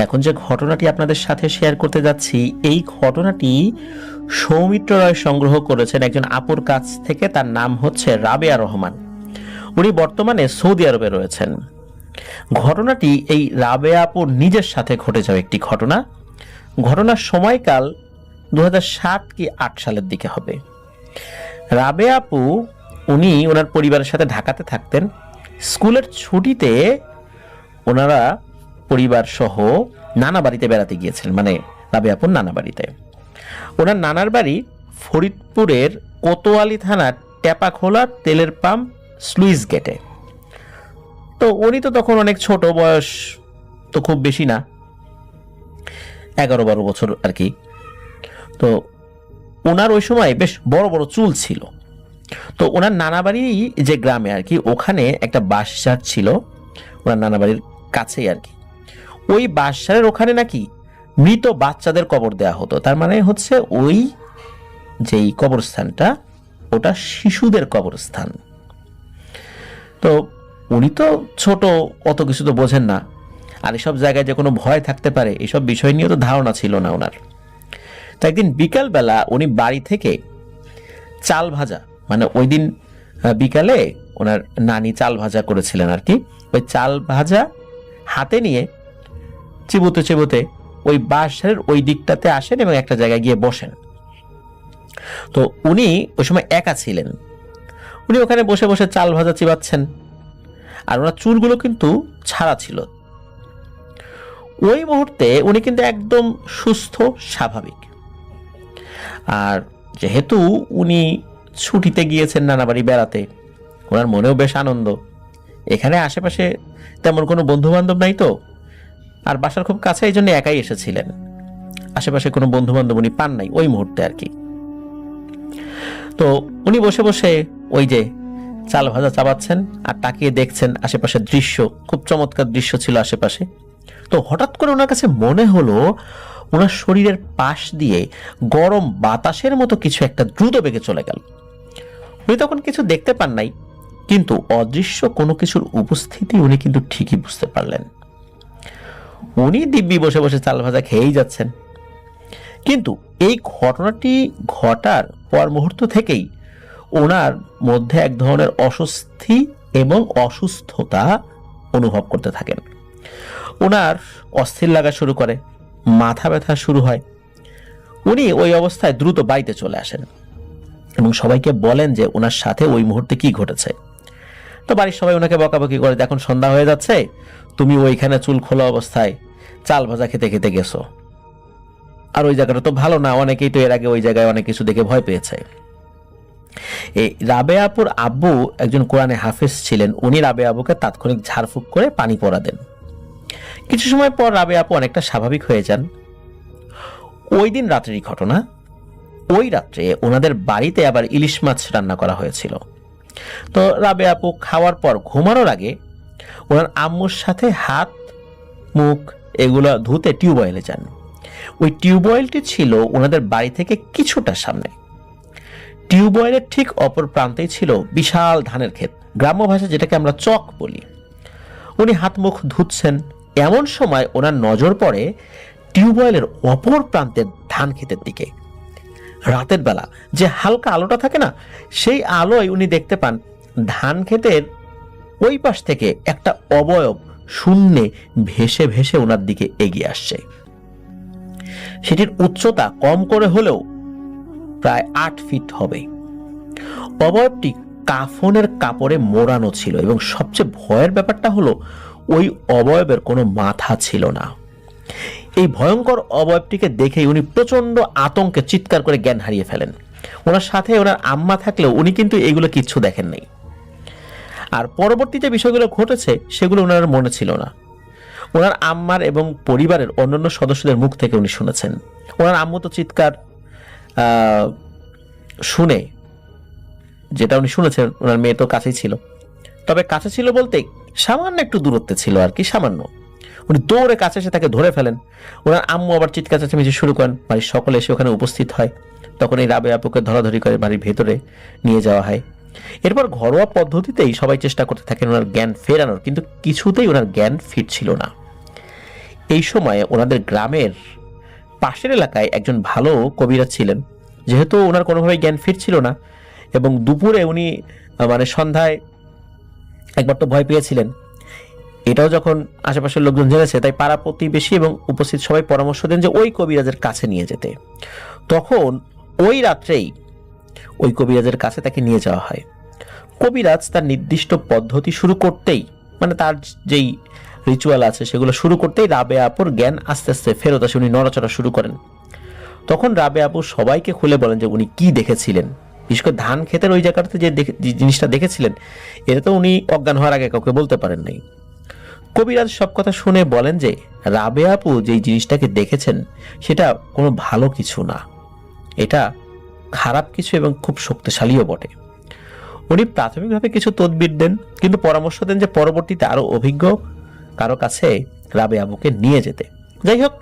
এখন যে ঘটনাটি আপনাদের সাথে শেয়ার করতে যাচ্ছি, এই ঘটনাটি সৌমিত্র রায় সংগ্রহ করেছেন একজন আপুর কাছ থেকে। তার নাম হচ্ছে রাবেয়া রহমান। উনি বর্তমানে সৌদি আরবে রয়েছেন। ঘটনাটি এই রাবেয়া আপুর নিজের সাথে ঘটে যাওয়া একটি ঘটনা। ঘটনার সময়কাল 2007 কি 8 সালের দিকে হবে। রাবেয়া আপু উনি ওনার পরিবারের সাথে ঢাকাতে থাকতেন। স্কুলের ছুটিতে ওনারা পরিবার সহ নানা বাড়িতে বেড়াতে গিয়েছিলেন, মানে রাবেয়া আপুর নানা বাড়িতে। ওনার নানার বাড়ি ফরিদপুরের কোতোয়ালি থানার টেপাখোলা তেলের পাম্প স্লুইস গেটে। তো উনি তো তখন অনেক ছোট, বয়স তো খুব বেশি না, 11-12 বছর আর কি। তো ওনার ওই সময় বেশ বড় বড় চুল ছিল। তো ওনার নানা বাড়ি যে গ্রামে আর কি, ওখানে একটা বাঁশঝাড় ছিল ওনার নানা বাড়ির কাছেই আর কি। ওই বাঁশঝাড়ের ওখানে নাকি মৃত বাচ্চাদের কবর দেওয়া হতো। তার মানে হচ্ছে ওই যেই কবরস্থানটা, ওটা শিশুদের কবরস্থান। তো উনি তো ছোট, অত কিছু তো বোঝেন না, আর এসব জায়গায় যে কোনো ভয় থাকতে পারে এসব বিষয় নিয়ে তো ধারণা ছিল না ওনার। তো একদিন বিকালবেলা উনি বাড়ি থেকে চাল ভাজা, মানে ওই দিন বিকালে ওনার নানি চাল ভাজা করেছিলেন আর কি, ওই চাল ভাজা হাতে নিয়ে চিবুতে চিবুতে ওই বাঁশঝাড়ের ওই দিকটাতে আসেন এবং একটা জায়গায় গিয়ে বসেন। তো উনি ওই সময় একা ছিলেন। উনি ওখানে বসে বসে চাল ভাজা চিবাচ্ছেন, আর ওনার চুলগুলো কিন্তু ছাড়া ছিল। ওই মুহূর্তে উনি কিন্তু একদম সুস্থ স্বাভাবিক। আর যেহেতু উনি ছুটিতে গিয়েছেন নানা বাড়ি বেড়াতে, ওনার মনেও বেশ আনন্দ। এখানে আশেপাশে তেমন কোনো বন্ধু বান্ধব নাই তো, আর বাসার খুব কাছে, এই জন্য একাই এসেছিলেন। আশেপাশে কোনো বন্ধু বান্ধব উনি পান নাই ওই মুহূর্তে আর কি। তো উনি বসে বসে ওই যে চাল ভাজা চাবাচ্ছেন আর তাকিয়ে দেখছেন আশেপাশের দৃশ্য। খুব চমৎকার দৃশ্য ছিল আশেপাশে। তো হঠাৎ করে ওনার কাছে মনে হলো ওনার শরীরের পাশ দিয়ে গরম বাতাসের মতো কিছু একটা দ্রুত বেগে চলে গেল। উনি তখন কিছু দেখতে পান নাই, কিন্তু অদৃশ্য কোনো কিছুর উপস্থিতি উনি কিন্তু ঠিকই বুঝতে পারলেন। উনি দিব্যি বসে বসে চাল ভাজা খেয়েই যাচ্ছেন, কিন্তু এই ঘটনাটি ঘটার পর মুহূর্ত থেকেই ওনার মধ্যে এক ধরনের অস্বস্তি এবং অসুস্থতা অনুভব করতে থাকেন। ওনার অস্থির লাগা শুরু করে, মাথা ব্যথা শুরু হয়। উনি ওই অবস্থায় দ্রুত বাড়িতে চলে আসেন এবং সবাইকে বলেন যে ওনার সাথে ওই মুহূর্তে কি ঘটেছে। তো বাড়ির সবাই ওনাকে বকাবকি করে, এখন সন্ধ্যা হয়ে যাচ্ছে, তুমি ওইখানে চুল খোলা অবস্থায় চাল ভাজা খেতে খেতে গেছো, আর ওই জায়গাটা তো ভালো না, অনেকেই তো এর আগে ওই জায়গায় অনেক কিছু দেখে ভয় পেয়েছে। এই রাবেয়া আপুর আব্বু একজন কোরআনে হাফেজ ছিলেন। উনি রাবেয়া আব্বুকে তাৎক্ষণিক ঝাড়ফুঁক করে পানি পরা দেন। কিছু সময় পর রাবেয়া আপু অনেকটা স্বাভাবিক হয়ে যান। ওই দিন রাত্রেরই ঘটনা, ওই রাত্রে ওনাদের বাড়িতে আবার ইলিশ মাছ রান্না করা হয়েছিল। তো রাবেয়া আপু খাওয়ার পর ঘুমানোর আগে ওনার আম্মুর সাথে হাত মুখ এগুলো ধুতে টিউবওয়েলে যান। ওই টিউবওয়েলটি ছিল ওনাদের বাড়ি থেকে কিছুটা সামনে। টিউবওয়েলের ঠিক অপর প্রান্তেই ছিল বিশাল ধানের ক্ষেত, গ্রাম্য ভাষায় যেটাকে আমরা চক বলি। উনি হাত মুখ ধুচ্ছেন, এমন সময় ওনার নজর পড়ে টিউবওয়েলের অপর প্রান্তের ধান ক্ষেতের দিকে। রাতের বেলা যে হালকা আলোটা থাকে না, সেই আলোয় উনি দেখতে পান ধান ক্ষেতের ওই পাশ থেকে একটা অবয়ব শূন্যে ভেসে ভেসে ওনার দিকে এগিয়ে আসছে। সেটির উচ্চতা কম করে হলেও প্রায় 8 ফিট হবে। অবয়বটি কাফনের কাপড়ে মোড়ানো ছিল এবং সবচেয়ে ভয়ের ব্যাপারটা হলো ওই অবয়বের কোনো মাথা ছিল না। এই ভয়ঙ্কর অবয়বটিকে দেখে উনি প্রচন্ড আতঙ্কে চিৎকার করে জ্ঞান হারিয়ে ফেলেন। ওনার সাথে ওনার আম্মা থাকলেও উনি কিন্তু এগুলো কিচ্ছু দেখেন নাই। আর পরবর্তী যে বিষয়গুলো ঘটেছে সেগুলো ওনার মনে ছিল না। ওনার আম্মার এবং পরিবারের অন্যান্য সদস্যদের মুখ থেকে উনি শুনেছেন। ওনার আম্মু তো চিৎকার শুনে, যেটা উনি শুনেছেন, ওনার মেয়ে তো কাছেই ছিল, তবে কাছে ছিল বলতে সামান্য একটু দূরত্বে ছিল আর কি, সামান্য। উনি দৌড়ে কাছে এসে তাকে ধরে ফেলেন। ওনার আম্মু আবার চিৎকার চেঁচামেচি শুরু করেন। বাড়ির সকলে এসে ওখানে উপস্থিত হয়। তখন এই রাবেয়া আপুকে ধরাধরি করে বাড়ির ভেতরে নিয়ে যাওয়া হয়। এরপর ঘরোয়া পদ্ধতিতেই সবাই চেষ্টা করতে থাকেন ওনার জ্ঞান ফেরানোর, কিন্তু কিছুতেই ওনার জ্ঞান ফিরছিল না। এই সময়ে ওনাদের গ্রামের পাশের এলাকায় একজন ভালো কবিরাজ ছিলেন। যেহেতু ওনার কোনোভাবে জ্ঞান ফিরছিল না এবং দুপুরে উনি মানে সন্ধ্যায় একবার তো ভয় পেয়েছিলেন, এটাও যখন আশেপাশের লোকজন জেনেছে, তাই পাড়া প্রতিবেশী এবং উপস্থিত সবাই পরামর্শ দেন যে ওই কবিরাজের কাছে নিয়ে যেতে। তখন ওই রাত্রেই ওই কবিরাজের কাছে তাকে নিয়ে যাওয়া হয়। কবিরাজ তার নির্দিষ্ট পদ্ধতি শুরু করতেই, মানে তার যেই রিচুয়াল আছে সেগুলো শুরু করতেই রাবেয়া আপুর জ্ঞান আস্তে আস্তে ফেরত আসে। উনি নড়াচড়া শুরু করেন। তখন রাবেয়া আপু সবাইকে খুলে বলেন যে উনি কি দেখেছিলেন, বিশেষ করে ধান ক্ষেতের ওই জায়গাটাতে যে জিনিসটা দেখেছিলেন, এটা তো উনি অজ্ঞান হওয়ার আগে কাউকে বলতে পারেন নাই। কবিরাজ সব কথা শুনে বলেন যে রাবেয়া আপু যেই জিনিসটাকে দেখেছেন সেটা কোনো ভালো কিছু না, এটা খারাপ কিছু এবং খুব শক্তিশালীও বটে। উনি প্রাথমিকভাবে কিছু তদবির দেন, কিন্তু পরামর্শ দেন যে পরবর্তীতে আরো অভিজ্ঞ কারো কাছে রাবেয়া আপুকে নিয়ে যেতে। যাই হোক,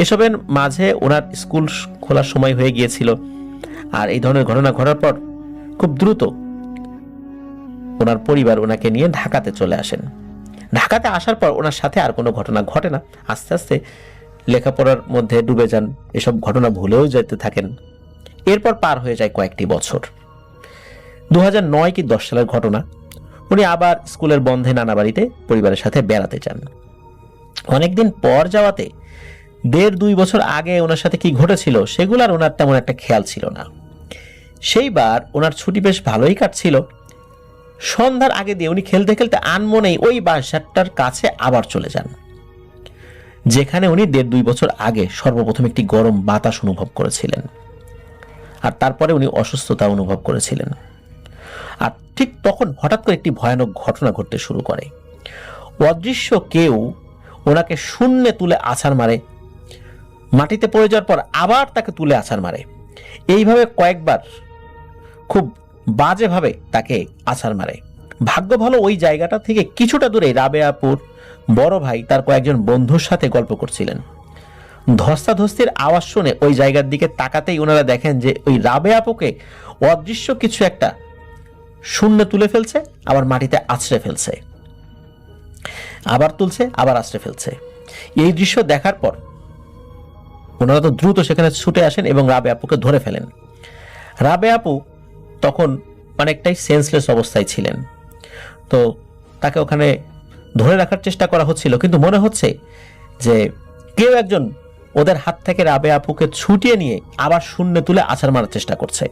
এসবের মাঝে ওনার স্কুল খোলার সময় হয়ে গিয়েছিল। আর এই ধরনের ঘটনা ঘটার পর খুব দ্রুত ওনার পরিবার ওনাকে নিয়ে ঢাকাতে চলে আসেন। ঢাকাতে আসার পর ওনার সাথে আর কোনো ঘটনা ঘটে না। আস্তে আস্তে লেখাপড়ার মধ্যে ডুবে যান, এসব ঘটনা ভুলেও যেতে থাকেন। এরপর পার হয়ে যায় কয়েকটি বছর। 2009 কি 10 সালের ঘটনা। উনি আবার স্কুলের বন্ধে নানা বাড়িতে পরিবারের সাথে বেড়াতে যান। অনেকদিন পর যাওয়াতে 1.5-2 বছর আগে ওনার সাথে কি ঘটেছিল সেগুলার ওনার তেমন একটা খেয়াল ছিল না। সেইবার ওনার ছুটি বেশ ভালোই কাটছিল। সন্ধ্যার আগে দিয়ে উনি খেলতে খেলতে আনমনেই ওই বাসাটার কাছে আবার চলে যান, যেখানে উনি 1.5-2 বছর আগে সর্বপ্রথম একটি গরম বাতাস অনুভব করেছিলেন। আর তারপরে উনি অসুস্থতা অনুভব করেছিলেন। আর ঠিক তখন হঠাৎ করে একটি ভয়ানক ঘটনা ঘটতে শুরু করে। অদৃশ্য কেউ ওনাকে শূন্যে তুলে আছাড় মারে, মাটিতে পড়ে যাওয়ার পর আবার তাকে তুলে আছাড় মারে। এইভাবে কয়েকবার খুব বাজেভাবে তাকে আছাড় মারে। ভাগ্য ভালো ওই জায়গাটা থেকে কিছুটা দূরে রাবেয়া আপুর বড় ভাই তার কয়েকজন বন্ধুর সাথে গল্প করছিলেন। ধস্তাধস্তির আওয়াজ শুনে ওই জায়গার দিকে তাকাতেই ওনারা দেখেন যে ওই রাবেয়া আপুকে অদৃশ্য কিছু একটা শূন্যে তুলে ফেলছে, আবার মাটিতে আছড়ে ফেলছে, আবার তুলছে, আবার আছড়ে ফেলছে। এই দৃশ্য দেখার পর ওনারা তো দ্রুত সেখানে ছুটে আসেন এবং রাবেয়া আপুকে ধরে ফেলেন। রাবেয়া আপু তখন অনেকটাই সেন্সলেস অবস্থায় ছিলেন। তো তাকে ওখানে ধরে রাখার চেষ্টা করা হচ্ছিল, কিন্তু মনে হচ্ছে যে কেউ একজন ওদের হাত থেকে রাবেয়া আপুকে ছুটিয়ে নিয়ে আবার শূন্যে তুলে আছাড় মারার চেষ্টা করছে।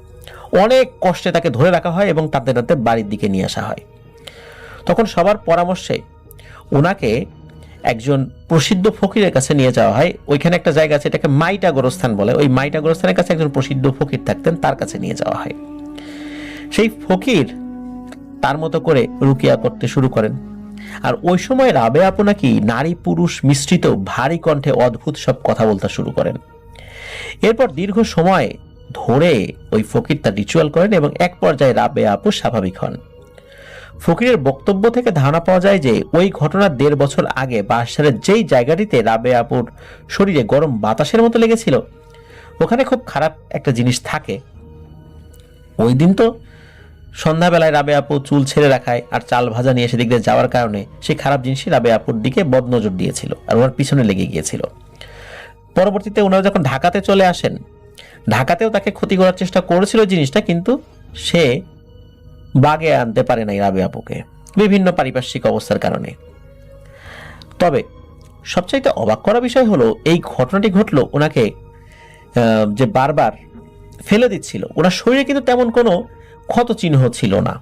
অনেক কষ্টে তাকে ধরে রাখা হয় এবং তাদের রাতে বাড়ির দিকে নিয়ে আসা হয়। তখন সবার পরামর্শে ওনাকে একজন প্রসিদ্ধ ফকিরের কাছে নিয়ে যাওয়া হয়। ওইখানে একটা জায়গা আছে, এটাকে মাইটা গোরস্থান বলে। ওই মাইটা গোরস্থানের কাছে একজন প্রসিদ্ধ ফকির থাকতেন, তার কাছে নিয়ে যাওয়া হয়। সেই ফকির তার মতো করে রুকিয়া করতে শুরু করেন। আর ওই সময় রাবেয়া আপু নাকি নারী পুরুষ মিশ্রিত ভারী কণ্ঠে অদ্ভুত সব কথা বলতে শুরু করেন। এরপর দীর্ঘ সময় ধরে ওই ফকির তার রিচুয়াল করেন এবং এক পর্যায়ে রাবেয়া আপু স্বাভাবিক হন। ফকিরের বক্তব্য থেকে ধারণা পাওয়া যায় যে ওই ঘটনার 1.5 বছর আগে বাসারের যেই জায়গাটিতে রাবেয়া আপুর শরীরে গরম বাতাসের মতো লেগেছিল, ওখানে খুব খারাপ একটা জিনিস থাকে। ওই দিন তো সন্ধ্যাবেলায় রাবেয়া আপু চুল ছেড়ে রাখায় আর চাল ভাজা নিয়ে সেদিক দিয়ে যাওয়ার কারণে সেই খারাপ জিনিসই রাবেয়া আপুর দিকে বদনজর দিয়েছিল আর ওনার পিছনে লেগে গিয়েছিল। পরবর্তীতে ওনারা যখন ঢাকাতে চলে আসেন, ঢাকাতেও তাকে ক্ষতি করার চেষ্টা করেছিল জিনিসটা, কিন্তু সে বাগে আনতে পারে নাই রাবেয়া আপুকে বিভিন্ন পারিপার্শ্বিক অবস্থার কারণে। তবে সবচাইতে অবাক করা বিষয় হলো এই ঘটনাটি ঘটলো ওনাকে যে বারবার ফেলে দিচ্ছিল, ওনার শরীরে কিন্তু তেমন কোনো ক্ষত চিহ্ন ছিল না।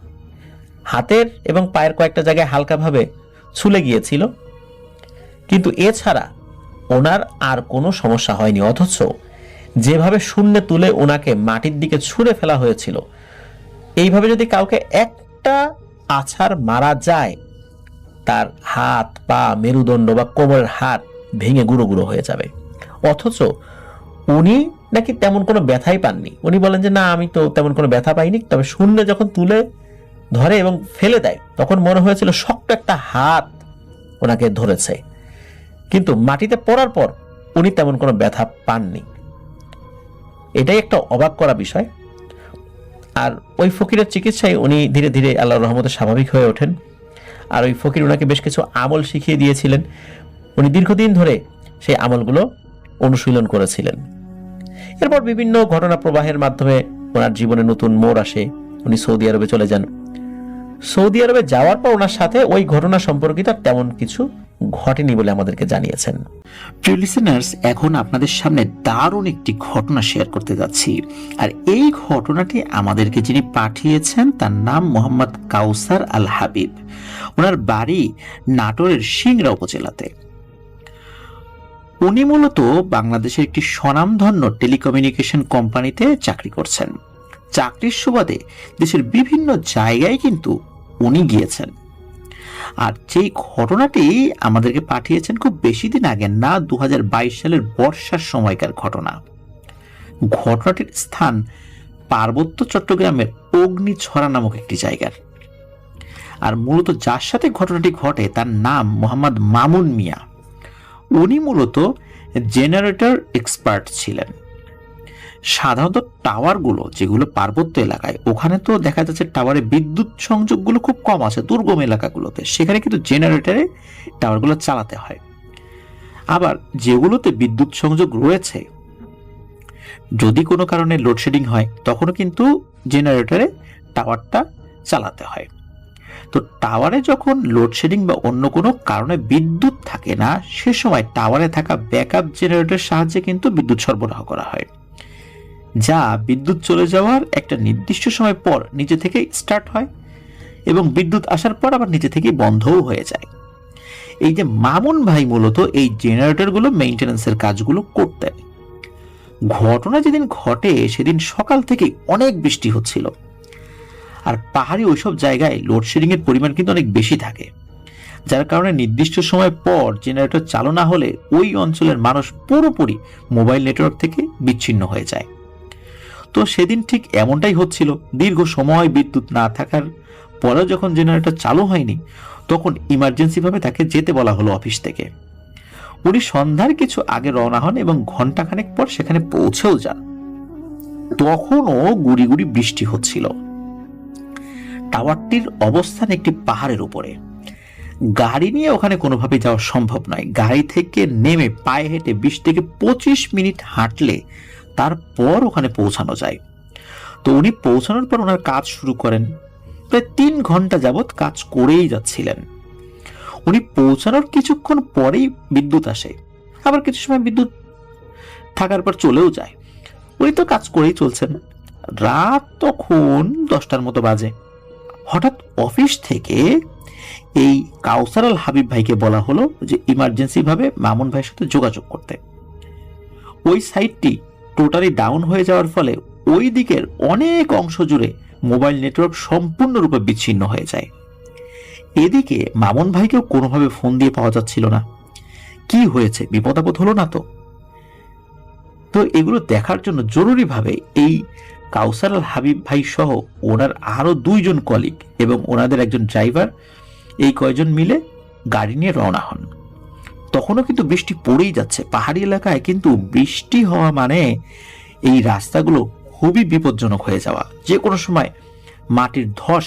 হাতের এবং পায়ের কয়েকটা জায়গায় হালকাভাবে ছুলে গিয়েছিল, কিন্তু এছাড়া ওনার আর কোনো সমস্যা হয়নি। অথচ যেভাবে শূন্যে তুলে ওনাকে মাটির দিকে ছুঁড়ে ফেলা হয়েছিল, এইভাবে যদি কাউকে একটা আছাড় মারা যায়, তার হাত পা মেরুদণ্ড বা কোমরের হাড় ভেঙে গুঁড়ো গুঁড়ো হয়ে যাবে। অথচ উনি নাকি তেমন কোনো ব্যথাই পাননি। উনি বলেন যে না, আমি তো তেমন কোনো ব্যথা পাইনি, তবে শূন্য যখন তুলে ধরে এবং ফেলে দেয় তখন মনে হয়েছিল শক্ত একটা হাত ওনাকে ধরেছে, কিন্তু মাটিতে পড়ার পর উনি তেমন কোনো ব্যথা পাননি। এটাই একটা অবাক করা বিষয়। আর ওই ফকিরের চিকিৎসায় উনি ধীরে ধীরে আল্লাহর রহমতে স্বাভাবিক হয়ে ওঠেন। আর ওই ফকির ওনাকে বেশ কিছু আমল শিখিয়ে দিয়েছিলেন। উনি দীর্ঘদিন ধরে সেই আমলগুলো অনুশীলন করেছিলেন। এরপর বিভিন্ন ঘটনা প্রবাহের মাধ্যমে ওনার জীবনে নতুন মোড় আসে। উনি সৌদি আরবে চলে যান। সৌদি আরবে যাওয়ার পর ওনার সাথে ওই ঘটনা সম্পর্কিত তেমন কিছু ঘটেনি বলে আমাদেরকে জানিয়েছেন। প্রিয় লিসেনার্স, এখন আপনাদের সামনে দারুণ একটি ঘটনা শেয়ার করতে যাচ্ছি। আর এই ঘটনাটি আমাদেরকে যিনি পাঠিয়েছেন তার নাম মোহাম্মদ কাউসার আল হাবিব। ওনার বাড়ি নাটোরের সিংড়া উপজেলাতে। উনি মূলত বাংলাদেশের একটি স্বনামধন্য টেলিকমিউনিকেশন কোম্পানিতে চাকরি করছেন। চাকরির সুবাদে দেশের বিভিন্ন জায়গায় কিন্তু উনি গিয়েছেন। আর যেই ঘটনাটি আমাদেরকে পাঠিয়েছেন খুব বেশি দিন আগে না, 2022 সালের বর্ষার সময়কার ঘটনা। ঘটনাটির স্থান পার্বত্য চট্টগ্রামের অগ্নিছড়া নামক একটি জায়গার। আর মূলত যার সাথে ঘটনাটি ঘটে তার নাম মোহাম্মদ মামুন মিয়া। উনি মূলত জেনারেটর এক্সপার্ট ছিলেন। সাধারণত টাওয়ারগুলো যেগুলো পার্বত্য এলাকায়, ওখানে তো দেখা যাচ্ছে টাওয়ারে বিদ্যুৎ সংযোগগুলো খুব কম আছে দুর্গম এলাকাগুলোতে, সেখানে কিন্তু জেনারেটরে টাওয়ারগুলো চালাতে হয়। আবার যেগুলোতে বিদ্যুৎ সংযোগ রয়েছে, যদি কোনো কারণে লোডশেডিং হয় তখনও কিন্তু জেনারেটরে টাওয়ারটা চালাতে হয়। তো টাওয়ারে যখন লোডশেডিং বা অন্য কোনো কারণে বিদ্যুৎ থাকে না, সে সময় টাওয়ারে থাকা ব্যাকআপ জেনারেটরের সাহায্যে কিন্তু বিদ্যুৎ সরবরাহ করা হয়, যা বিদ্যুৎ চলে যাওয়ার একটা নির্দিষ্ট সময় পর নিজে থেকে স্টার্ট হয় এবং বিদ্যুৎ আসার পর আবার নিজে থেকে বন্ধও হয়ে যায়। এই যে মামুন ভাই মূলত এই জেনারেটরগুলো মেইনটেনেন্সের কাজগুলো করতেন। ঘটনা যেদিন ঘটে সেদিন সকাল থেকে অনেক বৃষ্টি হচ্ছিল। আর পাহাড়ি ওইসব জায়গায় লোডশেডিং এর পরিমাণ কিন্তু অনেক বেশি থাকে, যার কারণে নির্দিষ্ট সময় পর জেনারেটর চালু না হলে ওই অঞ্চলের মানুষ পুরোপুরি মোবাইল নেটওয়ার্ক থেকে বিচ্ছিন্ন হয়ে যায়। তো সেদিন ঠিক এমনটাই হচ্ছিল। দীর্ঘ সময় বিদ্যুৎ না থাকার পরেও যখন জেনারেটর চালু হয়নি, তখন ইমার্জেন্সি ভাবে তাকে যেতে বলা হলো অফিস থেকে। উনি সন্ধ্যার কিছু আগে রওনা হন এবং ঘন্টাখানেক পর সেখানে পৌঁছেও যান। তখনও গুড়ি গুড়ি বৃষ্টি হচ্ছিল। টাওয়ারটির অবস্থান একটি পাহাড়ের উপরে। গাড়ি নিয়ে ওখানে কোনোভাবে যাওয়া সম্ভব নয়। গাড়ি থেকে নেমে পায়ে হেঁটে 20 থেকে 25 মিনিট হাঁটলে তারপর ওখানে পৌঁছানো যায়। তো উনি পৌঁছানোর পর ওনার কাজ শুরু করেন। প্রায় 3 ঘন্টা যাবৎ কাজ করেই যাচ্ছিলেন। উনি পৌঁছানোর কিছুক্ষণ পরেই বিদ্যুৎ আসে, আবার কিছু সময় বিদ্যুৎ থাকার পর চলেও যায়। উনি তো কাজ করেই চলছেন। রাত তখন 10টার মতো বাজে। হঠাৎ অফিস থেকে এই কাউসার আল হাবিব ভাইকে বলা হলো যে ইমার্জেন্সি ভাবে মামুন ভাইয়ের সাথে যোগাযোগ করতে। ওই সাইটটি টোটালি ডাউন হয়ে যাওয়ার ফলে ওই দিকের অনেক অংশ জুড়ে মোবাইল নেটওয়ার্ক সম্পূর্ণরূপে বিচ্ছিন্ন হয়ে যায়। এদিকে মামুন ভাইকেও কোনোভাবে ফোন দিয়ে পাওয়া যাচ্ছিল না। কি হয়েছে, বিপদ আপদ হলো না তো? তো এগুলো দেখার জন্য জরুরিভাবে এই কাউসার আল হাবিব ভাই সহ ওনার আরো 2 জন কলিগ এবং ওনাদের একজন ড্রাইভার, এই কয়জন মিলে গাড়ি নিয়ে রওনা হন। তখনও কিন্তু বৃষ্টি পড়েই যাচ্ছে। পাহাড়ি এলাকায় কিন্তু বৃষ্টি হওয়া মানে এই রাস্তাগুলো খুবই বিপজ্জনক হয়ে যাওয়া। যে কোনো সময় মাটির ধস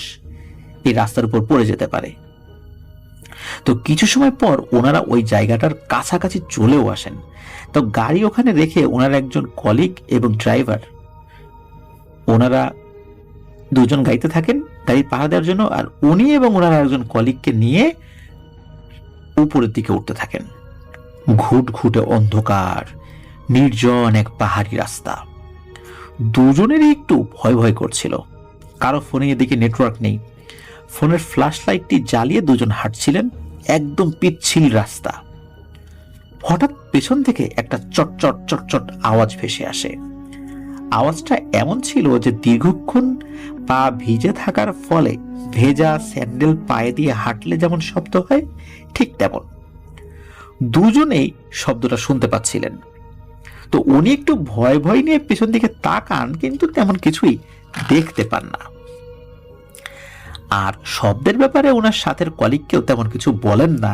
এই রাস্তার উপর পড়ে যেতে পারে। তো কিছু সময় পর ওনারা ওই জায়গাটার কাছাকাছি চলেও আসেন। তো গাড়ি ওখানে রেখে ওনার একজন কলিগ এবং ড্রাইভার, ওনারা 2 জন গাড়িতে থাকেন গাড়ি পাহারা দেওয়ার জন্য, আর উনি এবং ওনার একজন কলিগকে নিয়ে উপরের দিকে উঠতে থাকেন। ঘুটঘুটে অন্ধকার, নির্জন এক পাহাড়ি রাস্তা। দুজনেরই একটু ভয় ভয় করছিল। কারো ফোনে এদিকে নেটওয়ার্ক নেই। ফোনের ফ্ল্যাশ লাইটটি জ্বালিয়ে 2 জন হাঁটছিলেন একদম পিচ্ছিল রাস্তা। হঠাৎ পেছন থেকে একটা চটচট চটচট আওয়াজ ভেসে আসে। আওয়াজটা এমন ছিল যে দীর্ঘক্ষণ পা ভিজে থাকার ফলে ভেজা স্যান্ডেল পায়ে দিয়ে হাঁটলে যেমন শব্দ হয় ঠিক তেমন। দুজনেই শব্দটা শুনতে পাচ্ছিলেন। তো উনি একটু ভয় ভয় নিয়ে পেছন দিকে তাকান, কিন্তু তেমন কিছুই দেখতে পান না। আর শব্দের ব্যাপারে ওনার সাথের কলিগকেও তেমন কিছু বলেন না,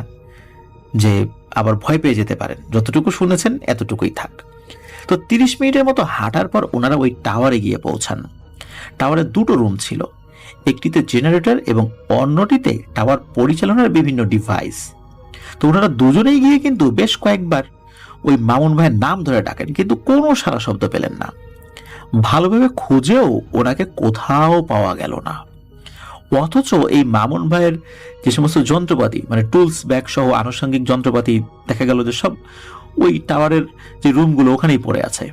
যে আবার ভয় পেয়ে যেতে পারেন। যতটুকু শুনেছেন এতটুকুই থাক। তো 30 মিনিটের মতো হাঁটার পর ওনারা ওই টাওয়ারে গিয়ে পৌঁছান। টাওয়ারে 2টো রুম ছিল, একটিতে জেনারেটর এবং অন্যটিতে টাওয়ার পরিচালনার বিভিন্ন ডিভাইস। তো ওনারা দুজনেই গিয়ে কিন্তু বেশ কয়েকবার ওই মামুন ভাইয়ের নাম ধরে ডাকেন, কিন্তু কোনো সাড়া শব্দ পেলেন না। ভালোভাবে খুঁজেও ওনাকে কোথাও পাওয়া গেল না। অথচ এই মামুন ভাইয়ের যে সমস্ত যন্ত্রপাতি, মানে টুলস ব্যাগ সহ আনুষঙ্গিক যন্ত্রপাতি, দেখা গেল যে সব ওই টাওয়ারের যে রুমগুলো ওখানেই পড়ে আছে।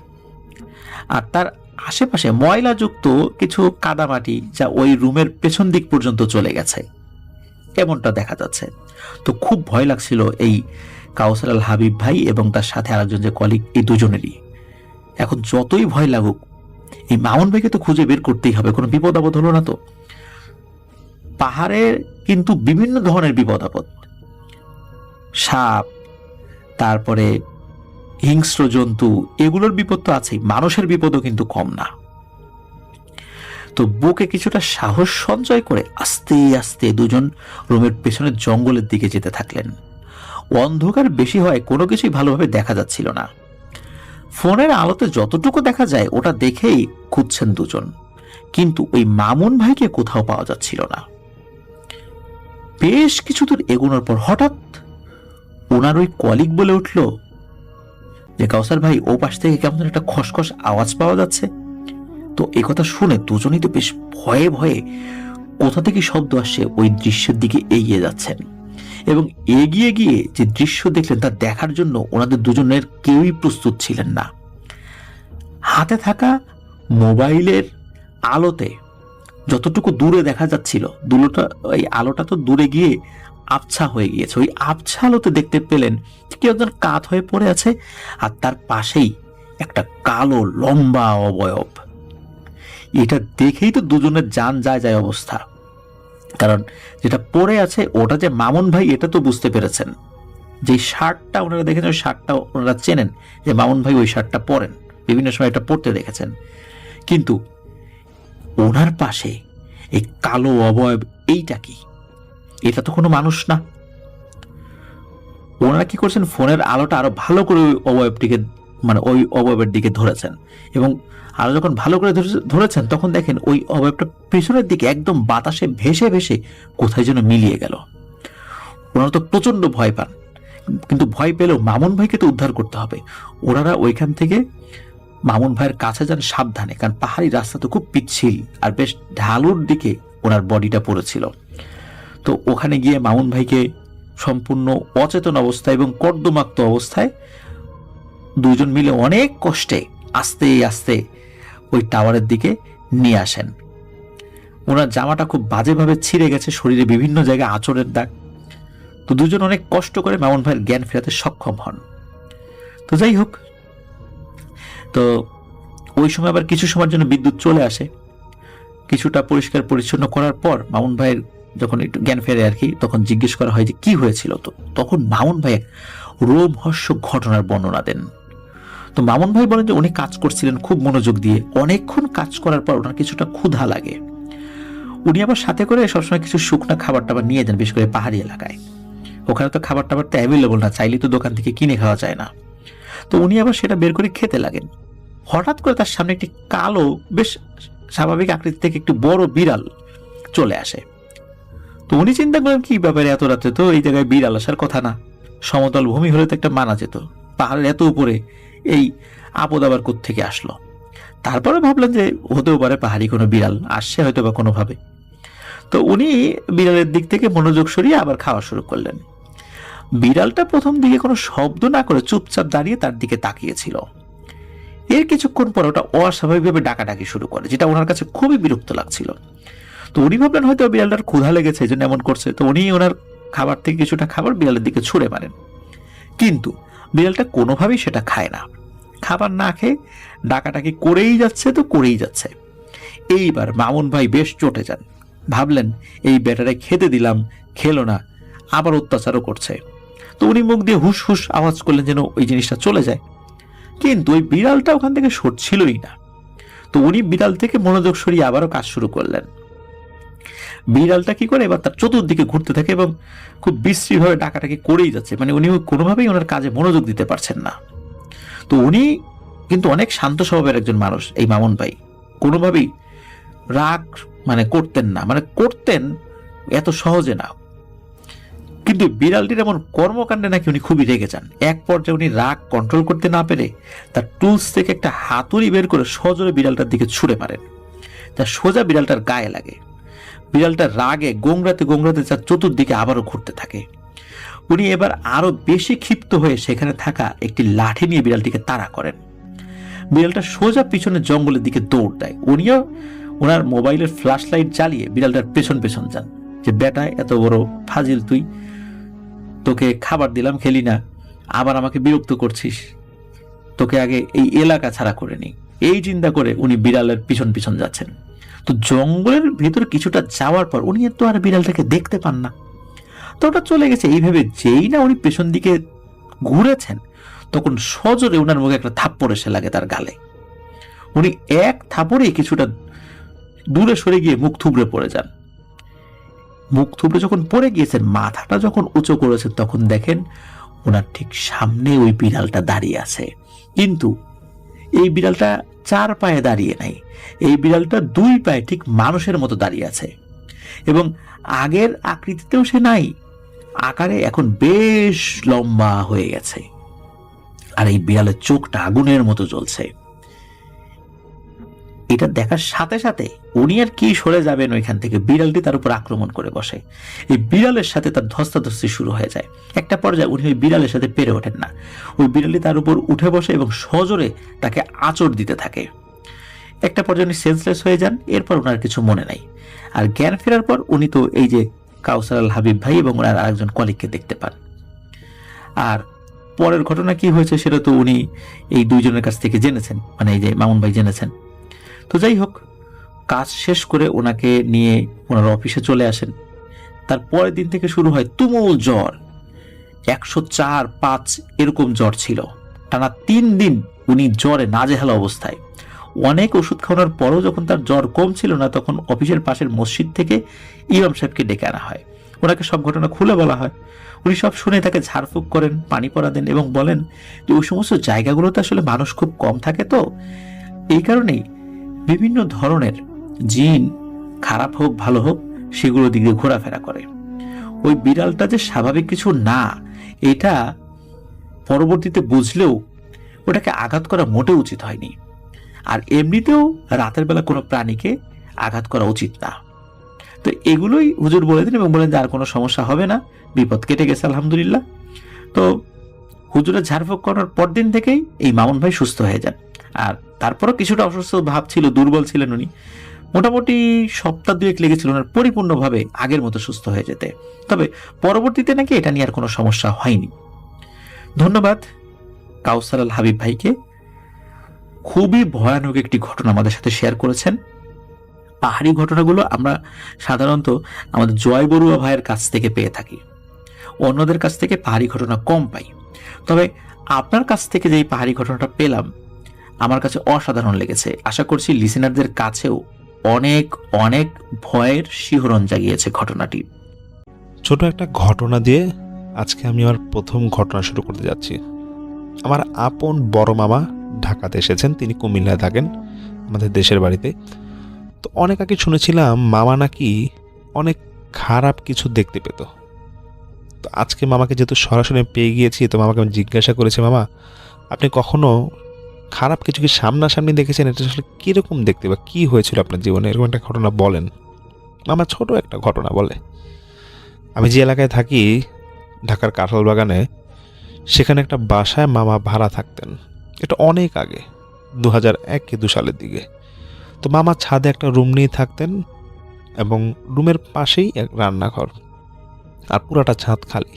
আর তার আশেপাশে ময়লাযুক্ত কিছু কাদামাটি যা ওই রুমের পেছন দিক পর্যন্ত চলে গেছে, এমনটা দেখা যাচ্ছে। তো খুব ভয় লাগছিল এই কাউসার আল হাবিব ভাই এবং তার সাথে আরেকজন যে কলিগ, এই দুজনেরই। এখন যতই ভয় লাগুক, এই মামুন ভাইকে তো খুঁজে বের করতেই হবে, কোনো বিপদ আপদ হলো না তো। পাহাড়ে কিন্তু বিভিন্ন ধরনের বিপদ আপদ, সাপ, তারপরে হিংস্র জন্তু, এগুলোর বিপদ তো আছেই, মানুষের বিপদও কিন্তু কম না। তো বুকে কিছুটা সাহস সঞ্চয় করে আস্তে আস্তে দুজন রুমের পেছনের জঙ্গলের দিকে যেতে থাকলেন। অন্ধকার বেশি হয় কোনো কিছুই ভালোভাবে দেখা যাচ্ছিল না। ফোনের আলোতে যতটুকু দেখা যায় ওটা দেখেই খুঁজছেন দুজন, কিন্তু ওই মামুন ভাইকে কোথাও পাওয়া যাচ্ছিল না। বেশ কিছু দূর এগোনোর পর হঠাৎ ওনার ওই কলিগ বলে উঠল যে, কাউসার ভাই, ও পাশ থেকে কেমন একটা খসখস আওয়াজ পাওয়া যাচ্ছে। তো এই কথা শুনে দুজনেই তো বেশ ভয়ে ভয়ে কোথা থেকে শব্দ আসছে ওই দৃশ্যের দিকে এগিয়ে যাচ্ছেন। এবং এগিয়ে গিয়ে যে দৃশ্য দেখলেন তা দেখার জন্য ওনাদের দুজনের কেউই প্রস্তুত ছিলেন না। হাতে থাকা মোবাইলের আলোতে যতটুকু দূরে দেখা যাচ্ছিল, ওই আলোটা তো দূরে গিয়ে আবছা হয়ে গিয়েছে। ওই আবছা আলোতে দেখতে পেলেন কেউ একজন কাত হয়ে পড়ে আছে, আর তার পাশেই একটা কালো লম্বা অবয়ব। এটা দেখেই তো দুজনের জান যায় যায় অবস্থা, কারণ যেটা পরে আছে ওটা যে মামুন ভাই এটা তো বুঝতে পেরেছেন। যে শার্টটা ওনারা দেখেছেন, ওই শার্টটা ওনারা চেনেন যে মামুন ভাই ওই শার্টটা পরেন, বিভিন্ন সময় এটা পরতে দেখেছেন। কিন্তু ওনার পাশে এই কালো অবয়ব, এইটা কি? এটা তো কোনো মানুষ না। ওনারা কি করছেন, ফোনের আলোটা আরো ভালো করে ওই অবয়বটিকে, মানে ওই অবয়বের দিকে ধরেছেন, এবং আরো যখন ভালো করে ধরেছেন তখন দেখেন ওই অবয়বটা পেছনের দিকে একদম বাতাসে ভেসে ভেসে কোথায় যেন মিলিয়ে গেল। ওনারা তো প্রচন্ড ভয় পান, কিন্তু ভয় পেলেও মামুন ভাইকে তো উদ্ধার করতে হবে। ওনারা ওইখান থেকে মামুন ভাইয়ের কাছে যান সাবধানে, কারণ পাহাড়ি রাস্তা তো খুব পিচ্ছিল আর বেশ ঢালুর দিকে ওনার বডিটা পড়েছিল। তো ওখানে গিয়ে মামুন ভাইকে সম্পূর্ণ অচেতন অবস্থায় এবং কর্দমাক্ত অবস্থায় দুজন মিলে অনেক কষ্টে আস্তে আস্তে ওই টাওয়ারের দিকে নিয়ে আসেন। ওনার জামাটা খুব বাজেভাবে ছিঁড়ে গেছে, শরীরে বিভিন্ন জায়গায় আঁচড়ের দাগ। তো দুজন অনেক কষ্ট করে মামুন ভাইয়ের জ্ঞান ফেরাতে সক্ষম হন। তো যাই হোক, তো ওই সময় আবার কিছু সময়ের জন্য বিদ্যুৎ চলে আসে। কিছুটা পরিষ্কার পরিচ্ছন্ন করার পর মামুন ভাইয়ের যখন একটু জ্ঞান ফেরে আর কি, তখন জিজ্ঞেস করা হয় যে কি হয়েছিল। তো তখন মামুন ভাই এক রোমহর্ষক ঘটনার বর্ণনা দেন। তো মামুন ভাই বলেন যে উনি কাজ করছিলেন খুব মনোযোগ দিয়ে, অনেকক্ষণ কাজ করার পর ওনার কিছুটা ক্ষুধা লাগে। উনি আবার সাথে করে সবসময় কিছু শুকনা খাবার টাবার নিয়ে যান, বিশেষ করে পাহাড়ি এলাকায়। ওখানে তো খাবার টাবার তো অ্যাভেলেবল না, চাইলে তো দোকান থেকে কিনে খাওয়া যায় না। তো উনি আবার সেটা বের করে খেতে লাগেন। হঠাৎ করে তার সামনে একটি কালো, বেশ স্বাভাবিক আকৃতি থেকে একটু বড় বিড়াল চলে আসে। তো উনি চিন্তা করেন কি ব্যাপারে, এত রাতে তো এই জায়গায় বিড়াল আসার কথা না, সমতল ভূমি হলে তো একটা মানা যেত, পাহাড়ের এত উপরে এই আপদ আবার কোত্থেকে আসলো। তারপরে ভাবলেন যে হতেও পারে পাহাড়ি কোনো বিড়াল আসছে হয়তো বা কোনোভাবে। তো উনি বিড়ালের দিক থেকে মনোযোগ সরিয়ে আবার খাওয়া শুরু করলেন। বিড়ালটা প্রথম দিকে কোনো শব্দ না করে চুপচাপ দাঁড়িয়ে তার দিকে তাকিয়েছিল। এর কিছুক্ষণ পর ওটা অস্বাভাবিকভাবে ডাকাডাকি শুরু করে, যেটা ওনার কাছে খুবই বিরক্ত লাগছিল। তো উনি ভাবলেন হয়তো বিড়ালটার ক্ষুধা লেগেছে, এই জন্য এমন করছে। তো উনি ওনার খাবার থেকে কিছুটা খাবার বিড়ালের দিকে ছুঁড়ে মারেন, কিন্তু বিড়ালটা কোনোভাবেই সেটা খায় না। খাবার না খেয়ে ডাকাডাকি করেই যাচ্ছে তো করেই যাচ্ছে। এইবার মামুন ভাই বেশ চটে যান, ভাবলেন এই বেটারে খেতে দিলাম, খেলো না, আবার অত্যাচারও করছে। তো উনি মুখ দিয়ে হুস হুস আওয়াজ করলেন যেন ওই জিনিসটা চলে যায়, কিন্তু ওই বিড়ালটা ওখান থেকে সরছিলই না। তো উনি বিড়াল থেকে মনোযোগ সরিয়ে আবারও কাজ শুরু করলেন। বিড়ালটা কি করে এবার তার চতুর্দিকে ঘুরতে থাকে এবং খুব বিশ্রীভাবে ডাকাটাকি করেই যাচ্ছে, মানে উনি কোনোভাবেই ওনার কাজে মনোযোগ দিতে পারছেন না। তো উনি কিন্তু অনেক শান্ত স্বভাবের একজন মানুষ, এই মামুন ভাই কোনোভাবেই রাগ করতেন না, করতেন এত সহজে না। কিন্তু বিড়ালটির এমন কর্মকাণ্ডে নাকি উনি খুবই রেগে যান। এক পর্যায়ে উনি রাগ কন্ট্রোল করতে না পেরে তার টুলস থেকে একটা হাতুড়ি বের করে সজোরে বিড়ালটার দিকে ছুঁড়ে মারেন। তা সোজা বিড়ালটার গায়ে লাগে। বিড়ালটা রাগে গোংরাতে গোংরাতে তার চতুর্দিকে আবারও ঘুরতে থাকে। উনি এবার আরো বেশি ক্ষিপ্ত হয়ে সেখানে থাকা একটি লাঠি নিয়ে বিড়ালটিকে তাড়া করেন। বিড়ালটা সোজা পিছনে জঙ্গলের দিকে দৌড় দেয়। উনিও ওনার মোবাইলের ফ্ল্যাশ লাইট জ্বালিয়ে বিড়ালটার পেছন পেছন যান, যে বেটা এত বড় ফাজিল তুই, তোকে খাবার দিলাম খেলি না, আবার আমাকে বিরক্ত করছিস, তোকে আগে এই এলাকা ছাড়া করে নি। এই চিন্তা করে উনি বিড়ালের পিছন পিছন যাচ্ছেন। তো জঙ্গলের ভিতর কিছুটা যাওয়ার পর উনি তো আর বিড়ালটাকে দেখতে পান না, তো ওটা চলে গেছে এইভাবে। যেই না উনি পেছন দিকে ঘুরেছেন তখন সজোরে ওনার মুখে একটা থাপ্পড় এসে লাগে তার গালে। উনি এক থাপ্পড়ে কিছুটা দূরে সরে গিয়ে মুখ থুবড়ে পড়ে যান। মুখ থুবড়ে যখন পড়ে গিয়েছেন, মাথাটা যখন উঁচু করেছেন, তখন দেখেন ওনার ঠিক সামনে ওই বিড়ালটা দাঁড়িয়ে আছে। কিন্তু এই বিড়ালটা 4 পায়ে দাঁড়িয়ে নাই, এই বিড়ালটা 2 পায়ে ঠিক মানুষের মতো দাঁড়িয়ে আছে। এবং আগের আকৃতিতেও সে নাই, আকারে এখন বেশ লম্বা হয়ে গেছে। আর এই বিড়ালের চোখটা আগুনের মতো জ্বলছে। এটা দেখার সাথে সাথে উনি আর কি সরে যাবেন ওইখান থেকে, বিড়ালটি তার উপর আক্রমণ করে বসে। এই বিড়ালের সাথে তার ধস্তাধস্তি শুরু হয়ে যায়। একটা পর্যায়ে উনি ওই বিড়ালের সাথে পেরে ওঠেন না, ওই বিড়ালটি তার উপর উঠে বসে এবং সজোরে তাকে আঁচড় দিতে থাকে। একটা পর্যায়ে উনি সেন্সলেস হয়ে যান। এরপর ওনার কিছু মনে নাই। আর জ্ঞান ফেরার পর উনি তো এই যে কাউসার আল হাবিব ভাই এবং ওনার আরেকজন কলিগকে দেখতে পান। আর পরের ঘটনা কি হয়েছে সেটা তো উনি এই দুইজনের কাছ থেকে জেনেছেন, মানে এই যে মামুন ভাই জেনেছেন। তো যাই হোক, কাজ শেষ করে ওনাকে নিয়ে ওনার অফিসে চলে আসেন। তার পরের দিন থেকে শুরু হয় তুমুল জ্বর, 104-5 এরকম জ্বর ছিল। টানা 3 দিন উনি জ্বরে নাজেহাল অবস্থায়। অনেক ওষুধ খাওয়ানোর পরও যখন তার জ্বর কম ছিল না, তখন অফিসের পাশের মসজিদ থেকে ইমাম সাহেবকে ডেকে আনা হয়। ওনাকে সব ঘটনা খুলে বলা হয়। উনি সব শুনে তাকে ঝাড়ফুঁক করেন, পানি পরা দেন এবং বলেন যে ওই সমস্ত জায়গাগুলোতে আসলে মানুষ খুব কম থাকে, তো এই কারণেই বিভিন্ন ধরনের জিন, খারাপ হোক ভালো হোক, সেগুলো দিকে ঘোরাফেরা করে। ওই বিড়ালটা যে স্বাভাবিক কিছু না, এটা পরবর্তীতে বুঝলেও ওটাকে আঘাত করা মোটেও উচিত হয়নি। আর এমনিতেও রাতের বেলা কোনো প্রাণীকে আঘাত করা উচিত না। তো এগুলোই হুজুর বলে দিন এবং বলেন যে আর কোনো সমস্যা হবে না, বিপদ কেটে গেছে আলহামদুলিল্লাহ। তো হুজুরের ঝাড়ফুঁক করার পর দিন থেকেই এই মামুন ভাই সুস্থ হয়ে যান। আর তারপরও কিছুটা অসুস্থ ভাব ছিল, দুর্বল ছিলেন উনি। মোটামুটি সপ্তাহ 2 লেগেছিল ওনার পরিপূর্ণভাবে আগের মতো সুস্থ হয়ে যেতে। তবে পরবর্তীতে নাকি এটা নিয়ে আর কোনো সমস্যা হয়নি। ধন্যবাদ কাউসার আল হাবিব ভাইকে, খুবই ভয়ানক একটি ঘটনা আমাদের সাথে শেয়ার করেছেন। পাহাড়ি ঘটনাগুলো আমরা সাধারণত আমাদের জয় বড়ুয়া ভাইয়ের কাছ থেকে পেয়ে থাকি, অন্যদের কাছ থেকে পাহাড়ি ঘটনা কম পাই। তবে আপনার কাছ থেকে যে পাহাড়ি ঘটনাটা পেলাম আমার কাছে অসাধারণ লেগেছে। আশা করছি লিসেনারদের কাছেও অনেক অনেক ভয়ের শিহরণ জাগিয়েছে ঘটনাটি। ছোট একটা ঘটনা দিয়ে আজকে আমি আমার প্রথম ঘটনা শুরু করতে যাচ্ছি। আমার আপন বড় মামা ঢাকাতে এসেছেন, তিনি কুমিল্লায় থাকেন, আমাদের দেশের বাড়িতে। তো অনেক আগে শুনেছিলাম মামা নাকি অনেক খারাপ কিছু দেখতে পেত। তো আজকে মামাকে যেহেতু সরাসরি পেয়ে গিয়েছি, তো মামাকে আমি জিজ্ঞাসা করেছি, মামা আপনি কখনো খারাপ কিছু কি সামনাসামনি দেখেছেন? এটা আসলে কীরকম দেখতে বা কী হয়েছিল আপনার জীবনে, এরকম একটা ঘটনা বলেন। মামা ছোট একটা ঘটনা বলে, আমি যে এলাকায় থাকি ঢাকার কাঁঠাল বাগানে, সেখানে একটা বাসায় মামা ভাড়া থাকতেন। এটা অনেক আগে, 2001-2 সালের দিকে। তো মামা ছাদে একটা রুম নিয়ে থাকতেন এবং রুমের পাশেই এক রান্নাঘর, আর পুরাটা ছাদ খালি।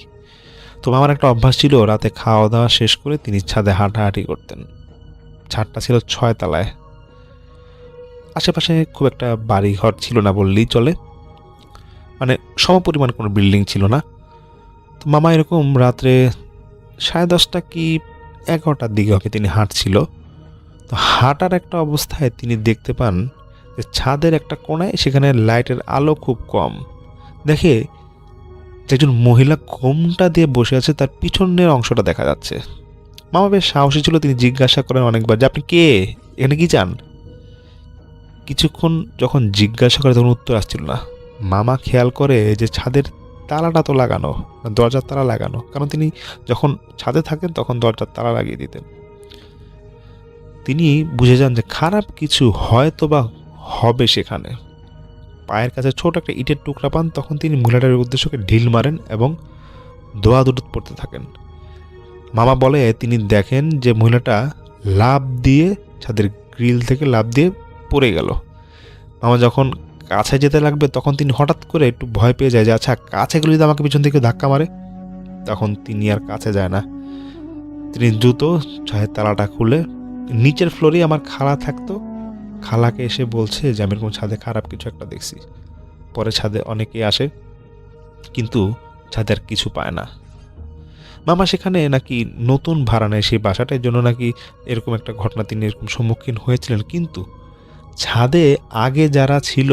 তো মামার একটা অভ্যাস ছিল, রাতে খাওয়া দাওয়া শেষ করে তিনি ছাদে হাঁটাহাঁটি করতেন। ছাদটা ছিল 6 তলায়। আশেপাশে খুব একটা বাড়ি ঘর ছিল না বললেই চলে, মানে সমপরিমাণ কোনো বিল্ডিং ছিল না। তো মামা এরকম রাত্রে 10:30 কি 11টার দিকে হবে তিনি হাঁটছিল। তো হাঁটার একটা অবস্থায় তিনি দেখতে পান যে ছাদের একটা কোণায় সেখানে লাইটের আলো খুব কম। দেখে যে একজন মহিলা ঘোমটা দিয়ে বসে আছে, তার পিছনের অংশটা দেখা যাচ্ছে। মামা বেশ সাহসী ছিল, তিনি জিজ্ঞাসা করেন অনেকবার যে আপনি কে, এখানে কি চান? কিছুক্ষণ যখন জিজ্ঞাসা করে তখন উত্তর আসছিল না। মামা খেয়াল করে যে ছাদের তালাটা তো লাগানো, দরজার তালা লাগানো, কারণ তিনি যখন ছাদে থাকেন তখন দরজার তালা লাগিয়ে দিতেন। তিনি বুঝে যান যে খারাপ কিছু হয়তো বা হবে সেখানে। পায়ের কাছে ছোট একটা ইটের টুকরা পান, তখন তিনি মহিলাটার উদ্দেশ্যকে ঢিল মারেন এবং দোয়া দুরুদ পড়তে থাকেন। মামা বলে তিনি দেখেন যে মহিলাটা লাফ দিয়ে ছাদের গ্রিল থেকে লাফ দিয়ে পড়ে গেল। মামা যখন কাছে যেতে লাগবে তখন তিনি হঠাৎ করে একটু ভয় পেয়ে যায় যে আচ্ছা কাছে গেলে যদি আমাকে পিছন থেকে ধাক্কা মারে, তখন তিনি আর কাছে যায় না। তিনি দ্রুত ছাদের তালাটা খুলে, নিচের ফ্লোরে আমার খালা থাকতো, খালাকে এসে বলছে যে আমি এরকম ছাদে খারাপ কিছু একটা দেখছি। পরে ছাদে অনেকেই আসে কিন্তু ছাদে আর কিছু পায় না। মামা সেখানে নাকি নতুন ভাড়া নেয় সেই বাসাটার জন্য, নাকি এরকম একটা ঘটনা তিনি এরকম সম্মুখীন হয়েছিলেন। কিন্তু ছাদে আগে যারা ছিল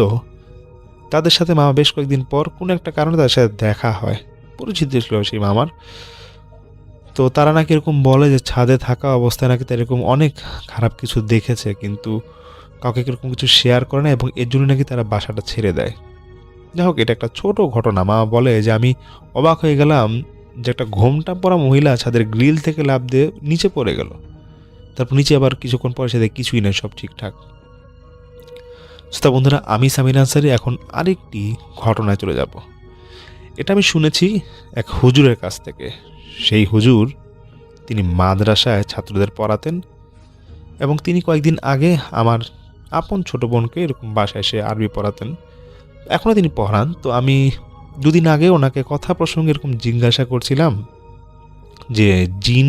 তাদের সাথে মামা বেশ কয়েকদিন পর কোনো একটা কারণে তাদের সাথে দেখা হয়, পরিচিত ছিল সেই মামার। তো তারা নাকি এরকম বলে যে ছাদে থাকা অবস্থায় নাকি তারা এরকম অনেক খারাপ কিছু দেখেছে, কিন্তু কাউকে এরকম কিছু শেয়ার করে না এবং এর জন্য নাকি তারা বাসাটা ছেড়ে দেয়। যাই হোক, এটা একটা ছোট ঘটনা। মামা বলে যে আমি অবাক হয়ে গেলাম যে একটা ঘোমটা পরা মহিলা ছাদের গ্রিল থেকে লাফ দিয়ে নিচে পড়ে গেল, তারপর নিচে আবার কিছুক্ষণ পরে সে কিছুই নেই, সব ঠিকঠাক। তো বন্ধুরা, আমি সামির আনসারি এখন আরেকটি ঘটনায় চলে যাব। এটা আমি শুনেছি এক হুজুরের কাছ থেকে। সেই হুজুর তিনি মাদ্রাসায় ছাত্রদের পড়াতেন এবং তিনি কয়েকদিন আগে আমার আপন ছোট বোনকে এরকম বাসায় এসে আরবি পড়াতেন, এখনও তিনি পড়ান। তো আমি দুদিন আগে ওনাকে কথা প্রসঙ্গে এরকম জিজ্ঞাসা করছিলাম যে জিন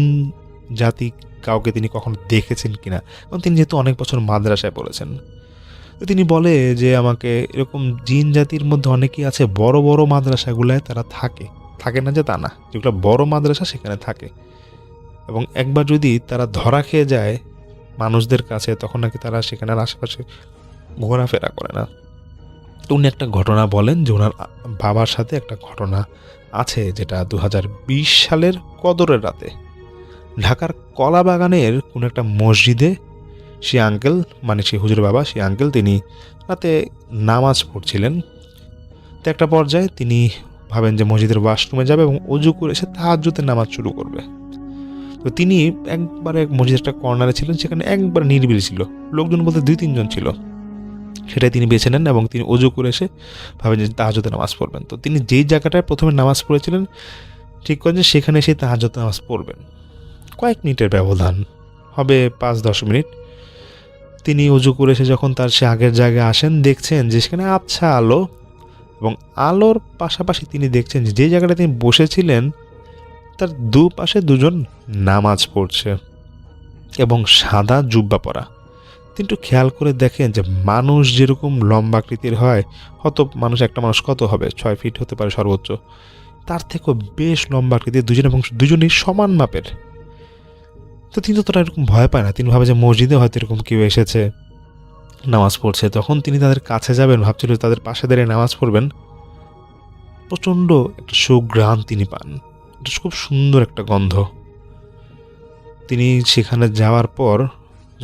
জাতি কাউকে তিনি কখনো দেখেছেন কিনা, কারণ তিনি যেহেতু অনেক বছর মাদ্রাসায় পড়েছেন। তো তিনি বলে যে আমাকে এরকম জিন জাতির মধ্যে অনেকেই আছে বড় বড় মাদ্রাসাগুলায় তারা থাকে না যে তা না, যেগুলো বড় মাদ্রাসা সেখানে থাকে, এবং একবার যদি তারা ধরা খেয়ে যায় মানুষদের কাছে তখন নাকি তারা সেখানে আশেপাশে ঘোরাফেরা করে না। তো উনি একটা ঘটনা বলেন যে ওনার বাবার সাথে একটা ঘটনা আছে, যেটা 2020 সালের কদরের রাতে ঢাকার কলাবাগানের কোনো একটা মসজিদে সে আঙ্কেল, মানে সে হুজুর বাবা, সে আঙ্কেল তিনি রাতে নামাজ পড়ছিলেন। তো একটা পর্যায়ে তিনি ভাবেন যে মসজিদের ওয়াশরুমে যাবে এবং অজু করে এসে তাহাজ্জুদের নামাজ শুরু করবে। তো তিনি একবারে মসজিদের একটা কর্নারে ছিলেন, সেখানে একবার নিরিবিলি ছিল, লোকজন বলতে 2-3 জন ছিল। সেটাই তিনি বেছে নেন এবং তিনি অজু করে এসে ভাবেন যে তাহাজ্জুদের নামাজ পড়বেন। তো তিনি যেই জায়গাটায় প্রথমে নামাজ পড়েছিলেন ঠিক করেন যে সেখানে এসে তাহাজ্জুদের নামাজ পড়বেন। কয়েক মিনিটের ব্যবধান হবে, 5-10 মিনিট। তিনি অজু করে এসে যখন তার সে আগের জায়গায় আসেন, দেখছেন যে সেখানে আবছা আলো, এবং আলোর পাশাপাশি তিনি দেখছেন যে জায়গাটা তিনি বসেছিলেন তার দুপাশে দুজন নামাজ পড়ছে এবং সাদা জুব্বা পরা। তিনি একটু খেয়াল করে দেখেন যে মানুষ যেরকম লম্বা আকৃতির হয়, হয়তো একটা মানুষ কত হবে, 6 ফিট হতে পারে সর্বোচ্চ, তার থেকেও বেশ লম্বা আকৃতির দুজন, এবং দুজনেই সমান মাপের। তো তিনি তো তারা এরকম ভয় পায় না, তিনি ভাবে যে মসজিদে হয়তো এরকম কেউ এসেছে নামাজ পড়ছে। তখন তিনি তাদের কাছে যাবেন, ভাবছিল তাদের পাশে দাঁড়িয়ে নামাজ পড়বেন। প্রচণ্ড একটা সুঘ্রাণ তিনি পান, এটা খুব সুন্দর একটা গন্ধ। তিনি সেখানে যাওয়ার পর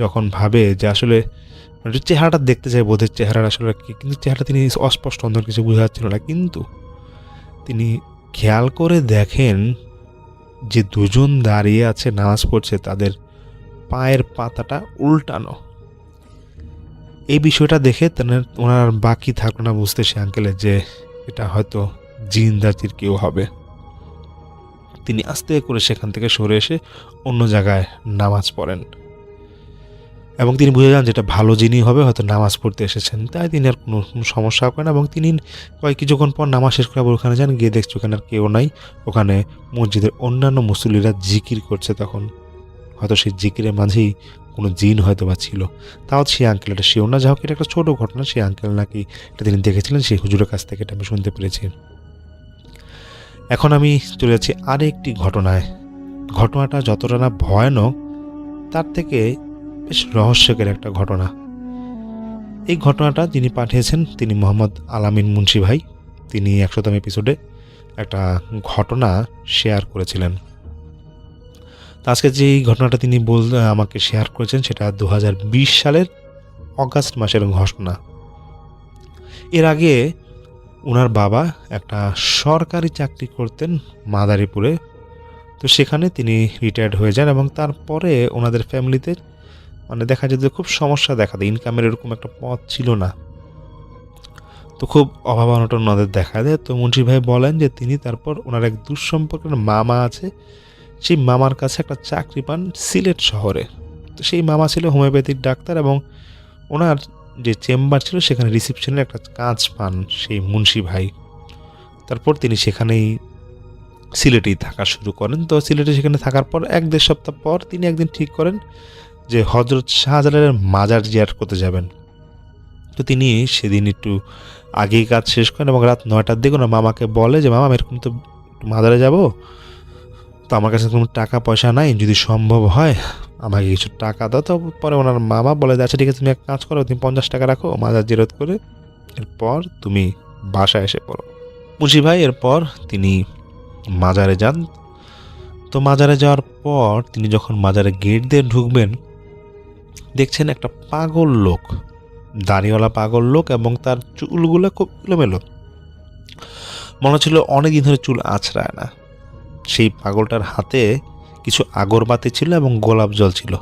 যখন ভাবে যে আসলে চেহারাটা দেখতে চায়, বোধের চেহারা আসলে কি, কিন্তু চেহারা তিনি অস্পষ্ট, অন্ধ কিছু বোঝা যাচ্ছিল না। কিন্তু তিনি খেয়াল করে দেখেন যে দুজন দাঁড়িয়ে আছে নামাজ পড়ছে, তাদের পায়ের পাতাটা উল্টানো। এই বিষয়টা দেখে ওনার বাকি থাকলো না বুঝতে সে আঙ্কেলের যে এটা হয়তো জিন জাতির কেউ হবে। তিনি আস্তে করে সেখান থেকে সরে এসে অন্য জায়গায় নামাজ পড়েন এবং তিনি বুঝে যান যেটা ভালো জিনই হবে, হয়তো নামাজ পড়তে এসেছেন। তাই তিনি আর কোনো সমস্যা করেন এবং তিনি কিছুক্ষণ পর নামাজ শেষ করে আবার ওখানে যান, গিয়ে দেখছে ওখানে আর কেউ নাই। ওখানে মসজিদের অন্যান্য মুসল্লিরা জিকির করছে, তখন হয়তো সেই জিকিরের মাঝেই কোনো জিন হয়তো বা ছিল। তাও সেই আঙ্কেল এটা শিওর না। যাই হোক, এটা একটা ছোটো ঘটনা। সেই আঙ্কেল নাকি এটা তিনি দেখেছিলেন, সেই হুজুরের কাছ থেকে এটা আমি শুনতে পেরেছি। এখন আমি চলে যাচ্ছি আরেকটি ঘটনায়। ঘটনাটা যতটা না ভয়ানক, তার থেকে বেশ রহস্যকর একটা ঘটনা। এই ঘটনাটা যিনি পাঠিয়েছেন তিনি মোহাম্মদ আলামিন মুন্সি ভাই। তিনি 100তম এপিসোডে একটা ঘটনা শেয়ার করেছিলেন। আজকে যে ঘটনাটা তিনি আমাকে শেয়ার করেছেন সেটা 2020 সালের অগাস্ট মাসের ঘটনা। এর আগে ওনার বাবা একটা সরকারি চাকরি করতেন মাদারীপুরে। তো সেখানে তিনি রিটায়ার্ড হয়ে যান এবং তারপরে ওনাদের ফ্যামিলিতে মানে দেখা যায় যে খুব সমস্যা দেখা দেয়, ইনকামের এরকম একটা পথ ছিল না। তো খুব অভাব অনটন ওনাদের দেখা দেয়। তো মুন্সি ভাই বলেন যে তিনি তারপর ওনার এক দুঃসম্পর্কের মামা আছে, সেই মামার কাছে একটা চাকরি পান সিলেট শহরে। তো সেই মামা ছিল হোমিওপ্যাথিক ডাক্তার এবং ওনার যে চেম্বার ছিল সেখানে রিসেপশনের একটা কাজ পান সেই মুন্সি ভাই। তারপর তিনি সেখানেই সিলেটেই থাকা শুরু করেন। তো সিলেটে সেখানে থাকার পর 1-1.5 সপ্তাহ পর তিনি একদিন ঠিক করেন যে হজরত শাহজালালের মাজার জিয়ারত করতে যাবেন। তো তিনি সেদিন একটু আগেই কাজ শেষ করেন এবং রাত 9টার দিকে ওনার মামাকে বলে যে মামা আমি এরকম তো মাজারে যাব, তো আমার কাছে কোনো টাকা পয়সা নাই, যদি সম্ভব হয় আমাকে কিছু টাকা দাও। তো পরে ওনার মামা বলে যে আচ্ছা ঠিক আছে, তুমি এক কাজ করো, তুমি 50 টাকা রাখো মাজার জিয়ারত করে, এরপর তুমি বাসায় এসে পড়ো। মুন্সি ভাই এরপর তিনি মাজারে যান। তো মাজারে যাওয়ার পর তিনি যখন মাজারে গেট দিয়ে ঢুকবেন, দেখছেন একটা পাগল লোক, দাড়িওয়ালা পাগল লোক, এবং তার চুলগুলো খুব এলোমেলো, মনে হচ্ছিল অনেকদিন ধরে চুল আঁচড়ায় না। সেই পাগলটার হাতে কিছু আগরবাতি ছিল এবং গোলাপ জল ছিল,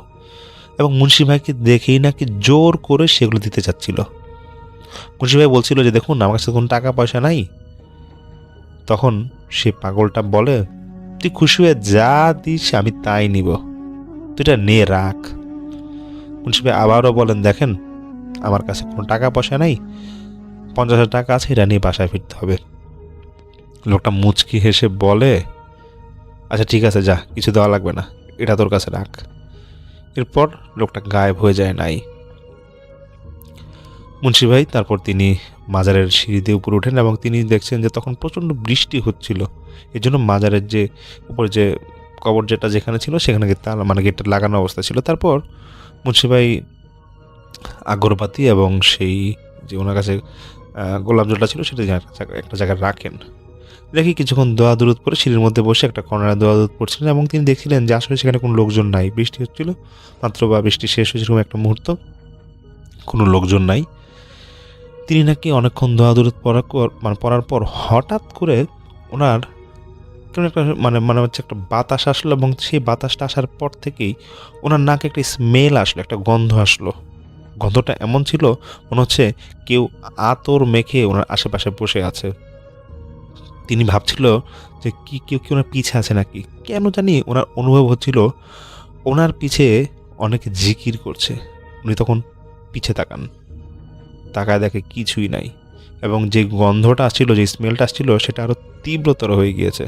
এবং মুন্সি ভাইকে দেখেই নাকি জোর করে সেগুলো দিতে চাচ্ছিল। মুন্সি ভাই বলছিল যে দেখুন আমার কাছে কোনো টাকা পয়সা নাই। তখন সে পাগলটা বলে তুই খুশি হয়ে যা দিস আমি তাই নিব, তুই এটা নিয়ে রাখ। মুন্সি ভাই আবারও বলেন দেখেন আমার কাছে কোনো টাকা পয়সা নাই, 50,000 টাকা আছে, এটা নিয়ে বাসায় ফিরতে হবে। লোকটা মুচকি হেসে বলে আচ্ছা ঠিক আছে যা, কিছু দেওয়া লাগবে না, এটা তোর কাছে রাখ। এরপর লোকটা গায়েব হয়ে যায় নাই। মুন্সি ভাই তারপর তিনি মাজারের সিঁড়িতে উপরে ওঠেন এবং তিনি দেখছেন যে তখন প্রচণ্ড বৃষ্টি হচ্ছিল। এর জন্য মাজারের যে উপরে যে কবর যেটা যেখানে ছিল সেখানে তালা মানে গেটটা লাগানো অবস্থা ছিল। তারপর মুন্সি ভাই আগরবাতি এবং সেই যে ওনার কাছে গোলাপ জলটা ছিল সেটা একটা জায়গায় রাখেন। দেখি কিছুক্ষণ দোয়া দূরত পরে সিঁড়ির মধ্যে বসে একটা কর্নারে দোয়া দূরত পড়ছিলেন এবং তিনি দেখছিলেন যে আসলে সেখানে কোনো লোকজন নাই, বৃষ্টি হচ্ছিল মাত্র বা বৃষ্টি শেষ হয়েছিল একটা মুহূর্ত, কোনো লোকজন নাই। তিনি নাকি অনেকক্ষণ দোয়া দূরত পড়ার পর হঠাৎ করে ওনার কেমন একটা মানে হচ্ছে একটা বাতাস আসলো এবং সেই বাতাসটা আসার পর থেকেই ওনার নাকে একটা স্মেল আসলো, একটা গন্ধ আসলো। গন্ধটা এমন ছিল মনে হচ্ছে কেউ আতর মেখে ওনার আশেপাশে বসে আছে। তিনি ভাবছিল যে কেউ কি ওনার পিছে আছে নাকি। কেন জানি ওনার অনুভব হচ্ছিল ওনার পিছে অনেকে জিকির করছে। উনি তখন পিছে তাকায় দেখে কিছুই নাই, এবং যে গন্ধটা আসছিল, যে স্মেলটা আসছিল সেটা আরও তীব্রতর হয়ে গিয়েছে।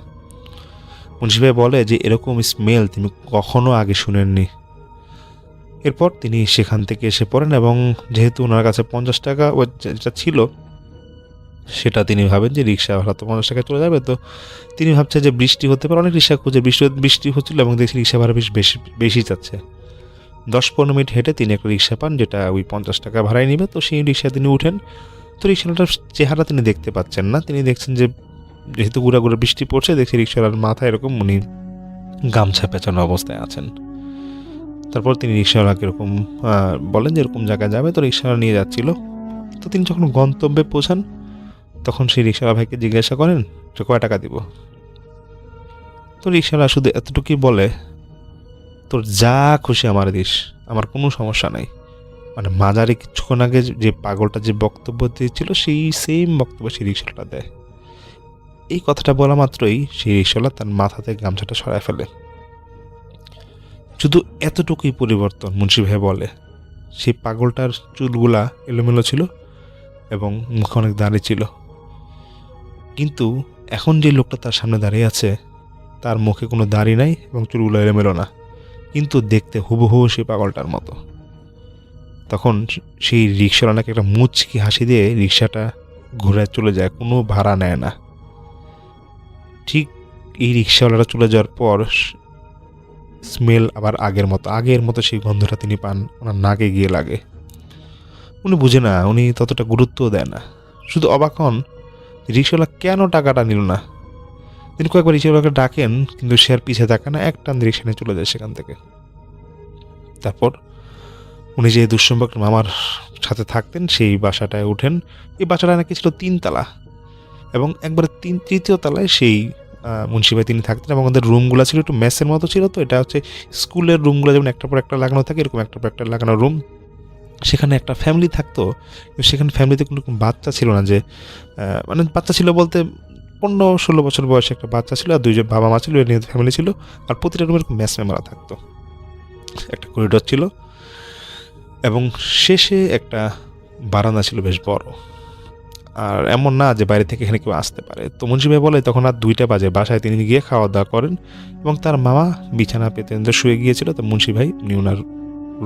মুন্সি ভাই বলে যে এরকম স্মেল তিনি কখনো আগে শুনেননি। এরপর তিনি সেখান থেকে এসে পড়েন এবং যেহেতু ওনার কাছে 50 টাকা যেটা ছিল সেটা তিনি ভাবেন যে রিক্সা ভাড়া তো 50 টাকায় চলে যাবে। তো তিনি ভাবছেন যে বৃষ্টি হতে পারে, অনেক রিক্সা খুঁজে বৃষ্টি হচ্ছিল এবং দেখছি রিক্সা ভাড়া বেশি যাচ্ছে। 10-15 মিনিট হেঁটে তিনি একটা রিক্সা পান যেটা ওই 50 টাকা ভাড়ায় নেবে। তো সেই রিক্সায় তিনি উঠেন। তো রিক্সাটার চেহারা তিনি দেখতে পাচ্ছেন না। তিনি দেখছেন যে যেহেতু গুঁড়া বৃষ্টি পড়ছে, দেখছি রিক্সাওয়ালার মাথায় এরকম উনি গামছা পেঁচানো অবস্থায় আছেন। তারপর তিনি রিক্সাওয়ালাকে এরকম বলেন যে এরকম জায়গায় যাবে। তো রিক্সাওয়ালা নিয়ে যাচ্ছিল। তো তিনি যখন গন্তব্যে পৌঁছান তখন সেই রিক্সাওয়ালা ভাইকে জিজ্ঞাসা করেন যে কয় টাকা দিব। তো রিক্সাওয়ালা শুধু এতটুকুই বলে তোর যা খুশি আমার দিস, আমার কোনো সমস্যা নাই। মানে মাজারে কিছুক্ষণ আগে যে পাগলটা যে বক্তব্য দিয়েছিল সেই সেম বক্তব্য সেই রিক্সাওয়ালাটা দেয়। এই কথাটা বলা মাত্রই সেই রিক্সাওয়ালা তার মাথা থেকে গামছাটা সরায় ফেলে। শুধু এতটুকুই পরিবর্তন। মুন্সি ভাই বলে সেই পাগলটার চুলগুলা এলোমেলো ছিল এবং মুখে অনেক দাড়ি ছিল, কিন্তু এখন যে লোকটা তার সামনে দাঁড়িয়ে আছে তার মুখে কোনো দাড়ি নাই এবং চুলগুলো এলোমেলো না, কিন্তু দেখতে হুবহু সেই পাগলটার মতো। তখন সেই রিক্সাওয়ালাকে একটা মুচকি হাসি দিয়ে রিক্সাটা ঘুরে চলে যায়, কোনো ভাড়া নেয় না। ঠিক এই রিক্সাওয়ালাটা চলে যাওয়ার পর স্মেল আবার আগের মতো সেই গন্ধটা তিনি পান, ওনার নাকে গিয়ে লাগে। উনি বুঝে না, উনি ততটা গুরুত্বও দেয় না, শুধু অবাক হন রিক্সাওয়ালা কেন টাকাটা নিল না। তিনি কয়েকবার রিক্সাওয়ালাকে ডাকেন কিন্তু সে আর পিছিয়ে থাকে না, এক টান রিক্সা নিয়ে চলে যায় সেখান থেকে। তারপর উনি যে দুঃসম্পর্কের মামার সাথে থাকতেন সেই বাসাটায় উঠেন। এই বাসাটা নাকি ছিল 3 তলা। এবং একবারে তৃতীয় তলায় সেই মুন্সি ভাই তিনি থাকতেন এবং ওদের রুমগুলো ছিল একটু মেসের মতো ছিল। তো এটা হচ্ছে স্কুলের রুমগুলো যেমন একটার পর একটা লাগানো থাকে, এরকম একটার পর একটা লাগানো রুম। সেখানে একটা ফ্যামিলি থাকতো, কিন্তু সেখানে ফ্যামিলিতে কোনো বাচ্চা ছিল না, যে মানে বাচ্চা ছিল বলতে 15-16 বছর বয়সে একটা বাচ্চা ছিল, আর 2জন বাবা মা ছিল, নিয়ে ফ্যামিলি ছিল। আর প্রতিটা রুমে এরকম ম্যাচ মেম্বাররা থাকতো। একটা করিডোর ছিল এবং শেষে একটা বারান্দা ছিল বেশ বড়। আর এমন না যে বাইরে থেকে এখানে কেউ আসতে পারে। তো মুন্সি ভাই বলে তখন আর 2টা বাজে, বাসায় তিনি গিয়ে খাওয়া দাওয়া করেন এবং তার মামা বিছানা পেতে শুয়ে গিয়েছিল। তো মুন্সি ভাই উনি ওনার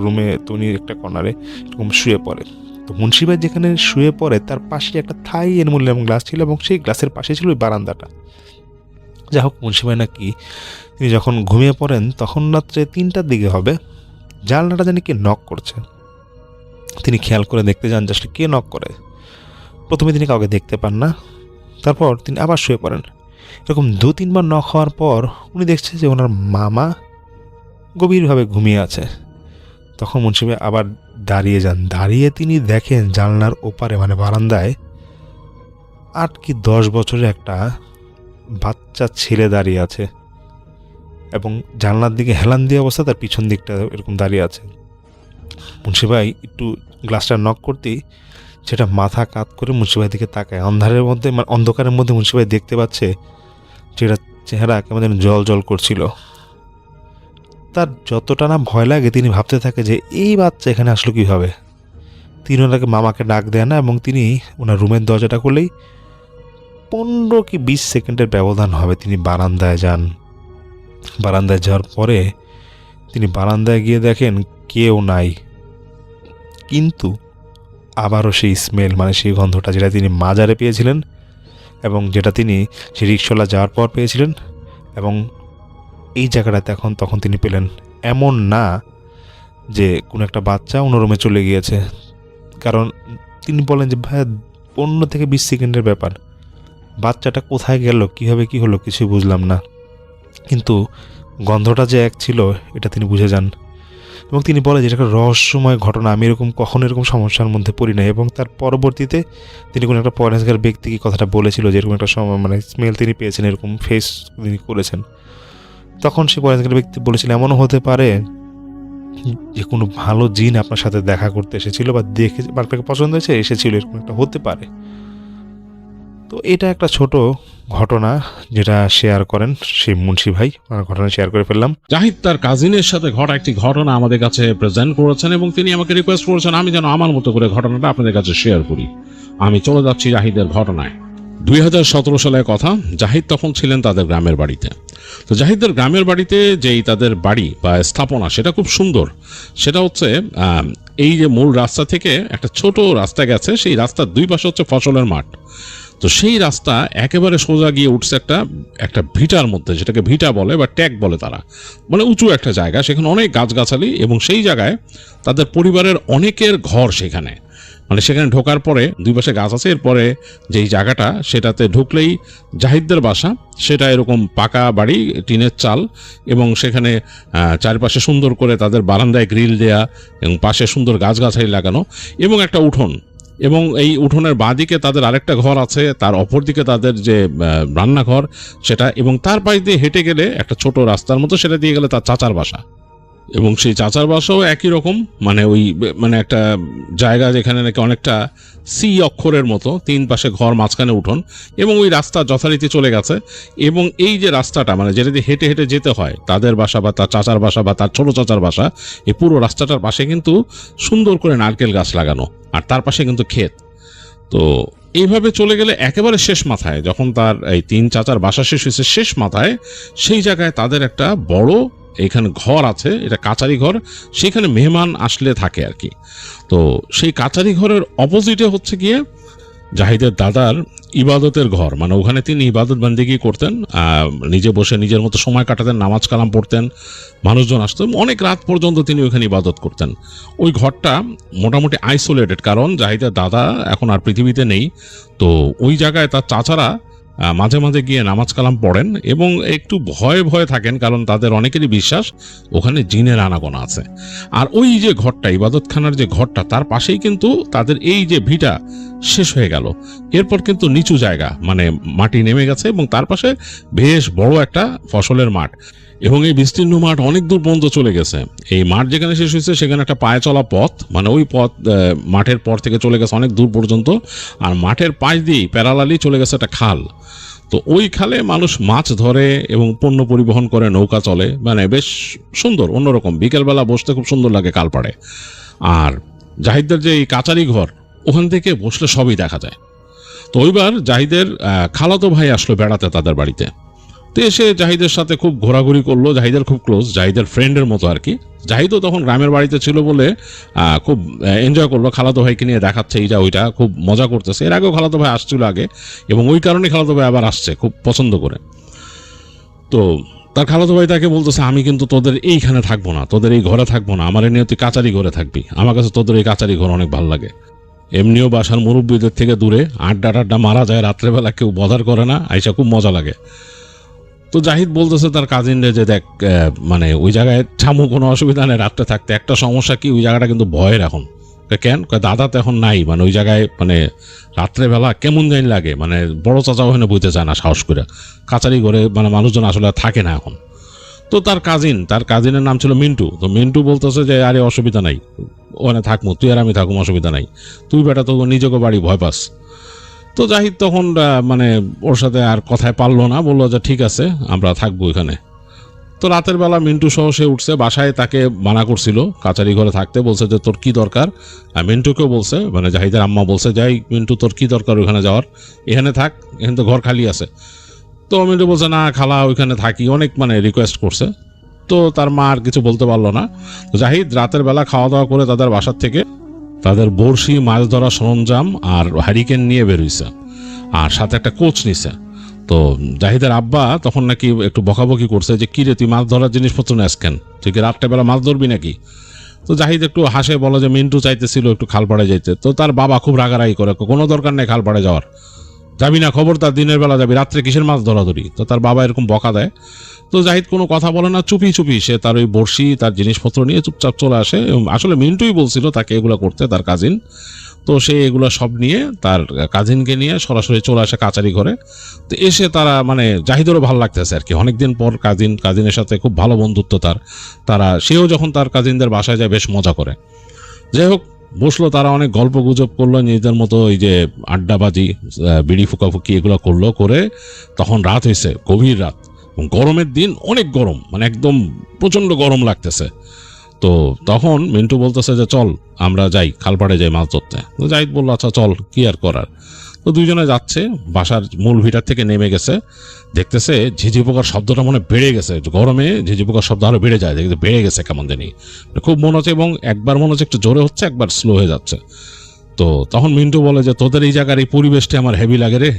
রুমে তো উনি একটা কর্নারে এরকম শুয়ে পড়ে। তো মুন্সি ভাই যেখানে শুয়ে পড়ে তার পাশে একটা থাই অ্যালুমিনিয়াম গ্লাস ছিল এবং সেই গ্লাসের পাশে ছিল ওই বারান্দাটা। যাই হোক, মুন্সি ভাই নাকি তিনি যখন ঘুমিয়ে পড়েন তখন রাত্রে 3টার দিকে হবে, জানলাটা জানি কে নক করছে। তিনি খেয়াল করে দেখতে যান যে আসলে কে নক করে। প্রথমে তিনি কাউকে দেখতে পান না, তারপর তিনি আবার শুয়ে পড়েন। এরকম 2-3 বার নক হওয়ার পর উনি দেখছে যে ওনার মামা গভীরভাবে ঘুমিয়ে আছে। তখন মুন্সি ভাই আবার দাঁড়িয়ে যান, দাঁড়িয়ে তিনি দেখেন জানলার ওপারে মানে বারান্দায় 8 কি 10 বছরের একটা বাচ্চা ছেলে দাঁড়িয়ে আছে এবং জানলার দিকে হেলান দিয়ে অবস্থা, তার পিছন দিকটা এরকম দাঁড়িয়ে আছে। মুন্সি ভাই একটু গ্লাসটা নক করতেই সেটা মাথা কাত করে মুন্সি ভাই দিকে তাকায়। অন্ধকারের মধ্যে মুন্সি ভাই দেখতে পাচ্ছে যেটা চেহারা কেমন যেন জল জল করছিল। তার যতটা না ভয় লাগে তিনি ভাবতে থাকে যে এই বাচ্চা এখানে আসলো কীভাবে। তিনি ওনাকে মামাকে ডাক দেয় না এবং তিনি ওনার রুমের দরজাটা করলেই 15 কি 20 সেকেন্ডের ব্যবধান হবে তিনি বারান্দায় যান। বারান্দায় যাওয়ার পরে তিনি বারান্দায় গিয়ে দেখেন কেউ নাই, কিন্তু আবারও সেই স্মেল মানে সেই গন্ধটা যেটা তিনি মাজারে পেয়েছিলেন এবং যেটা তিনি সেই রিক্সাওয়ালা যাওয়ার পর পেয়েছিলেন এবং এই জায়গাটাতে তখন তিনি পেলেন। এমন না যে কোনো একটা বাচ্চা অন্য রুমে চলে গিয়েছে, কারণ তিনি বলেন যে ভাই 15 থেকে 20 সেকেন্ডের ব্যাপার, বাচ্চাটা কোথায় গেল, কীভাবে কী হলো কিছুই বুঝলাম না, কিন্তু গন্ধটা যে এক ছিল এটা তিনি বুঝে যান। এবং তিনি বলে যে এটা একটা রহস্যময় ঘটনা, আমি কখনো এরকম সমস্যার মধ্যে পড়ি নাই। এবং তার পরবর্তীতে তিনি কোনো একটা ফরেন্সিকের ব্যক্তিকে কথাটা বলেছিল যে এরকম একটা সময় মানে স্মেল তিনি পেয়েছেন, এরকম ফেস তিনি করেছেন। তখন সে ফরেন্সিকের ব্যক্তি বলেছিল এমনও হতে পারে যে কোনো ভালো জিন আপনার সাথে দেখা করতে এসেছিল বা দেখে আপনাকে পছন্দ হয়েছে এসেছিল, এরকম একটা হতে পারে। তো এটা একটা ছোট ঘটনা যেটা শেয়ার করেন সেই মুন্সি ভাই, ঘটনা শেয়ার করে ফেললাম। জাহিদ তার কাজিনের সাথে ঘটা একটি ঘটনা আমাদের কাছে প্রেজেন্ট করেছেন এবং তিনি আমাকে রিকোয়েস্ট করেছেন আমি যেন আমার মতো করে ঘটনাটা আপনাদের কাছে শেয়ার করি। আমি চলে যাচ্ছি জাহিদের ঘটনায়। 2017 সালের কথা। জাহিদ তখন ছিলেন তাদের গ্রামের বাড়িতে। তো জাহিদের গ্রামের বাড়িতে যেই তাদের বাড়ি বা স্থাপনা সেটা খুব সুন্দর। সেটা হচ্ছে এই যে মূল রাস্তা থেকে একটা ছোট রাস্তা গেছে, সেই রাস্তার 2 পাশে হচ্ছে ফসলের মাঠ। তো সেই রাস্তা একেবারে সোজা গিয়ে উঠছে একটা ভিটার মধ্যে, যেটাকে ভিটা বলে বা ট্যাগ বলে তারা, মানে উঁচু একটা জায়গা, সেখানে অনেক গাছগাছালি এবং সেই জায়গায় তাদের পরিবারের অনেকের ঘর সেখানে, মানে সেখানে ঢোকার পরে 2 পাশে গাছ আছে, এরপরে যেই জায়গাটা সেটাতে ঢুকলেই জাহিদদের বাসা, সেটা এরকম পাকা বাড়ি, টিনের চাল এবং সেখানে চারপাশে সুন্দর করে তাদের বারান্দায় গ্রিল দেয়া এবং পাশে সুন্দর গাছগাছালি লাগানো এবং একটা উঠোন, এবং এই উঠোনের বাঁদিকে তাদের আরেকটা ঘর আছে, তার অপর দিকে তাদের যে রান্নাঘর সেটা, এবং তার পাশ দিয়ে হেঁটে গেলে একটা ছোট রাস্তার মতো, সেটা দিয়ে গেলে তার চাচার বাসা। এবং সেই চাচার বাসাও একই রকম, মানে একটা জায়গা যেখানে নাকি অনেকটা সি অক্ষরের মতো, 3 পাশে ঘর, মাঝখানে উঠোন, এবং ওই রাস্তা যথারীতি চলে গেছে। এবং এই যে রাস্তাটা মানে যেটা দিয়ে হেঁটে হেঁটে যেতে হয় তাদের বাসা বা তার চাচার বাসা বা তার ছোট চাচার বাসা, এই পুরো রাস্তাটার পাশে কিন্তু সুন্দর করে নারকেল গাছ লাগানো, আর তার পাশে কিন্তু ক্ষেত। তো এইভাবে চলে গেলে একেবারে শেষ মাথায়, যখন তার এই 3 চাচার বাসা শেষ হয়েছে, শেষ মাথায় সেই জায়গায় তাদের একটা বড় এখানে ঘর আছে, এটা কাচারি ঘর, সেখানে মেহমান আসলে থাকে আর কি। তো সেই কাচারি ঘরের অপোজিটে হচ্ছে গিয়ে জাহিদের দাদার ইবাদতের ঘর, মানে ওখানে তিনি ইবাদত বান্দিগি করতেন, নিজে বসে নিজের মতো সময় কাটাতেন, নামাজ কালাম পড়তেন, মানুষজন আসতো, অনেক রাত পর্যন্ত তিনি ওইখানে ইবাদত করতেন। ওই ঘরটা মোটামুটি আইসোলেটেড, কারণ জাহিদের দাদা এখন আর পৃথিবীতে নেই। তো ওই জায়গায় তার চাচারা মাঝে মাঝে গিয়ে নামাজ কালাম পড়েন এবং একটু ভয়ে ভয়ে থাকেন, কারণ তাদের অনেকেরই বিশ্বাস ওখানে জিনের আনাগোনা আছে। আর ওই যে ঘরটা, ইবাদতখানার যে ঘরটা, তার পাশেই কিন্তু তাদের এই যে ভিটা শেষ হয়ে গেল। এরপর কিন্তু নিচু জায়গা, মানে মাটি নেমে গেছে এবং তার পাশে বেশ বড় একটা ফসলের মাঠ, এবং এই বিস্তীর্ণ মাঠ অনেক দূর পর্যন্ত চলে গেছে। এই মাঠ যেখানে শেষ হয়েছে সেখানে একটা পায়ে চলা পথ, মানে ওই পথ মাঠের পর থেকে চলে গেছে অনেক দূর পর্যন্ত, আর মাঠের পাশ দিয়েই প্যারালালি চলে গেছে একটা খাল। তো ওই খালে মানুষ মাছ ধরে এবং পণ্য পরিবহন করে, নৌকা চলে, মানে বেশ সুন্দর, অন্যরকম। বিকেলবেলা বসতে খুব সুন্দর লাগে কালপাড়ে। আর জাহিদদের যে এই কাচারি ঘর, ওখান থেকে বসলে সবই দেখা যায়। তো ওইবার জাহিদের খালাতো ভাই আসলো বেড়াতে তাদের বাড়িতে। তো এসে জাহিদের সাথে খুব ঘোরাঘুরি করলো, জাহিদের খুব ক্লোজ, জাহিদের ফ্রেন্ডের মতো আর কি। জাহিদও তখন গ্রামের বাড়িতে ছিল বলে খুব এনজয় করলো, খালাতো ভাইকে নিয়ে দেখাচ্ছে এইটা ওইটা, খুব মজা করতেছে। এর আগেও খালাতো ভাই আসছিল আগে, এবং ওই কারণে খালাতো ভাই আবার আসছে খুব পছন্দ করে। তো তার খালাতো ভাই তাকে বলতেছে, আমি কিন্তু তোদের এইখানে থাকবো না, তোদের এই ঘরে থাকবো না, আমার নিয়ে তুই কাচারি ঘরে থাকবি, আমার কাছে তোদের এই কাচারি ঘর অনেক ভালো লাগে। এমনিও বাসার মুরব্বীদের থেকে দূরে, আড্ডা টাড্ডা মারা যায়, রাত্রেবেলা কেউ বদার করে না, আইসা খুব মজা লাগে। তো জাহিদ বলতেছে তার কাজিনরে যে দেখ, মানে ওই জায়গায় ছামু, কোনো অসুবিধা নেই রাত্রে থাকতে, একটা সমস্যা কি, ওই জায়গাটা কিন্তু ভয়ের এখন। কেন? দাদা তো এখন নাই, মানে ওই জায়গায় মানে রাত্রেবেলা কেমন জানি লাগে, মানে বড় চাচা ওখানে বইতে চায় না সাহস করে, কাচারি করে মানে মানুষজন আসলে থাকে না এখন। তো তার কাজিনের নাম ছিল মিন্টু। তো মিন্টু বলতেছে যে আরে অসুবিধা নাই, ওখানে থাকবো, তুই আর আমি থাকুম, অসুবিধা নাই, তুই বেটা তো নিজেকে বাড়ি ভয় পাস। তো জাহিদ তখন মানে ওর সাথে আর কথায় পারলো না, বললো যে ঠিক আছে আমরা থাকবো এখানে। তো রাতের বেলা মিন্টু সহ সে উঠছে, বাসায় তাকে মানা করছিল কাচারি ঘরে থাকতে, বলছে যে তোর কি দরকার। মিন্টুকেও বলছে, মানে জাহিদের আম্মা বলছে, যাই মিন্টু তোর কি দরকার ওইখানে যাওয়ার, এখানে থাক, এখানে তো ঘর খালি আছে। তো মিন্টু বলছে না খালা ওইখানে থাকি, অনেক মানে রিকোয়েস্ট করছে। তো তার মা আর কিছু বলতে পারলো না। জাহিদ রাতের বেলা খাওয়া দাওয়া করে তাদের বাসার থেকে তাদের বড়শি, মাছ ধরা সরঞ্জাম আর হ্যারিকেন নিয়ে বেরোইছে, আর সাথে একটা কোচ নিছে। তো জাহিদের আব্বা তখন নাকি একটু বকাবকি করছে যে কিরে তুই মাছ ধরার জিনিসপত্র নেস কেন, তুই কি রাত্রেবেলা মাছ ধরবি নাকি? তো জাহিদ একটু হাসে, বলে যে মিন্টু চাইতেছিল একটু খালপাড়ে যাইতে। তো তার বাবা খুব রাগারাগি করে, কোনো দরকার নেই খালপাড়ে যাওয়ার, যাবি না, খবরদার দিনের বেলা যাবি, রাত্রে কিসের মাছ ধরাধরি। তো তার বাবা এরকম বকা দেয়। তো জাহিদ কোনো কথা বলে না, চুপি চুপি সে তার ওই বড়শি, তার জিনিসপত্র নিয়ে চুপচাপ চলে আসে। আসলে মিন্টুই বলছিল তাকে এগুলো করতে, তার কাজিন। তো সে এগুলো সব নিয়ে তার কাজিনকে নিয়ে সরাসরি চলে আসে কাচারি ঘরে। তো এসে তারা মানে জাহিদেরও ভালো লাগতেছে আর কি, অনেকদিন পর কাজিনের সাথে খুব ভালো বন্ধুত্ব তারা সেও যখন তার কাজিনদের বাসায় যায় বেশ মজা করে। যাই হোক, বসলো তারা, অনেক গল্প গুজব করলো নিজেদের মতো, এই যে আড্ডাবাজি, বিড়ি ফুকাফুকি এগুলো করলো করে। তখন রাত হয়েছে, গভীর রাত, গরমের দিন, অনেক গরম, মানে একদম প্রচন্ড গরম লাগতেছে। তো তখন মিন্টু বলতেছে যে চল আমরা যাই খালপাড়ে যাই মাছ ধরতে। তো জাহিদ বললো আচ্ছা চল, কি আর করার। তো দুইজনে যাচ্ছে, বাসার মূল ভিটার থেকে নেমে গেছে, দেখতেছে ঝিঝি পোকার শব্দটা মনে বেড়ে গেছে, গরমে ঝিঝি পোকার শব্দ আরো বেড়ে যায়, দেখতে বেড়ে গেছে কেমন জানি, খুব মনে হচ্ছে, এবং একবার মনে হচ্ছে একটু জোরে হচ্ছে, একবার স্লো হয়ে যাচ্ছে। তো তখন মিন্টু বলে যে তোদের এই জায়গার এই পরিবেশটা আমার হেভি লাগে রে।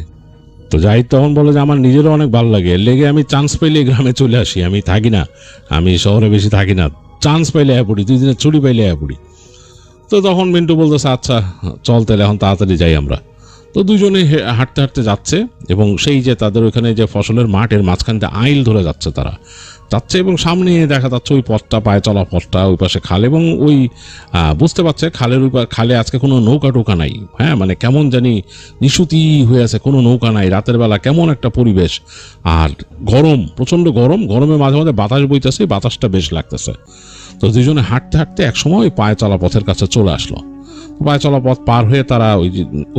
তো জাহিদ তখন বলে যে আমার নিজেরও অনেক ভালো লাগে, লেগে আমি চান্স পাইলে গ্রামে চলে আসি, আমি থাকি না, আমি শহরে বেশি থাকি না, চান্স পাইলে পড়ি, 2 দিনের ছুটি পাইলে পড়ি। তো তখন মিন্টু বলতেছে আচ্ছা চল তাহলে এখন তাড়াতাড়ি যাই আমরা। তো দুজনে হাঁটতে হাঁটতে যাচ্ছে, এবং সেই যে তাদের ওখানে যে ফসলের মাঠের মাঝখানটা আইল ধরে যাচ্ছে, তারা যাচ্ছে, এবং সামনে দেখা যাচ্ছে ওই পথটা, পায়ে চলা পথটা, ওই পাশে খাল, এবং ওই বুঝতে পারছে খালের ওই খালে আজকে কোনো নৌকা টোকা নাই। হ্যাঁ, মানে কেমন জানি নিশুতি হয়ে আছে, কোনো নৌকা নাই, রাতের বেলা কেমন একটা পরিবেশ, আর গরম, প্রচণ্ড গরম, গরমে মাঝে মাঝে বাতাস বইতেছে, বাতাসটা বেশ লাগতেছে। তো দুজনে হাঁটতে হাঁটতে একসময় ওই পায়ে চলা পথের কাছে চলে আসলো। পায়ে চলা পথ পার হয়ে তারা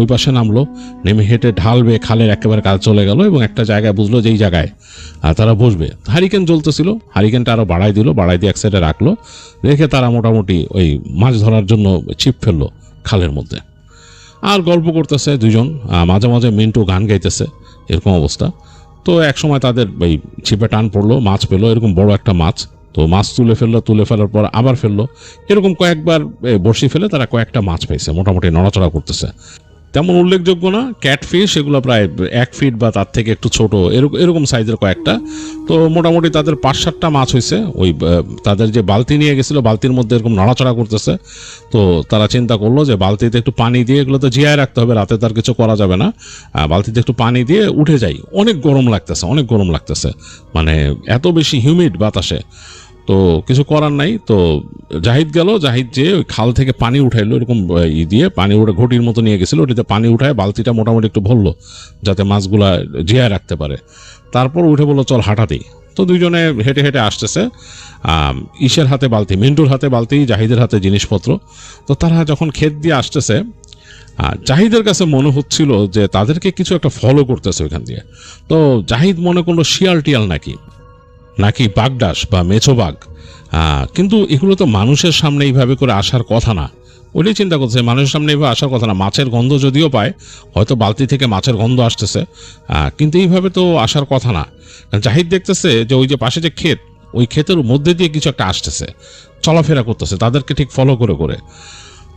ওই পাশে নামলো, নেমে হেঁটে ঢাল বেয়ে খালের একেবারে কাছে চলে গেল, এবং একটা জায়গায় বুঝলো যে এই জায়গায় তারা বসবে। হারিকেন জ্বলতেছিল, হারিকেনটা আরো বাড়াই দিয়ে এক সাইডে রাখলো, রেখে তারা মোটামুটি ওই মাছ ধরার জন্য ছিপ ফেললো খালের মধ্যে, আর গল্প করতেছে দুজন, মাঝে মাঝে মিন্টু গান গাইতেছে, এরকম অবস্থা। তো এক সময় তাদের ওই ছিপে টান পড়লো, মাছ পেলো, এরকম বড় একটা মাছ। তো মাছ তুলে ফেলার পর আবার ফেললো, এরকম কয়েকবার বড়শি ফেলে তারা কয়েকটা মাছ পেয়েছে, মোটামুটি নড়াচড়া করতেছে। তেমন উল্লেখযোগ্য না। ক্যাটফিশ এগুলো প্রায় 1 ফিট বা তার থেকে একটু ছোট, এরকম সাইজের কয়েকটা। তো মোটামুটি তাদের 5-7টা মাছ হয়েছে। ওই তাদের যে বালতি নিয়ে গেছিল, বালতির মধ্যে এরকম নড়াচড়া করতেছে। তো তারা চিন্তা করলো যে বালতিতে একটু পানি দিয়ে, এগুলো তো জিয়ায় রাখতে হবে, রাতে তার কিছু করা যাবে না, বালতিতে একটু পানি দিয়ে উঠে যাই। অনেক গরম লাগতেছে, মানে এত বেশি হিউমিড বাতাসে। তো কিছু করার নাই। তো জাহিদ যে ওই খাল থেকে পানি উঠাইলো, এরকম দিয়ে পানি উঠে ঘটির মতো নিয়ে গেছিল, ওটিতে পানি উঠায় বালতিটা মোটামুটি একটু ভরলো যাতে মাছগুলা জিয়ায় রাখতে পারে। তারপর উঠে বললো চল হাঁটাতেই। তো দুইজনে হেঁটে হেঁটে আসতেছে। ইসের হাতে বালতি, মিন্টুর হাতে বালতি, জাহিদের হাতে জিনিসপত্র। তো তারা যখন ক্ষেত দিয়ে আসতেছে, জাহিদের কাছে মনে হচ্ছিল যে তাদেরকে কিছু একটা ফলো করতেছে ওইখান দিয়ে। তো জাহিদ মনে করলো শিয়াল টিয়াল নাকি বাগডাস বা মেছো বাঘ। কিন্তু এগুলো তো মানুষের সামনে এইভাবে করে আসার কথা না। ওটাই চিন্তা করছে, মানুষের সামনে এইভাবে আসার কথা না। মাছের গন্ধ যদিও পায়, হয়তো বালতি থেকে মাছের গন্ধ আসতেছে, কিন্তু এইভাবে তো আসার কথা না। জাহিদ দেখতেছে যে ওই যে পাশে যে ক্ষেত, ওই ক্ষেতের মধ্যে দিয়ে কিছু একটা আসতেছে, চলাফেরা করতেছে তাদেরকে ঠিক ফলো করে।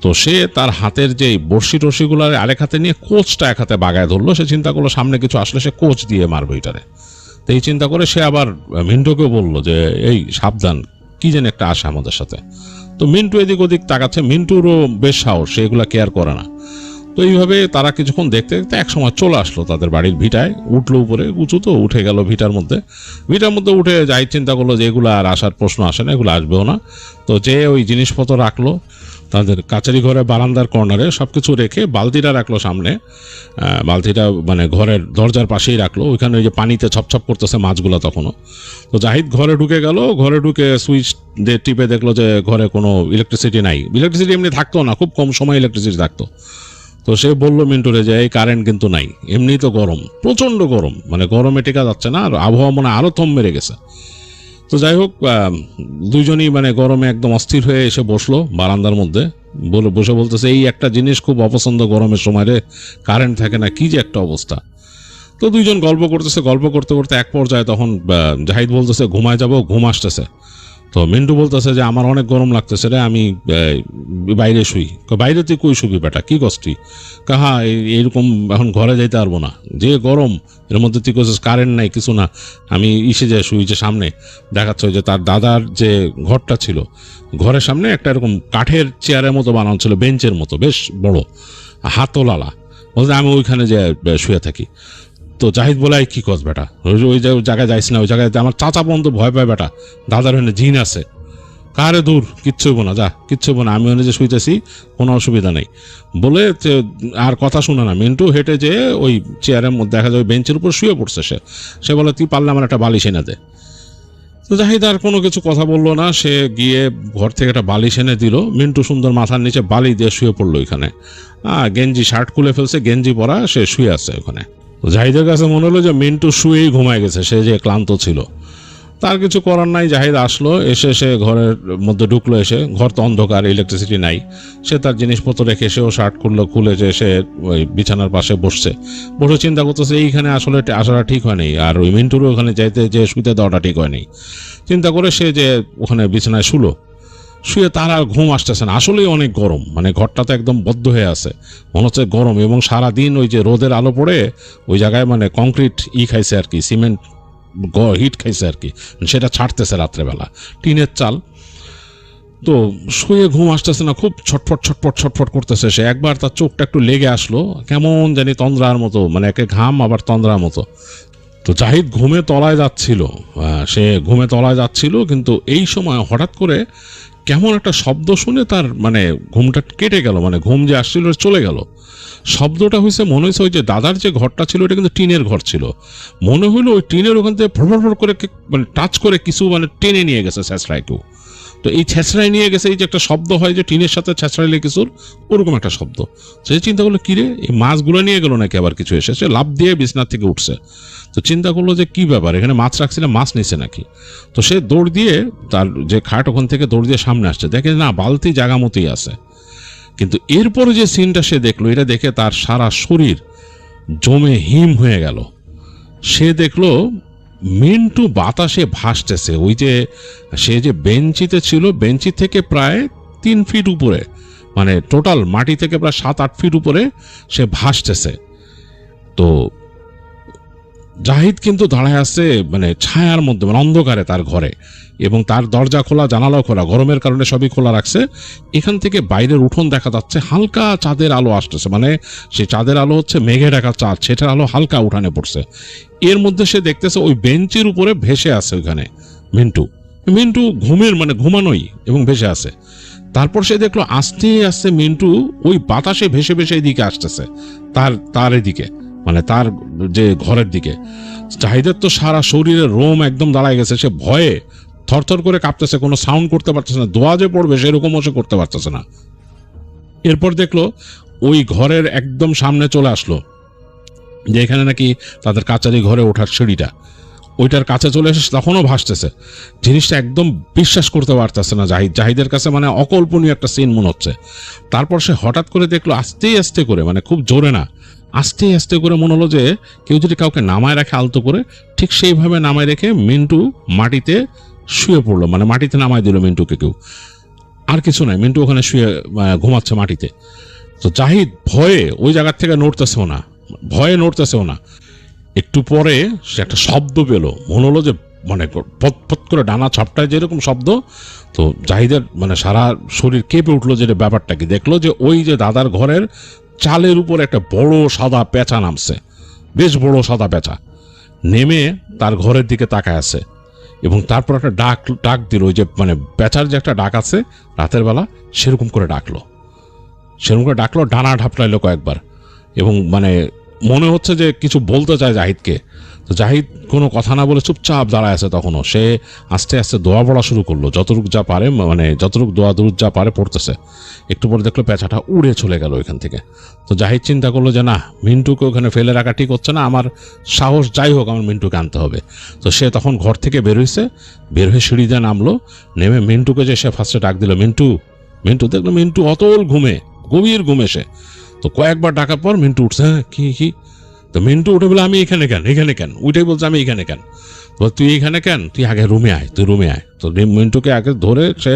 তো সে তার হাতের যে বড়শি টর্শিগুলো আরেক হাতে নিয়ে কোচটা এক হাতে বাগায় ধরলো। সে চিন্তা করলো সামনে কিছু আসলে সে কোচ দিয়ে মারবে এটারে। তো এই চিন্তা করে সে আবার মিন্টুকেও বললো যে এই সাবধান, কি যেন একটা আসে আমাদের সাথে। তো মিন্টু এদিক ওদিক তাকাচ্ছে, মিন্টুরও বেশ সাহস, সে এগুলা কেয়ার করে না। তো এইভাবে তারা কিছুক্ষণ দেখতে দেখতে একসময় চলে আসলো তাদের বাড়ির ভিটায়, উঠলো উপরে, উঁচু তো, উঠে গেল ভিটার মধ্যে উঠে যাই চিন্তা করলো যে এগুলো আর আসার প্রশ্ন আসে না, এগুলো আসবেও না। তো যে ওই জিনিসপত্র রাখলো তাদের কাচারি ঘরে বারান্দার কর্নারে, সবকিছু রেখে বালতিটা রাখলো সামনে, বালতিটা মানে ঘরের দরজার পাশেই রাখলো। ওইখানে ওই যে পানিতে ছপছপ করতেছে মাছগুলো তখনও। তো জাহিদ ঘরে ঢুকে গেল, ঘরে ঢুকে সুইচ দিয়ে টিপে দেখলো যে ঘরে কোনো ইলেকট্রিসিটি নাই। ইলেকট্রিসিটি এমনি থাকতো না, খুব কম সময় ইলেকট্রিসিটি থাকতো। তো সে বললো মিন্টুরে যে এই কারেন্ট কিন্তু নাই, এমনি তো গরম, প্রচণ্ড গরম, মানে গরমে টেকা যাচ্ছে না, আর আবহাওয়া মনে আরও থম মেরে গেছে। তো যাই হোক, দুইজনই মানে গরমে একদম অস্থির হয়ে এসে বসলো বারান্দার মধ্যে, বসে বলতেছে এই একটা জিনিস খুব অপছন্দ গরমের সময় রে, কারেন্ট থাকে না, কি যে একটা অবস্থা। তো দুইজন গল্প করতে করতে এক পর্যায়ে তখন জাহিদ বলতেছে ঘুমায় যাব, ঘুম আসতেছে। তো মিন্টু বলতেছে যে আমার অনেক গরম লাগতেছে রে, আমি বাইরে শুই। বাইরে তুই কই শুবি বেটা, কি কষ্টি? কাহা এইরকম এখন ঘরে যাইতে পারবো না, যে গরম, এর মধ্যে তুই করছিস কারেন্ট নাই, কিছু না, আমি ইসে যাই শুই। যে সামনে দেখাচ্ছে যে তার দাদার যে ঘরটা ছিল, ঘরের সামনে একটা এরকম কাঠের চেয়ারের মতো বানানো ছিল, বেঞ্চের মতো, বেশ বড়, হাতলালা। বলতে আমি ওইখানে যে শুয়ে থাকি। তো জাহিদ বলে কি কস বেটা, ওই জায়গায় যাইস না, ওই জায়গায় আমার চাচা পর্যন্ত ভয় পায় বেটা, দাদার ওখানে জিন আছে। কারে দূর, কিচ্ছু হইব না, যা, কিচ্ছু হইব না, আমি ওখানে যে শুইতেছি কোনো অসুবিধা নেই বলে আর কথা শুনে না। মিন্টু হেঁটে যেয়ে ওই চেয়ারের মধ্যে দেখা যায় বেঞ্চের উপর শুয়ে পড়ছে। সে বলে তুই পারলে আমার একটা বালিশ এনে দে। তো জাহিদ আর কোনো কিছু কথা বললো না, সে গিয়ে ঘর থেকে একটা বালিশ এনে দিল। মিন্টু সুন্দর মাথার নিচে বালি দিয়ে শুয়ে পড়লো ওইখানে। গেঞ্জি শার্ট খুলে ফেলছে, গেঞ্জি পরা, সে শুয়ে আছে ওখানে। জাহিদের কাছে মনে হলো যে মিন্টু শুয়েই ঘুমায় গেছে, সে যে ক্লান্ত ছিল। তার কিছু করার নাই, জাহিদ আসলো, এসে সে ঘরের মধ্যে ঢুকলো। এসে ঘর তো অন্ধকার, ইলেকট্রিসিটি নাই। সে তার জিনিসপত্র রেখে সেও শার্ট খুলে যে সে ওই বিছানার পাশে বসে চিন্তা করতেছে এইখানে আসলে আসাটা ঠিক হয়নি, আর ওই মিন্টুরও ওখানে যাইতে যে শুতে দেওয়াটা ঠিক হয়নি। চিন্তা করে সে যে ওখানে বিছানায় শুয়ে তার আর ঘুম আসতেছে না। আসলেই অনেক গরম, মানে ঘরটা তো একদম বদ্ধ হয়ে আছে, মনে হচ্ছে গরম। এবং সারাদিন ওই যে রোদের আলো পড়ে ওই জায়গায় মানে কংক্রিট খাইছে আর কি, সিমেন্ট হিট খাইছে আর কি, সেটা ছাড়তেছে রাত্রেবেলা, টিনের চাল। তো শুয়ে ঘুম আসতেছে না, খুব ছটফট করতেছে সে। একবার তার চোখটা একটু লেগে আসলো, কেমন জানি তন্দ্রার মতো, মানে একে ঘাম আবার তন্দ্রার মতো। তো জাহিদ ঘুমে তলায় যাচ্ছিল, কিন্তু এই সময় হঠাৎ করে কেমন একটা শব্দ শুনে তার মানে ঘুমটা কেটে গেল, মানে ঘুম যে আসছিল চলে গেল। শব্দটা হয়েছে, মনে হয়েছে ওই যে দাদার যে ঘরটা ছিল ওটা কিন্তু টিনের ঘর ছিল। মনে হইলো ওই টিনের ওখান থেকে ফড়ফড় করে মানে টাচ করে কিছু মানে টেনে নিয়ে গেছে ছেঁচড়ায় কেউ। তো এই ছেঁচড়ায় নিয়ে গেছে, এই যে একটা শব্দ হয় যে টিনের সাথে ছেঁচড়াইলে কিছুর, ওরকম একটা শব্দ। সে চিন্তা করলো কিরে, এই মাছগুলো নিয়ে গেল নাকি আবার কিছু এসে। সে লাফ দিয়ে বিছনার থেকে উঠছে। তো চিন্তা করলো যে কি ব্যাপার, এখানে মাছ রাখছিলাম, মাছ নিছে নাকি। তো সে দৌড় দিয়ে তার যে খাট ওখান থেকে দৌড় দিয়ে সামনে আসছে, দেখে না বালতি জায়গা মতোই আছে। কিন্তু এরপরে যে সিনটা সে দেখলো, এটা দেখে তার সারা শরীর জমে হিম হয়ে গেল। সে দেখলো মিন্টু বাতাসে ভাসতেছে। ওই যে সে যে বেঞ্চিতে ছিল, বেঞ্চি থেকে প্রায় 3 ফিট উপরে মানে টোটাল মাটি থেকে প্রায় 7-8 ফিট উপরে সে ভাসতেছে। তো জাহিদ কিন্তু দাঁড়ায় আছে মানে ছায়ার মধ্যে, মানে অন্ধকারে তার ঘরে, এবং তার দরজা খোলা, জানালাও খোলা, গরমের কারণে সবই খোলা রাখছে। এখান থেকে বাইরের উঠোন দেখা যাচ্ছে, হালকা চাঁদের আলো আসতেছে, মানে সেই চাঁদের আলো হচ্ছে মেঘে ঢাকা চাঁদ, সেটার আলো হালকা উঠানে পড়ছে। এর মধ্যে সে দেখতেছে ওই বেঞ্চের উপরে ভেসে আছে ওইখানে মিন্টু ঘুমের মানে ঘুমানোই এবং ভেসে আছে। তারপর সে দেখলো আস্তে আস্তে মিন্টু ওই বাতাসে ভেসে ভেসে এদিকে আসতেছে, তার এদিকে, মানে তার যে ঘরের দিকে। জাহিদের তো সারা শরীরের রোম একদম দাঁড়ায় গেছে, সে ভয়ে থরথর করে কাঁপতেছে, কোনো সাউন্ড করতে পারতেছে না, দোয়া যে পড়বে সেরকমও সে করতে পারতেছে না। এরপর দেখলো ওই ঘরের একদম সামনে চলে আসলো, যে এখানে নাকি তাদের কাচারি ঘরে ওঠার সিঁড়িটা, ওইটার কাছে চলে এসে তখনও ভাসতেছে। জিনিসটা একদম বিশ্বাস করতে পারতেছে না জাহিদের কাছে, মানে অকল্পনীয় একটা সিন মনে হচ্ছে। তারপর সে হঠাৎ করে দেখলো আস্তে আস্তে করে, মানে খুব জোরে না, আস্তে আস্তে করে মনে হলো যে কেউ যদি কাউকে নামায় রাখে আলতো করে, ঠিক সেইভাবে নামায় রেখে মিন্টু মাটিতে শুয়ে পড়লো, মানে মাটিতে নামায় দিল মিন্টুকে কেউ, আর কিছু নাই, মিন্টু ওখানে শুয়ে ঘুমাচ্ছে মাটিতে। তো জাহিদ ভয়ে ওই জায়গার থেকে নড়তেছেও না। একটু পরে সে একটা শব্দ পেল, মনে হলো যে মানে পত করে ডানা ছাপটায় যেরকম শব্দ। তো জাহিদের মানে সারা শরীর কেঁপে উঠলো, যে ব্যাপারটা কি, দেখলো যে ওই যে দাদার ঘরের চালের উপর একটা বড় সাদা পেঁচা নামছে, বেশ বড় সাদা পেঁচা নেমে তার ঘরের দিকে তাকায় আছে, এবং তারপর একটা ডাক দিল, ওই যে মানে পেঁচার যে একটা ডাক আছে রাতের বেলা, সেরকম করে ডাকলো, ডানা ঢাপটাইলো কয়েকবার, এবং মানে মনে হচ্ছে যে কিছু বলতে চায় জাহিদকে। তো জাহিদ কোনো কথা না বলে চুপচাপ দাঁড়ায় আছে। তখনও সে আস্তে আস্তে দোয়া পড়া শুরু করলো, যতটুকু যা পারে, মানে যতটুকু দোয়া দুরুদ যা পারে পড়তেছে। একটু পরে দেখলো পেঁচাটা উড়ে চলে গেল ওইখান থেকে। তো জাহিদ চিন্তা করলো যে না, মিন্টুকে ওখানে ফেলে রাখা ঠিক হচ্ছে না, আমার সাহস যাই হোক আমার মিন্টুকে আনতে হবে। তো সে তখন ঘর থেকে বের হয়ে সিঁড়ি দিয়ে নামলো, নেমে মিন্টুকে যে সে ফার্স্টে ডাক দিল, মিন্টু। দেখলো মিন্টু অতল গভীর ঘুমে সে। তো কয়েকবার ডাকার পর মিন্টু উঠছে, হ্যাঁ কি। তো মিন্টু উঠে বলে আমি এখানে কেন, ওইটাই বলছে আমি এখানে কেন। তো তুই এখানে কেন, তুই আগে রুমে আয়। তো মিন্টুকে আগে ধরে সে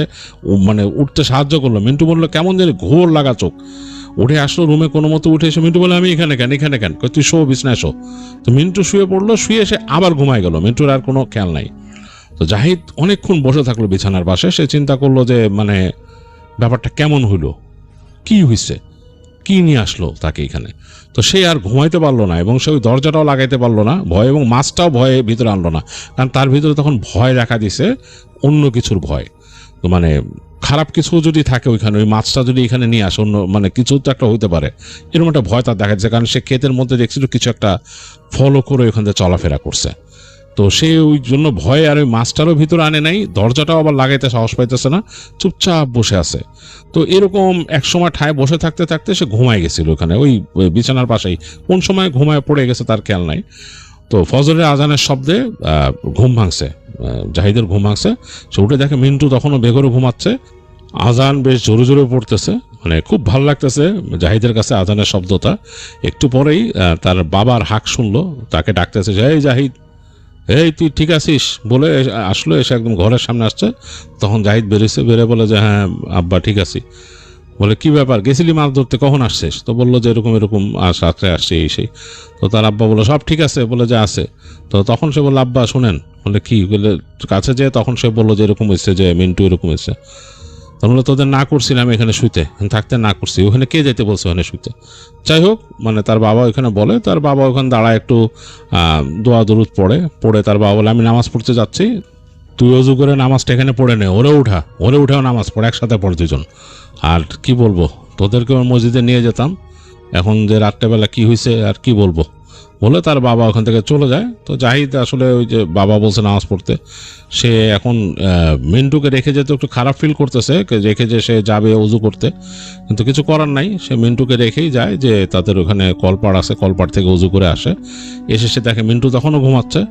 মানে উঠতে সাহায্য করলো। মিন্টু বললো কেমন জানি ঘোর লাগা চোখ, উঠে আসলো রুমে, কোনো মতো উঠে এসে মিন্টু বলে আমি এখানে কেন, তুই শো বিছনায় শো। তো মিন্টু শুয়ে পড়লো, শুয়ে এসে আবার ঘুমায় গেল, মিন্টুর আর কোনো খেয়াল নাই। তো জাহিদ অনেকক্ষণ বসে থাকলো বিছানার পাশে। সে চিন্তা করলো যে মানে ব্যাপারটা কেমন হইলো, কি হয়েছে, কি নিয়ে আসলো তাকে এখানে। তো সে আর ঘুমাইতে পারলো না, এবং সে ওই দরজাটাও লাগাইতে পারলো না ভয়, এবং মাছটাও ভয়ে ভিতরে আনলো না, কারণ তার ভিতরে তখন ভয় দেখা দিছে, অন্য কিছুর ভয়। তো মানে খারাপ কিছু যদি থাকে ওইখানে, ওই মাছটা যদি এখানে নিয়ে আসে, অন্য মানে কিছু তো একটা হইতে পারে, এরকম একটা ভয় তার দেখা যাচ্ছে। কারণ সে ক্ষেতের মধ্যে দেখছিল কিছু একটা ফলো করে ওইখান থেকে চলাফেরা করছে। তো সে ওই জন্য ভয়ে আর ওই মাছটারও ভিতরে আনে নাই, দরজাটাও আবার লাগাইতে সাহস পাইতেছে না, চুপচাপ বসে আছে। তো এরকম এক সময় ঠায় বসে থাকতে থাকতে সে ঘুমায় গেছিল ওখানে, ওই বিছানার পাশেই। কোন সময় ঘুমায় পড়ে গেছে তার খেয়াল নাই। তো ফজরের আজানের শব্দে ঘুম ভাঙছে, জাহিদের ঘুম ভাঙছে। সে উঠে দেখে মিন্টু তখনও বেঘরে ঘুমাচ্ছে, আজান বেশ জোরে জোরে পড়তেছে, মানে খুব ভালো লাগতেছে জাহিদের কাছে আজানের শব্দটা। একটু পরেই তার বাবার হাঁক শুনলো, তাকে ডাকতেছে, এই জাহিদ, এই তুই ঠিক আছিস বলে আসলো, এসে একদম ঘরের সামনে আসছে। তখন জাহিদ বেরে বলে যে হ্যাঁ আব্বা ঠিক আছি। বলে কি ব্যাপার, গেছিলি মাছ ধরতে, কখন আসছিস? তো বললো যে এরকম রাত্রে আসছে এই সেই। তো তার আব্বা বললো সব ঠিক আছে, বলে যে আছে। তো তখন সে বললো আব্বা শুনেন, বলে কি, বলে কাছে যে তখন সে বললো যে এরকম হয়েছে, যে মিন্টু এরকম হয়েছে। তখন বলে তোদের না করছিলাম এখানে শুইতে, থাকতে না করছি, ওখানে কে যেতে বলছে ওখানে শুইতে। যাই হোক, মানে তার বাবা ওখানে বলে, তার বাবা ওখানে দাঁড়ায় একটু দোয়া দরুদ পড়ে তার বাবা বলে আমি নামাজ পড়তে যাচ্ছি, তুই অজু করে নামাজটা এখানে পড়ে নে, ওরে উঠেও নামাজ পড়ে, একসাথে পড়ে দুজন। আর কি বলবো, তোদেরকে মসজিদে নিয়ে যেতাম, এখন যে রাত্রেবেলা কি হয়েছে আর কি বলবো, বলে তার বাবা ওখান থেকে চলে যায়। তো জাহিদ আসলে ওই যে বাবা বলছে নামাজ পড়তে, সে এখন মিন্টুকে রেখে যেতে একটু খারাপ ফিল করতেছে, রেখে যে সে যাবে অজু করতে, কিন্তু কিছু করার নাই, সে মিন্টুকে রেখেই যায়। যে তাদের ওখানে কলপাড় আছে, কলপাড় থেকে অজু করে আসে, এসে সে দেখে মিন্টু তখনও ঘুমাচ্ছে।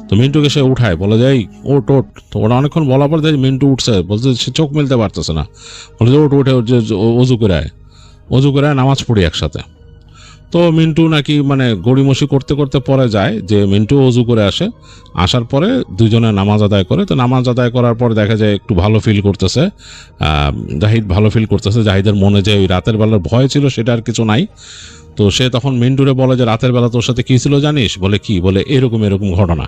তো মিন্টুকে সে উঠায়, বলে যে এই ওট। তো ওরা অনেকক্ষণ বলার পর দেখে মিন্টু উঠছে, বলছে সে চোখ মেলতে পারতেছে না, বলে যে উঠে নামাজ পড়ি একসাথে। তো মিন্টু নাকি মানে গড়িমসি করতে করতে পরে যায়, যে মিন্টু অজু করে আসে, আসার পরে দুজনে নামাজ আদায় করে। তো নামাজ আদায় করার পর দেখা যায় একটু ভালো ফিল করতেছে, জাহিদ ভালো ফিল করতেছে। জাহিদের মনে যে ওই রাতের বেলার ভয় ছিল সেটা আর কিছু নাই। তো সে তখন মিন্টুরে বলে যে রাতের বেলা তোর সাথে কি ছিল জানিস? বলে কি? বলে এরকম এরকম ঘটনা।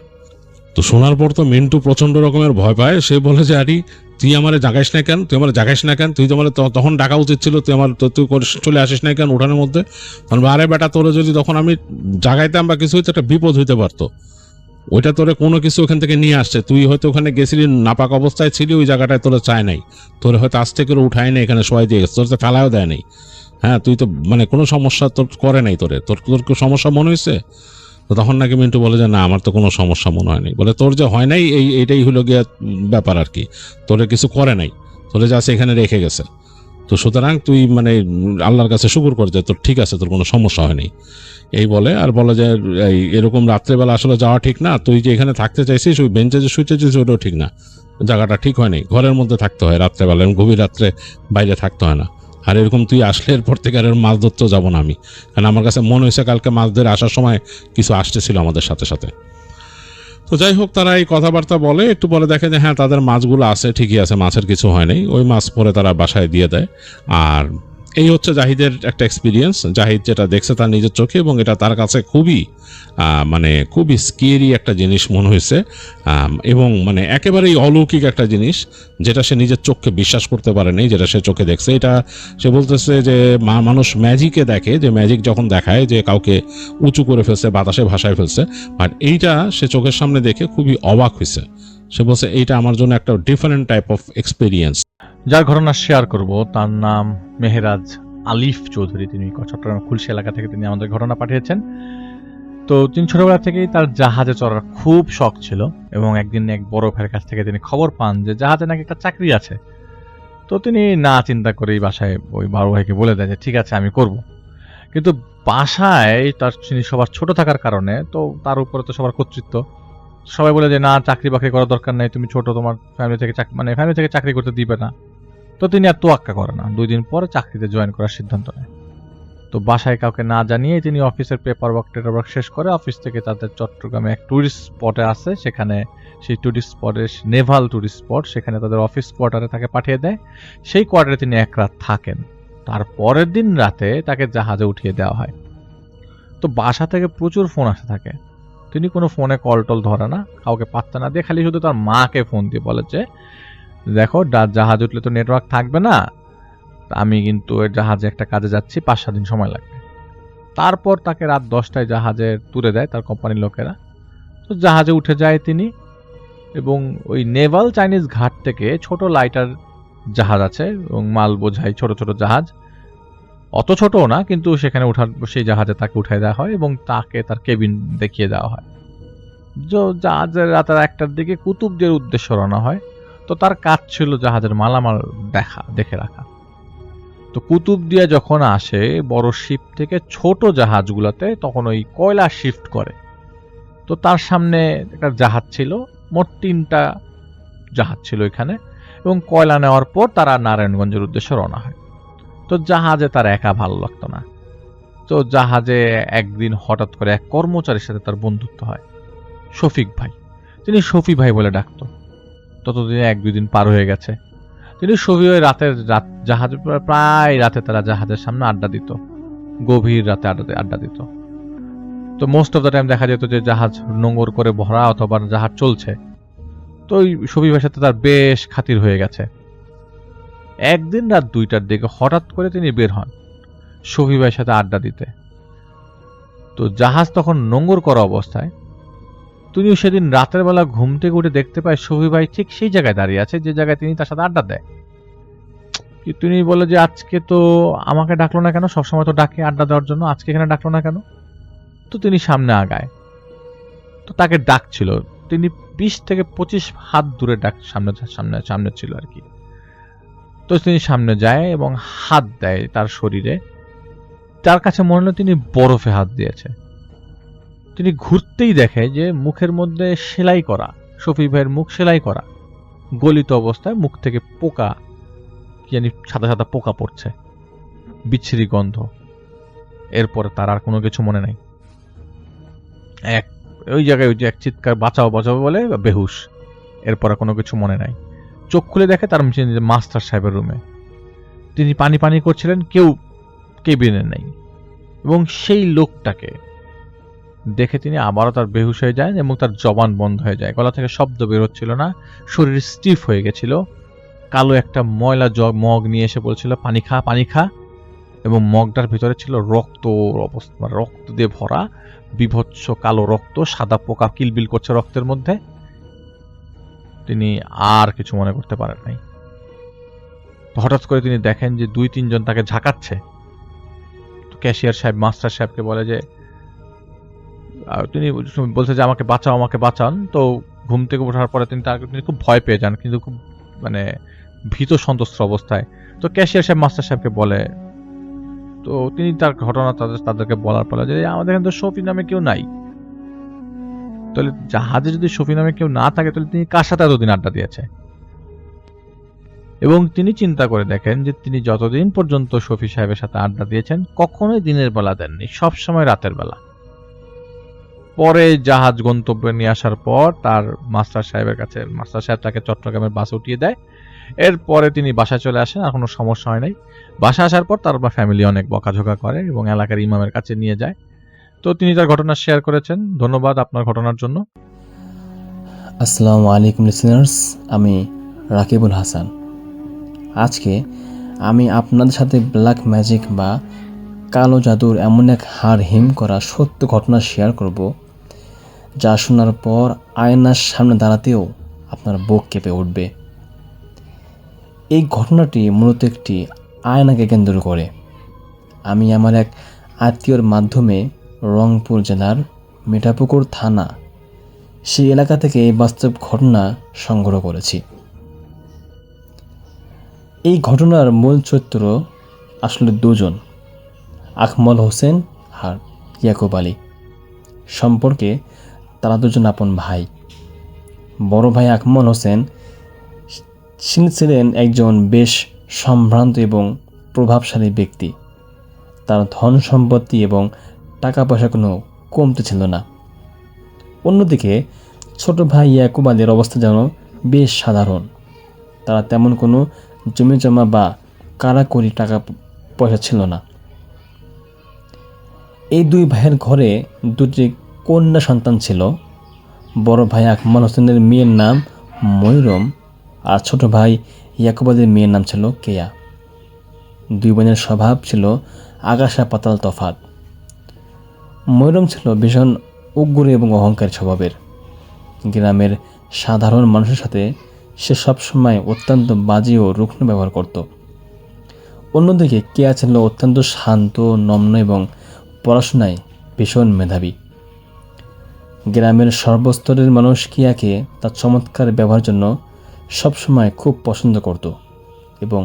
তো শোনার পর তো মিন্টু প্রচন্ড রকমের ভয় পায়। সে বলে যে আরে তুই আমারে জাগাইস না কেন, তুই আমার জাগাইস না কেন, তুই তো আমার তখন ডাকা উচিত ছিল, তুই আমার তুই চলে আসিস না কেন উঠানের মধ্যে? আরে বেটা, তোরে যদি তখন আমি জাগাইতাম বা কিছু হইতো, একটা বিপদ হইতে পারতো। ওইটা তোরে কোনো কিছু ওখান থেকে নিয়ে আসছে, তুই হয়তো ওখানে গেছিলি নাপাক অবস্থায় ছিলি, ওই জায়গাটায় তোরা চায় নাই, তোরে হয়তো আস্তে করে উঠায় নাই, এখানে শোয়াই দিয়ে গেছে, তোর তো ফেলাও দেয় নাই। হ্যাঁ, তুই তো মানে কোনো সমস্যা তোর করে নাই, তোর সমস্যা মনে হয়েছে? তো তখন নাকি মিন্টু বলে যে না, আমার তো কোনো সমস্যা মনে হয়নি। বলে তোর যে হয় নাই এইটাই হলো গিয়া ব্যাপার আর কি, তোরে কিছু করে নাই, তোরে যা এখানে রেখে গেছে। তো সুতরাং তুই মানে আল্লাহর কাছে শুকর কর যে তোর ঠিক আছে, তোর কোনো সমস্যা হয়নি। এই বলে আর বলে যে এরকম রাত্রেবেলা আসলে যাওয়া ঠিক না, তুই যে এখানে থাকতে চাইছিস, ওই বেঞ্চে যে শুইতেছিস ওটাও ঠিক না, জায়গাটা ঠিক হয়নি, ঘরের মধ্যে থাকতে হয় রাত্রেবেলা, গভীর রাত্রে বাইরে থাকতে হয় না। আর এরকম তুই আসলে এরপর থেকে আর মাছ ধরতেও যাবো না আমি, কারণ আমার কাছে মনে হয়েছে কালকে মাছ ধরে আসার সময় কিছু আসতেছিল আমাদের সাথে সাথে। তো যাই হোক, তারা এই কথাবার্তা বলে, একটু পরে দেখে যে হ্যাঁ তাদের মাছগুলো আছে, ঠিকই আছে, মাছের কিছু হয় নাই। ওই মাছ পরে তারা বাসায় দিয়ে দেয়। আর এই হচ্ছে জাহিদের একটা এক্সপিরিয়েন্স, জাহিদ যেটা দেখছে তার নিজের চোখে, এবং এটা তার কাছে খুবই মানে খুবই স্কেরি একটা জিনিস মনে হয়েছে, এবং মানে একেবারেই অলৌকিক একটা জিনিস, যেটা সে নিজের চোখকে বিশ্বাস করতে পারেনি, যেটা সে চোখে দেখছে। এটা সে বলতেছে যে মানুষ ম্যাজিকে দেখে, যে ম্যাজিক যখন দেখায় যে কাউকে উঁচু করে ফেলছে, বাতাসে ভাসায় ফেলছে, বাট এইটা সে চোখের সামনে দেখে খুবই অবাক হয়েছে। সে বলছে এইটা আমার জন্য একটা ডিফারেন্ট টাইপ অফ এক্সপিরিয়েন্স। যার ঘটনা শেয়ার করব তার নাম মেহেরাজ আলিফ চৌধুরী। তিনি চট্টগ্রাম খুলশী এলাকা থেকে তিনি আমাদের ঘটনা পাঠিয়েছেন। তো তিনি ছোটবেলা থেকেই তার জাহাজে চড়ার খুব শখ ছিল, এবং একদিন এক বড় ভাইয়ের কাছ থেকে তিনি খবর পান যে জাহাজে নাকি একটা চাকরি আছে। তো তিনি না চিন্তা করেই বাসায় ওই বড় ভাইকে বলে দেয় যে ঠিক আছে আমি করব। কিন্তু বাসায় তিনি সবার ছোট থাকার কারণে, তো তার উপরে তো সবার কর্তৃত্ব, সবাই বলে যে না, চাকরি বাকরি করার দরকার নাই, তুমি ছোট, তোমার ফ্যামিলি থেকে চাকরি করতে দিবে না। তো তিনি আর তোয়াক্কা করে না, 2 দিন পরে চাকরিতে জয়েন করার সিদ্ধান্ত নেয়। তো বাসায় কাউকে না জানিয়ে তিনি অফিসের পেপার ওয়ার্ক শেষ করে অফিস থেকে তাদের চট্টগ্রামে এক টুরিস্ট স্পটে আসে, সেখানে সেই টুরিস্ট স্পটে নেভাল টুরিস্ট স্পট, সেখানে তাদের অফিস কোয়ার্টারে তাকে পাঠিয়ে দেয়। সেই কোয়ার্টারে তিনি 1 রাত থাকেন। তার পরের দিন রাতে তাকে জাহাজে উঠিয়ে দেওয়া হয়। তো বাসা থেকে প্রচুর ফোন আসতে থাকে, তিনি কোনো ফোনে কল টল ধরে না, কাউকে পাত্তা না দিয়ে খালি শুধু তার মাকে ফোন দিয়ে বলে যে দেখো জাহাজ উঠলে তো নেটওয়ার্ক থাকবে না, আমি কিন্তু জাহাজে একটা কাজে যাচ্ছি, 5-7 দিন সময় লাগবে। তারপর তাকে রাত 10টায় জাহাজে তুলে দেয় তার কোম্পানির লোকেরা। তো জাহাজে উঠে যায় তিনি, এবং ওই নেভাল চাইনিজ ঘাট থেকে ছোট লাইটার জাহাজ আছে এবং মাল বোঝাই ছোট ছোট জাহাজ, অত ছোটও না, কিন্তু সেখানে সেই জাহাজে তাকে উঠাই দেওয়া হয় এবং তাকে তার কেবিন দেখিয়ে দেওয়া হয়। জাহাজের রাতের 1টার দিকে কুতুবদের উদ্দেশ্যে রওনা হয়। তো তার কাজ ছিল জাহাজের মালামাল দেখে রাখা। তো কুতুব দিয়ে যখন আসে বড় শিপ থেকে ছোট জাহাজগুলোতে, তখন ওই কয়লা শিফট করে। তো তার সামনে একটা জাহাজ ছিল, মোট 3টা জাহাজ ছিল এখানে, এবং কয়লা নেওয়ার পর তারা নারায়ণগঞ্জের উদ্দেশ্যে রওনা হয়। তো জাহাজে তার একা ভালো লাগতো না। তো জাহাজে একদিন হঠাৎ করে এক কর্মচারীর সাথে তার বন্ধুত্ব হয়, শফিক ভাই। তিনি শফি ভাই বলে ডাকতো। ততদিনে 1-2 দিন পার হয়ে গেছে। তিনি শফি ভাই জাহাজে প্রায় রাতে তারা জাহাজের সামনে আড্ডা দিত, গভীর রাতে আড্ডা দিত। তো মোস্ট অফ দ্য টাইম দেখা যেত যে জাহাজ নোঙর করে ভরা অথবা জাহাজ চলছে। তো ওই শফি ভাইয়ের সাথে তার বেশ খাতির হয়ে গেছে। একদিন রাত 2টার দিকে হঠাৎ করে তিনি বের হন শফি ভাইয়ের সাথে আড্ডা দিতে। তো জাহাজ তখন নোঙর করা অবস্থায়। তিনি সেদিন রাতের বেলা ঘুম থেকে উঠে দেখতে পায় শফি ভাই ঠিক সেই জায়গায় দাঁড়িয়ে আছে যে জায়গায় তিনি তার সাথে আড্ডা দেয়। তিনি বলে যে আজকে তো আমাকে ডাকলো না কেন, সবসময় তো ডাকে আড্ডা দেওয়ার জন্য, আজকে এখানে ডাকলো না কেন? তো তিনি সামনে আগায়। তো তাকে ডাকছিল, তিনি 20 থেকে 25 হাত দূরে সামনে ছিল আর কি। তো তিনি সামনে যায় এবং হাত দেয় তার শরীরে। তার কাছে মনে হলো তিনি বরফে হাত দিয়েছে। তিনি ঘুরতেই দেখে যে মুখের মধ্যে সেলাই করা, শফি ভাইয়ের মুখ সেলাই করা, গলিত অবস্থায় মুখ থেকে পোকা, কি জানি সাদা সাদা পোকা পড়ছে, বিচ্ছিরি গন্ধ। এরপরে তার আর কোনো কিছু মনে নাই। ওই জায়গায় ওই যে এক চিৎকার, বাঁচাও বাঁচাও বলে বেহুশ, এরপরে কোনো কিছু মনে নাই। চোখ খুলে দেখে তার মাস্টার সাহেবের রুমে তিনি পানি পানি করছিলেন, কেউ কেবিনে নেই। এবং সেই লোকটাকে দেখে তিনি আবারও তার বেহুশ হয়ে যায় এবং তার জবান বন্ধ হয়ে যায়, গলা থেকে শব্দ বের হচ্ছিল না, শরীর স্টিফ হয়ে গেছিল। কালো একটা ময়লা মগ নিয়ে এসে বলছিল পানি খা পানি খা, এবং মগটার ভিতরে ছিল রক্ত অবস্থা, রক্ত দিয়ে ভরা বিভৎস কালো রক্ত, সাদা পোকা কিলবিল করছে রক্তের মধ্যে। তিনি আর কিছু মনে করতে পারেন নাই। হঠাৎ করে তিনি দেখেন যে 2-3 জন তাকে ঝাঁকাচ্ছে। ক্যাশিয়ার সাহেব মাস্টার সাহেবকে বলে যে, তিনি বলছে যে আমাকে বাঁচাও আমাকে বাঁচান। তো ঘুম থেকে ওঠার পরে তিনি খুব ভয় পেয়ে যান, কিন্তু খুব মানে ভীত সন্ত্রস্ত অবস্থায়। তো ক্যাশিয়ার সাহেব মাস্টার সাহেবকে বলে, তো তিনি তার ঘটনা তাদেরকে বলার পরে যে আমাদের এখানে তো শফি নামে কেউ নাই। তাহলে জাহাজে যদি শফি নামে কেউ না থাকে তাহলে তিনি কার সাথে এতদিন আড্ডা দিয়েছে? এবং তিনি চিন্তা করে দেখেন যে তিনি যতদিন পর্যন্ত শফি সাহেবের সাথে আড্ডা দিয়েছেন কখনোই দিনের বেলা দেননি, সবসময় রাতের বেলা। পরে জাহাজ গন্তব্যে নিয়ে আসার পর তার মাস্টার সাহেবের কাছে, মাস্টার সাহেব তাকে চট্টগ্রামের বাস উঠিয়ে দেয়। এরপরে তিনি বাসায় চলে আসেন, আর কোনো সমস্যা হয় নাই। বাসা আসার পর তার ফ্যামিলি অনেক বকাঝকা করে এবং এলাকার ইমামের কাছে নিয়ে যায়। তো তিনি তার ঘটনা শেয়ার করেছেন। ধন্যবাদ আপনার ঘটনার জন্য। আসসালামু আলাইকুম লিসেনার্স, আমি রাকিবুল হাসান। আজকে আমি আপনাদের সাথে ব্ল্যাক ম্যাজিক বা কালো জাদুর এমন এক হাড় হিম করা সত্য ঘটনা শেয়ার করব, যা শোনার পর আয়নার সামনে দাঁড়াতেও আপনার বুক কেঁপে উঠবে। এই ঘটনাটি মূলত একটি আয়নাকে কেন্দ্র করে। আমি আমার এক আত্মীয়র মাধ্যমে রংপুর জেলার মিঠাপুকুর থানা, সেই এলাকা থেকে এই বাস্তব ঘটনা সংগ্রহ করেছি। এই ঘটনার মূল চরিত্র আসলে দুজন, আকমল হোসেন আর ইয়াকুব আলী। সম্পর্কে তারা দুজন আপন ভাই। বড় ভাই আকমল হোসেন ছিলেন একজন বেশ সম্ভ্রান্ত এবং প্রভাবশালী ব্যক্তি। তার ধন সম্পত্তি এবং টাকা পয়সা কোনো কমতে ছিল না। অন্যদিকে ছোট ভাই ইয়াকুব আলীর অবস্থা যেন বেশ সাধারণ। তারা তেমন কোনো জমি জমা বা কারাকরি টাকা পয়সা ছিল না। এই দুই ভাইয়ের ঘরে দুটি কন্যা সন্তান ছিল। বড় ভাই আকমল হোসেনের মেয়ের নাম ময়ূরম, আর ছোট ভাই ইয়াকুব আলীর মেয়ের নাম ছিল কেয়া। দুই বোনের স্বভাব ছিল আকাশা পাতাল তফাত। ময়ূরম ছিল ভীষণ উগ্র এবং অহংকারী স্বভাবের। গ্রামের সাধারণ মানুষের সাথে সে সবসময় অত্যন্ত বাজে ও রুগ্ন ব্যবহার করত। অন্যদিকে কেয়া ছিল অত্যন্ত শান্ত, নম্র এবং পড়াশোনায় ভীষণ মেধাবী। গ্রামের সর্বস্তরের মানুষ কেয়াকে তার চমৎকার ব্যবহারের জন্য সবসময় খুব পছন্দ করত এবং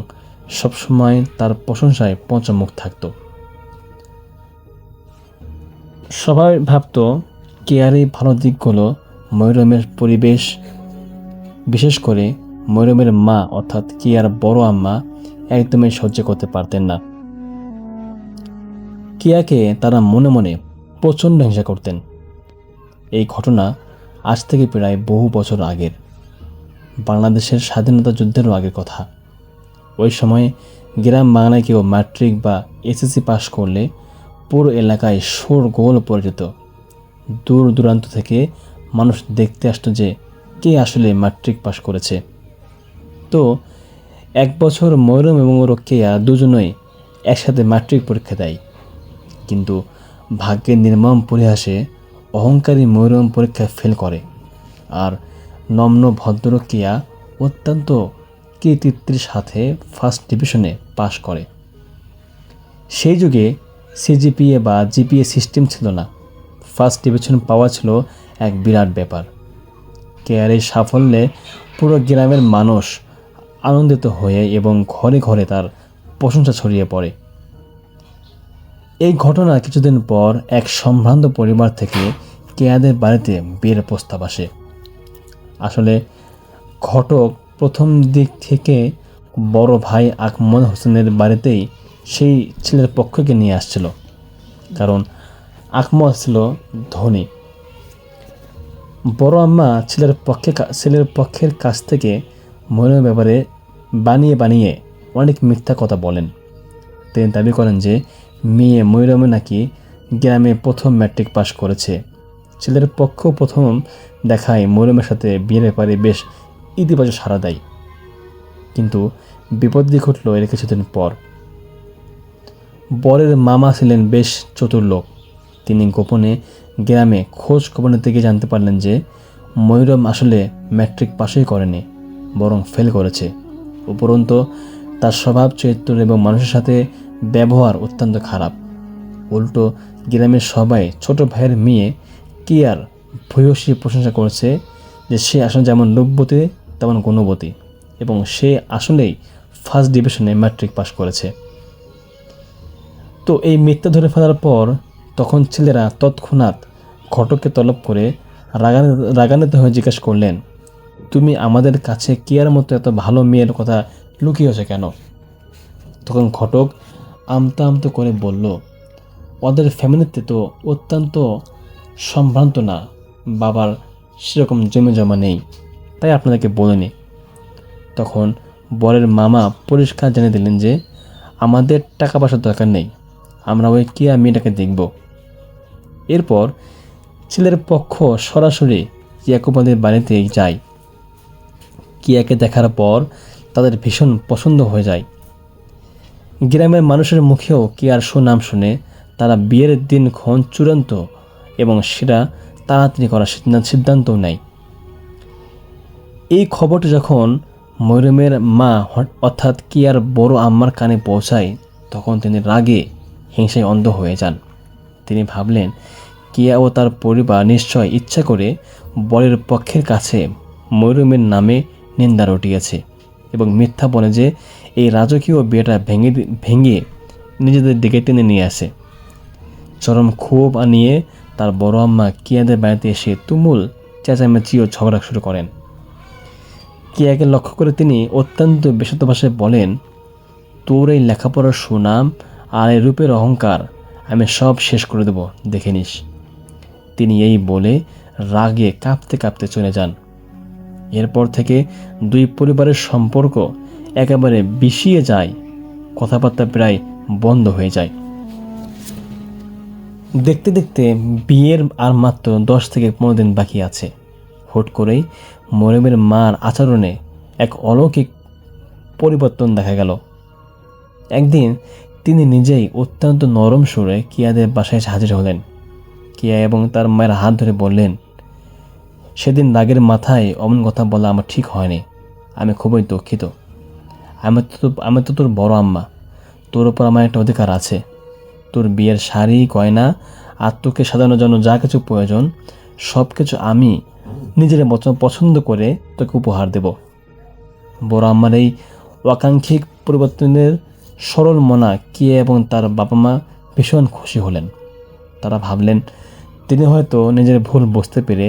সবসময় তার প্রশংসায় পঞ্চমুখ থাকত। সবাই ভাবত কেয়ার এই ভালো দিকগুলো ময়ূরমের পরিবেশ, বিশেষ করে ময়ূরমের মা অর্থাৎ কেয়ার বড় আম্মা একদমই সহ্য করতে পারতেন না। কেয়াকে তারা মনে মনে প্রচণ্ড হিংসা করতেন। এই ঘটনা আজ থেকে প্রায় বহু বছর আগের, বাংলাদেশের স্বাধীনতা যুদ্ধেরও আগের কথা। ওই সময় গ্রাম বাংলায় কেউ ম্যাট্রিক বা এসএসসি পাশ করলে পুরো এলাকায় শোরগোল পড়ে যেত। দূর দূরান্ত থেকে মানুষ দেখতে আসতো যে কে আসলে ম্যাট্রিক পাশ করেছে। তো এক বছর ময়ূরম এবং কেয়া দুজনেই একসাথে ম্যাট্রিক পরীক্ষা দেয়। কিন্তু ভাগ্যের নির্মম পরিহাসে অহংকারী ময়ূরম পরীক্ষায় ফেল করে, আর নম্র ভদ্র কেয়া অত্যন্ত কৃতিত্বের সাথে ফার্স্ট ডিভিশনে পাশ করে। সেই যুগে সিজিপিএ বা জিপিএ সিস্টেম ছিল না। ফার্স্ট ডিভিশন পাওয়া ছিল এক বিরাট ব্যাপার। কেয়ার এই সাফল্যে পুরো গ্রামের মানুষ আনন্দিত হয়ে এবং ঘরে ঘরে তার প্রশংসা ছড়িয়ে পড়ে। এই ঘটনা কিছুদিন পর এক সম্ভ্রান্ত পরিবার থেকে কেয়াদের বাড়িতে বিয়ের প্রস্তাব আসে। আসলে ঘটক প্রথম দিক থেকে বড় ভাই আকমল হোসেনের বাড়িতেই সেই ছেলের পক্ষকে নিয়ে আসছিল, কারণ আকমল ছিল ধনী। বড় আম্মা ছেলের পক্ষের কাছ থেকে মরিয়মের ব্যাপারে বানিয়ে অনেক মিথ্যা কথা বলেন। তিনি দাবি করেন যে মেয়ে মরিয়মে নাকি গ্রামে প্রথম ম্যাট্রিক পাশ করেছে। ছেলের পক্ষ প্রথম দেখায় মরিয়মের সাথে বিয়ের ব্যাপারে বেশ ইতিবাচক সাড়া দেয়। কিন্তু বিপত্তি ঘটল এর কিছুদিন পর। বরের মামা ছিলেন বেশ চতুর লোক। তিনি গোপনে গ্রামে খোঁজ খবর নিতে গিয়ে জানতে পারলেন যে মরিয়ম আসলে ম্যাট্রিক পাশই করেনি, বরং ফেল করেছে। উপরন্তু তার স্বভাব চরিত্র এবং মানুষের সাথে ব্যবহার অত্যন্ত খারাপ। উল্টো গ্রামের সবাই ছোট ভাইয়ের মেয়ে কিয়ার ভূয়সী প্রশংসা করেছে যে সে আসলে যেমন লোকবতী তেমন গুণবতী এবং সে আসলেই ফার্স্ট ডিভিশনে ম্যাট্রিক পাশ করেছে। তো এই মিথ্যা ধরে ফেলার পর তখন ছেলেরা তৎক্ষণাৎ ঘটককে তলব করে রাগান্বিত হয়ে জিজ্ঞেস করলেন, তুমি আমাদের কাছে কিয়ার মতো এত ভালো মেয়ের কথা লুকিয়েছে কেন? তখন ঘটক আমতা করে বলল, ওদের ফ্যামিলিতে তো অত্যন্ত সম্ভ্রান্ত না, বাবার সেরকম জমি জমা নেই, তাই আপনাদেরকে বলিনি। তখন বরের মামা পরিষ্কার জানিয়ে দিলেন যে আমাদের টাকা পয়সার দরকার নেই, আমরা ওই কিয়া মেয়েটাকে দেখব। এরপর ছেলের পক্ষ সরাসরি ইয়াকুবাদের বাড়িতে যায়। কিয়াকে দেখার পর তাদের ভীষণ পছন্দ হয়ে যায়। গ্রামের মানুষের মুখেও কিয়ার সুনাম শুনে তারা বিয়ের দিনক্ষণ চূড়ান্ত এবং সেটা তাড়াতাড়ি করার সিদ্ধান্তও নেয়। এই খবরটি যখন মরিয়মের মা অর্থাৎ কিয়ার বড় আম্মার কানে পৌঁছায় তখন তিনি রাগে হিংসায় অন্ধ হয়ে যান। তিনি ভাবলেন কিয়া ও তার পরিবার নিশ্চয় ইচ্ছা করে বরের পক্ষের কাছে মরিয়মের নামে নিন্দা রটিয়েছে এবং মিথ্যা বলে যে এই রাজকীয় বিয়েটা ভেঙে নিজেদের দিকে টেনে নিয়ে আসে। চরম ক্ষোভ নিয়ে তার বড় আম্মা কিয়াদের বাড়িতে এসে তুমুল চেঁচামেচি ও ঝগড়া শুরু করেন। কিয়াকে লক্ষ্য করে তিনি অত্যন্ত বিশুদ্ধ ভাষায় বলেন, তোর এই লেখাপড়ার সুনাম আর এই রূপের অহংকার আমি সব শেষ করে দেব, দেখে নিস। তিনি এই বলে রাগে কাঁপতে কাঁপতে চলে যান। এরপর থেকে দুই পরিবারের সম্পর্ক একেবারে বিষিয়ে যায়, কথাবার্তা প্রায় বন্ধ হয়ে যায়। দেখতে দেখতে বিয়ের আর মাত্র 10 থেকে 15 দিন বাকি আছে। হুট করেই মরিয়মের মার আচরণে এক অলৌকিক পরিবর্তন দেখা গেল। একদিন তিনি নিজেই অত্যন্ত নরম সুরে কিয়াদের বাসায় হাজির হলেন। কিয়া এবং তার মায়ের হাত ধরে বললেন, সেদিন রাগের মাথায় অমন কথা বলা আমার ঠিক হয়নি, আমি খুবই দুঃখিত। আমি তো তোর বড় আম্মা, তোর ওপর আমার একটা অধিকার আছে। তোর বিয়ের শাড়ি গয়না আর তোকে সাজানোর জন্য যা কিছু প্রয়োজন সব কিছু আমি নিজের পছন্দ করে তোকে উপহার দেব। বড় আম্মার এই আকাঙ্ক্ষিক পরিবর্তনের সরল মনা কিয়া এবং তার বাবা মা ভীষণ খুশি হলেন। তারা ভাবলেন তিনি হয়তো নিজের ভুল বুঝতে পেরে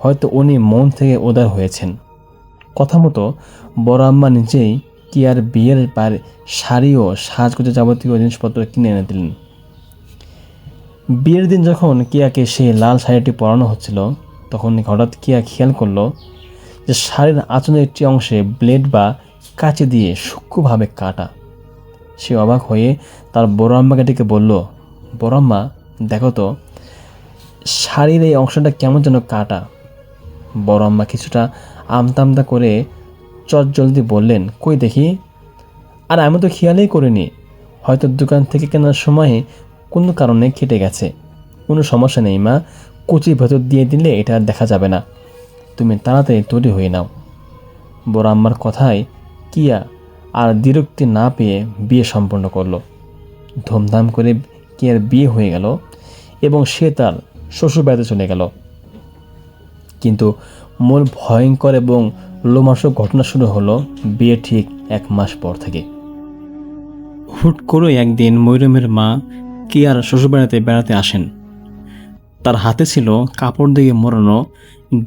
হয়তো উনি মন থেকে উদার হয়েছেন। কথা মতো বড় আম্মা নিজেই কিয়ার বিয়ের শাড়ি ও সাজগোজে যাবতীয় জিনিসপত্র কিনে এনে দিলেন। বিয়ের দিন যখন কিয়াকে সেই লাল শাড়িটি পরানো হচ্ছিল তখন হঠাৎ কিয়া খেয়াল করলো যে শাড়ির আঁচলের একটি অংশে ব্লেড বা কাঁচি দিয়ে সূক্ষ্মভাবে কাটা। সে অবাক হয়ে তার বড় আম্মাকে ডেকে বলল, বড় আম্মা দেখো তো শাড়ির এই অংশটা কেমন যেন কাটা। বড় আম্মা কিছুটা আমতা করে চটজলদি বললেন, কই দেখি। আর আমি তো খেয়ালই করিনি, হয়তো দোকান থেকে কেনার সময় কোনো কারণে কেটে গেছে। কোনো সমস্যা নেই মা, কুচির ভেতর দিয়ে দিলে এটা দেখা যাবে না, তুমি তাড়াতাড়ি তৈরি হয়ে নাও। বড় আম্মার কথায় কিয়া আর বিরক্তি না পেয়ে বিয়ে সম্পন্ন করলো। ধুমধাম করে কিয়ার বিয়ে হয়ে গেল এবং সে তার শ্বশুরবাড়িতে চলে গেল। কিন্তু মূল ভয়ঙ্কর এবং লোমহর্ষক ঘটনা শুরু হলো বিয়ে ঠিক 1 মাস পর থেকে। হুট করে একদিন মরিয়মের মা কিয়ার শ্বশুরবাড়িতে বেড়াতে আসেন। তার হাতে ছিল কাপড় দিয়ে মোড়ানো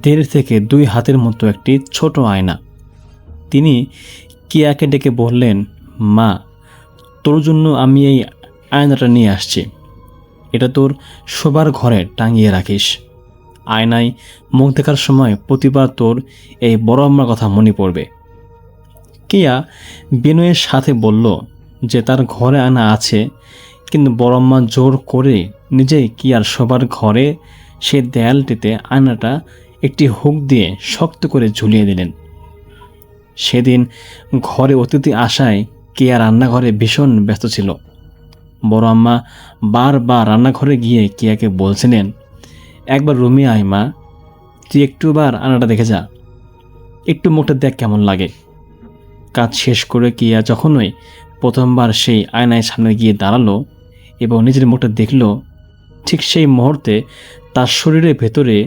1.5 থেকে 2 হাতের মতো একটি ছোট আয়না। তিনি কিয়াকে ডেকে বললেন, মা তোর জন্য আমি এই আয়নাটা নিয়ে আসছি। এটা তোর শোবার ঘরে টাঙিয়ে রাখিস। আয়নায় মুখ দেখার সময় প্রতিবার তোর এই বড় আম্মার কথা মনে পড়বে। কিয়া বিনয়ের সাথে বলল যে তার ঘরে আয়না আছে, কিন্তু বড় আম্মা জোর করে নিজেই কিয়ার শোবার ঘরে সে দেয়ালটিতে আয়নাটা একটি হুক দিয়ে শক্ত করে ঝুলিয়ে দিলেন। সেদিন ঘরে অতিথি আসায় কিয়া রান্নাঘরে ভীষণ ব্যস্ত ছিল। বড় আম্মা বারবার রান্নাঘরে গিয়ে কিয়াকে বলছিলেন, একবার রুমে আয় মা, তুই একটুবার আয়নাটা দেখে যা, একটু মুখটা দেখ কেমন লাগে। কাজ শেষ করে কিয়া যখনই প্রথমবার সেই আয়নায় সামনে গিয়ে দাঁড়ালো এবং নিজের মুখটা দেখল, ঠিক সেই মুহূর্তে তার শরীরের ভেতরে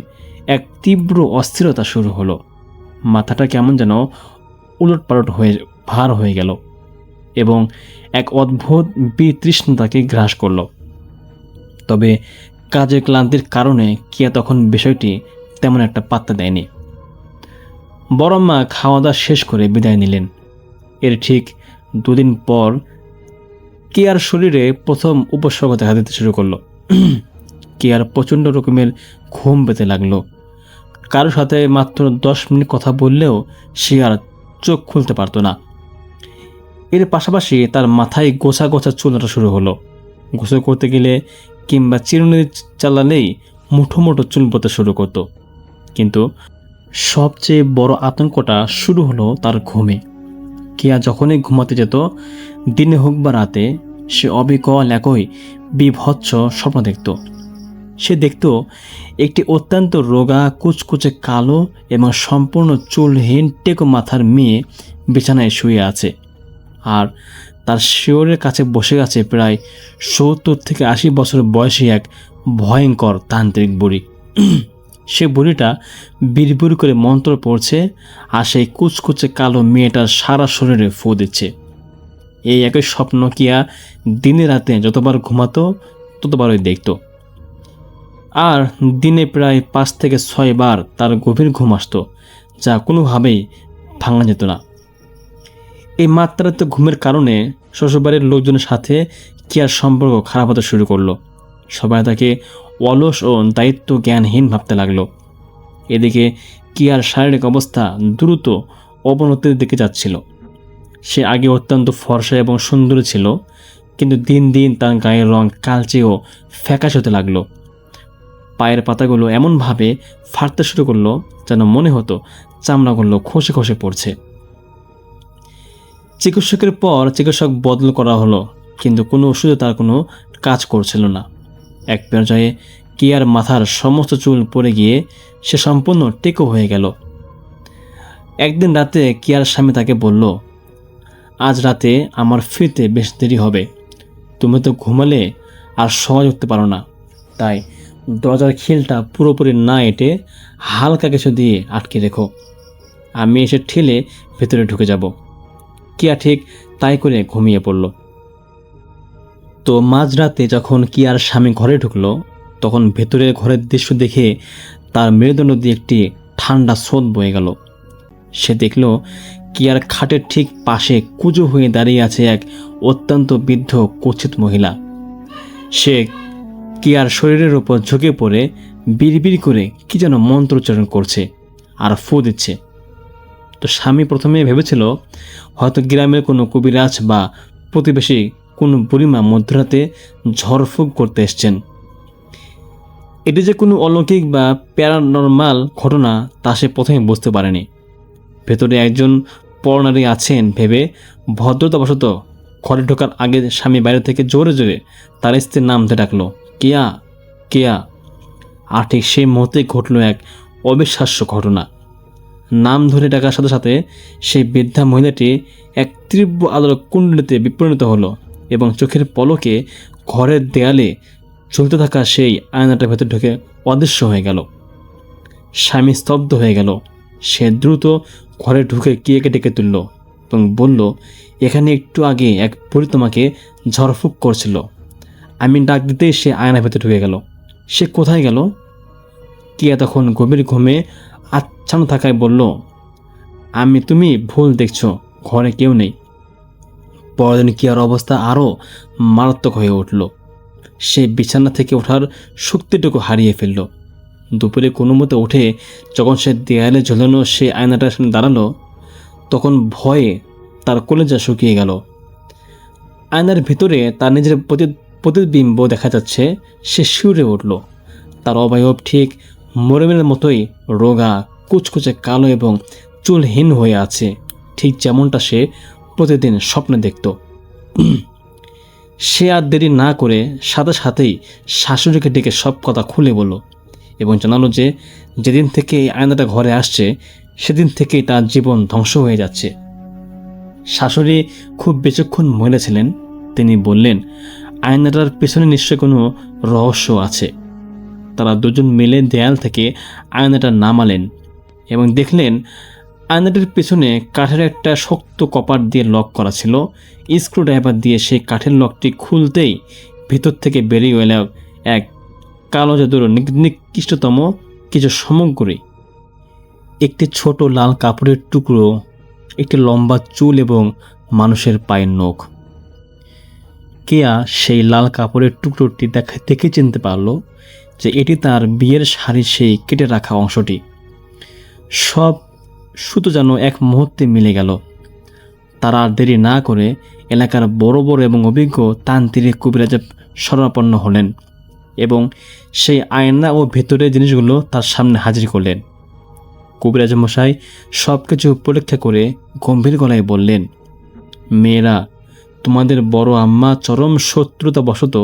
এক তীব্র অস্থিরতা শুরু হলো। মাথাটা কেমন যেন উলটপালট হয়ে ভার হয়ে গেল এবং এক অদ্ভুত বিতৃষ্ণা তাকে গ্রাস করল। তবে কাজের ক্লান্তির কারণে কিয়া তখন বিষয়টি তেমন একটা পাত্তা দেয়নি। বড় মা খাওয়া দাওয়া শেষ করে বিদায় নিলেন। এর ঠিক 2 দিন পর কিয়ার শরীরে প্রথম উপসর্গ দেখা দিতে শুরু করলো। কিয়ার প্রচণ্ড রকমের ঘুম পেতে লাগলো। কারোর সাথে মাত্র 10 মিনিট কথা বললেও সে আর চোখ খুলতে পারতো না। এর পাশাপাশি তার মাথায় গোছা গোছা চুল ওঠা শুরু হলো। গোসল করতে গেলে কিংবা চিরুনি চালালেই মুঠো মুঠো চুল পড়তে শুরু করতো। কিন্তু সবচেয়ে বড় আতঙ্কটা শুরু হলো তার ঘুমে। কিয়া যখনই ঘুমাতে যেত, দিনে হোক বা রাতে, সে অবিকল একই বিভৎস স্বপ্ন দেখত। সে দেখত একটি অত্যন্ত রোগা কুচকুচে কালো এবং সম্পূর্ণ চুলহীন টেকো মাথার মেয়ে বিছানায় শুয়ে আছে, আর তার শিয়রের কাছে বসে আছে প্রায় 70 থেকে 80 বছর বয়সী এক ভয়ঙ্কর তান্ত্রিক বুড়ি। সে বুড়িটা বিড়বিড় করে মন্ত্র পড়ছে আর সেই কুচকুচে কালো মেয়েটার সারা শরীরে ফু দিচ্ছে। এই একই স্বপ্ন কিয়া দিনে রাতে যতবার ঘুমাতো ততবারই দেখত। আর দিনে প্রায় 5 থেকে 6 বার তার গভীর ঘুম আসতো, যা কোনোভাবেই ভাঙা যেত না। এই মাত্রাতিরিক্ত ঘুমের কারণে শ্বশুরবাড়ির লোকজনের সাথে কিয়ার সম্পর্ক খারাপ হতে শুরু করলো। সবাই তাকে অলস ও দায়িত্ব জ্ঞানহীন ভাবতে লাগলো। এদিকে কিয়ার শারীরিক অবস্থা দ্রুত অবনতির দিকে যাচ্ছিল। সে আগে অত্যন্ত ফর্সা এবং সুন্দরী ছিল, কিন্তু দিন দিন তার গায়ের রং কালচে ও ফ্যাকাশে হতে লাগলো। পায়ের পাতাগুলো এমনভাবে ফাটতে শুরু করলো যেন মনে হতো চামড়াগুলো খসে খসে পড়ছে। চিকিৎসকের পর চিকিৎসক বদল করা হলো, কিন্তু কোনো ওষুধে তার কোনো কাজ করছিল না। এক পর্যায়ে কিয়ার মাথার সমস্ত চুল পড়ে গিয়ে সে সম্পূর্ণ টেকো হয়ে গেল। একদিন রাতে কিয়ার স্বামী তাকে বলল, আজ রাতে আমার ফিরতে বেশ দেরি হবে, তুমি তো ঘুমালে আর সহজ উঠতে পারো না, তাই দরজার খিলটা পুরোপুরি না এঁটে হালকা কিছু দিয়ে আটকে রেখো, আমি এসে ঠেলে ভেতরে ঢুকে যাব। কিয়া ঠিক তাই করে ঘুমিয়ে পড়ল। তো মাঝরাতে যখন কিয়ার স্বামী ঘরে ঢুকলো, তখন ভেতরের ঘরের দৃশ্য দেখে তার মেরুদণ্ড দিয়ে একটি ঠান্ডা স্রোত বয়ে গেল। সে দেখল কিয়ার খাটের ঠিক পাশে কুঁজো হয়ে দাঁড়িয়ে আছে এক অত্যন্ত বৃদ্ধ কুৎসিত মহিলা। সে কিয়ার শরীরের উপর ঝুঁকে পড়ে বিড়বিড় করে কি যেন মন্ত্রোচ্চারণ করছে আর ফু দিচ্ছে। তো স্বামী প্রথমে ভেবেছিল হয়তো গ্রামের কোনো কবিরাজ বা প্রতিবেশী কোনো বুড়িমা মধ্যরাতে ঝড়ফুঁক করতে এসছেন। এটি যে কোনো অলৌকিক বা প্যারানর্মাল ঘটনা তা সে প্রথমে বুঝতে পারেনি। ভেতরে একজন পরনারী আছেন ভেবে ভদ্রতাবশত ঘরে ঢোকার আগে স্বামী বাইরে থেকে জোরে জোরে তার স্ত্রীর নাম ধরে ডাকলো, কেয়া কেয়া। আর ঠিক সেই মুহূর্তে ঘটল এক অবিশ্বাস্য ঘটনা। নাম ধরে ডাকার সাথে সাথে সেই বৃদ্ধা মহিলাটি এক তীব্র আলোর কুণ্ডলিতে বিপরিণত হলো এবং চোখের পলকে ঘরের দেয়ালে ঝুলতে থাকা সেই আয়নাটার ভেতর ঢুকে অদৃশ্য হয়ে গেল। স্বামী স্তব্ধ হয়ে গেল। সে দ্রুত ঘরে ঢুকে কিয়াকে ডেকে তুলল এবং বলল, এখানে একটু আগে এক বুড়ি তোমাকে ঝড়ফুঁক করছিল, আমি ডাক দিতেই সে আয়নার ভেতর ঢুকে গেল। সে কোথায় গেল? কিয়া তখন গভীর ঘুমে আচ্ছন্ন থাকায় বলল, তুমি ভুল দেখছো, ঘরে কেউ নেই। পরদিন কিয়ার অবস্থা আরও মারাত্মক হয়ে উঠল। সে বিছানা থেকে ওঠার শক্তিটুকু হারিয়ে ফেলল। দুপুরে কোনো মতে উঠে যখন সে দেয়ালে ঝুলানো সে আয়নাটার সামনে দাঁড়ালো, তখন ভয়ে তার কলেজা শুকিয়ে গেল। আয়নার ভিতরে তার নিজের প্রতিবিম্ব দেখা যাচ্ছে। সে শিউরে উঠল। তার অবয়ব ঠিক মরমের মতোই রোগা, কুচকুচে কালো এবং চুলহীন হয়ে আছে, ঠিক যেমনটা সে প্রতিদিন স্বপ্নে দেখত। সে আর দেরি না করে সাথে সাথেই শাশুড়িকে ডেকে সব কথা খুলে বলল এবং জানালো যে যেদিন থেকে এই আয়নাটা ঘরে আসছে সেদিন থেকেই তার জীবন ধ্বংস হয়ে যাচ্ছে। শাশুড়ি খুব বেশিক্ষণ মহিলা ছিলেন। তিনি বললেন, আয়নাটার পেছনে নিশ্চয় কোনো রহস্য আছে। তারা দুজন মিলে দেয়াল থেকে আয়নাটা নামালেন এবং দেখলেন আয়নাটির পেছনে কাঠের একটা শক্ত কপাট দিয়ে লক করা ছিল। স্ক্রুড্রাইভার দিয়ে সেই কাঠের লকটি খুলতেই ভিতর থেকে বেরিয়ে এল এক কালো জাদুর নিকৃষ্টতম কিছু সামগ্রী। একটি ছোট লাল কাপড়ের টুকরো, একটি লম্বা চুল এবং মানুষের পায়ের নখ। কেয়া সেই লাল কাপড়ের টুকরোটি দেখে চিনতে পারল যে এটি তার বিয়ের শাড়ির সেই কেটে রাখা অংশটি। সব সুতো যেন এক মুহূর্তে মিলে গেল। তারা আর দেরি না করে এলাকার বড় বড় এবং অভিজ্ঞ তান্ত্রিক কবিরাজে শরণাপন্ন হলেন এবং সেই আয়না ও ভেতরের জিনিসগুলো তার সামনে হাজির করলেন। কবিরাজ মশাই সব কিছু পরীক্ষা করে গম্ভীর গলায় বললেন, মেয়েরা, তোমাদের বড় আম্মা চরম শত্রুতাবশত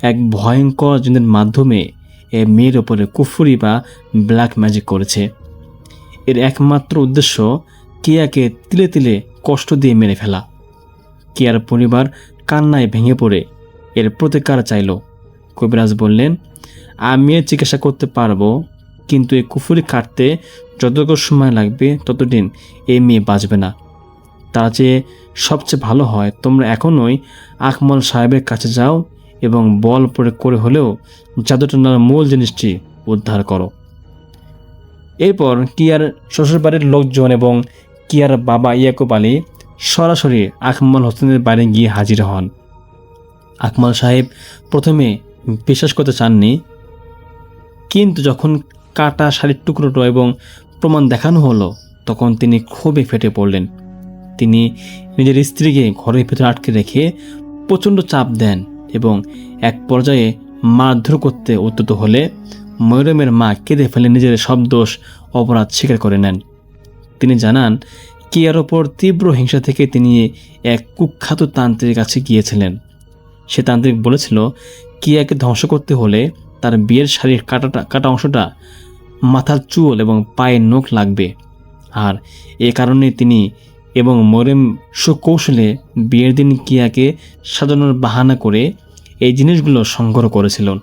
এক ভয়ঙ্কর জিনের মাধ্যমে এ মেয়ের ওপরে কুফরি বা ব্ল্যাক ম্যাজিক করেছে। এর একমাত্র উদ্দেশ্য কেয়াকে তিলে তিলে কষ্ট দিয়ে মেরে ফেলা। কেয়ার পরিবার কান্নায় ভেঙে পড়ে এর প্রতিকার চাইল। কবিরাজ বললেন, আমি এর চিকিৎসা করতে পারবো, কিন্তু এই কুফরি কাটতে যতটুকু সময় লাগবে ততদিন এই মেয়ে বাঁচবে না। তার চেয়ে সবচেয়ে ভালো হয় তোমরা এখনই আকমল সাহেবের কাছে যাও এবং বল প্রয়োগ করে হলেও জাদুটনার মূল জিনিসটি উদ্ধার করো। এরপর কিয়ার শ্বশুরবাড়ির লোকজন এবং কিয়ার বাবা ইয়াকুব আলী সরাসরি আকমল হোসেনের বাড়ি গিয়ে হাজির হন। আকমল সাহেব প্রথমে বিশ্বাস করতে চাননি, কিন্তু যখন কাটা শাড়ির টুকরোটো এবং প্রমাণ দেখানো হলো তখন তিনি ক্ষোভে ফেটে পড়লেন। তিনি নিজের স্ত্রীকে ঘরের ভেতরে আটকে রেখে প্রচণ্ড চাপ দেন এবং এক পর্যায়ে মারধর করতে উদ্যত হলে ময়ূরমের মা কেঁদে ফেলে নিজের সব দোষ অপরাধ স্বীকার করে নেন। তিনি জানান কিয়ার ওপর তীব্র হিংসা থেকে তিনি এক কুখ্যাত তান্ত্রিকের কাছে গিয়েছিলেন। সে তান্ত্রিক বলেছিল কিয়াকে ধ্বংস করতে হলে তার বিয়ের শাড়ির কাটা অংশটা, মাথার চুল এবং পায়ের নখ লাগবে। আর এ কারণে তিনি এবং ময়ূরম সুকৌশলে বিয়ের দিন কিয়াকে সাজানোর বাহানা করে এই জিনিসগুলো সংগ্রহ করেছিলেন।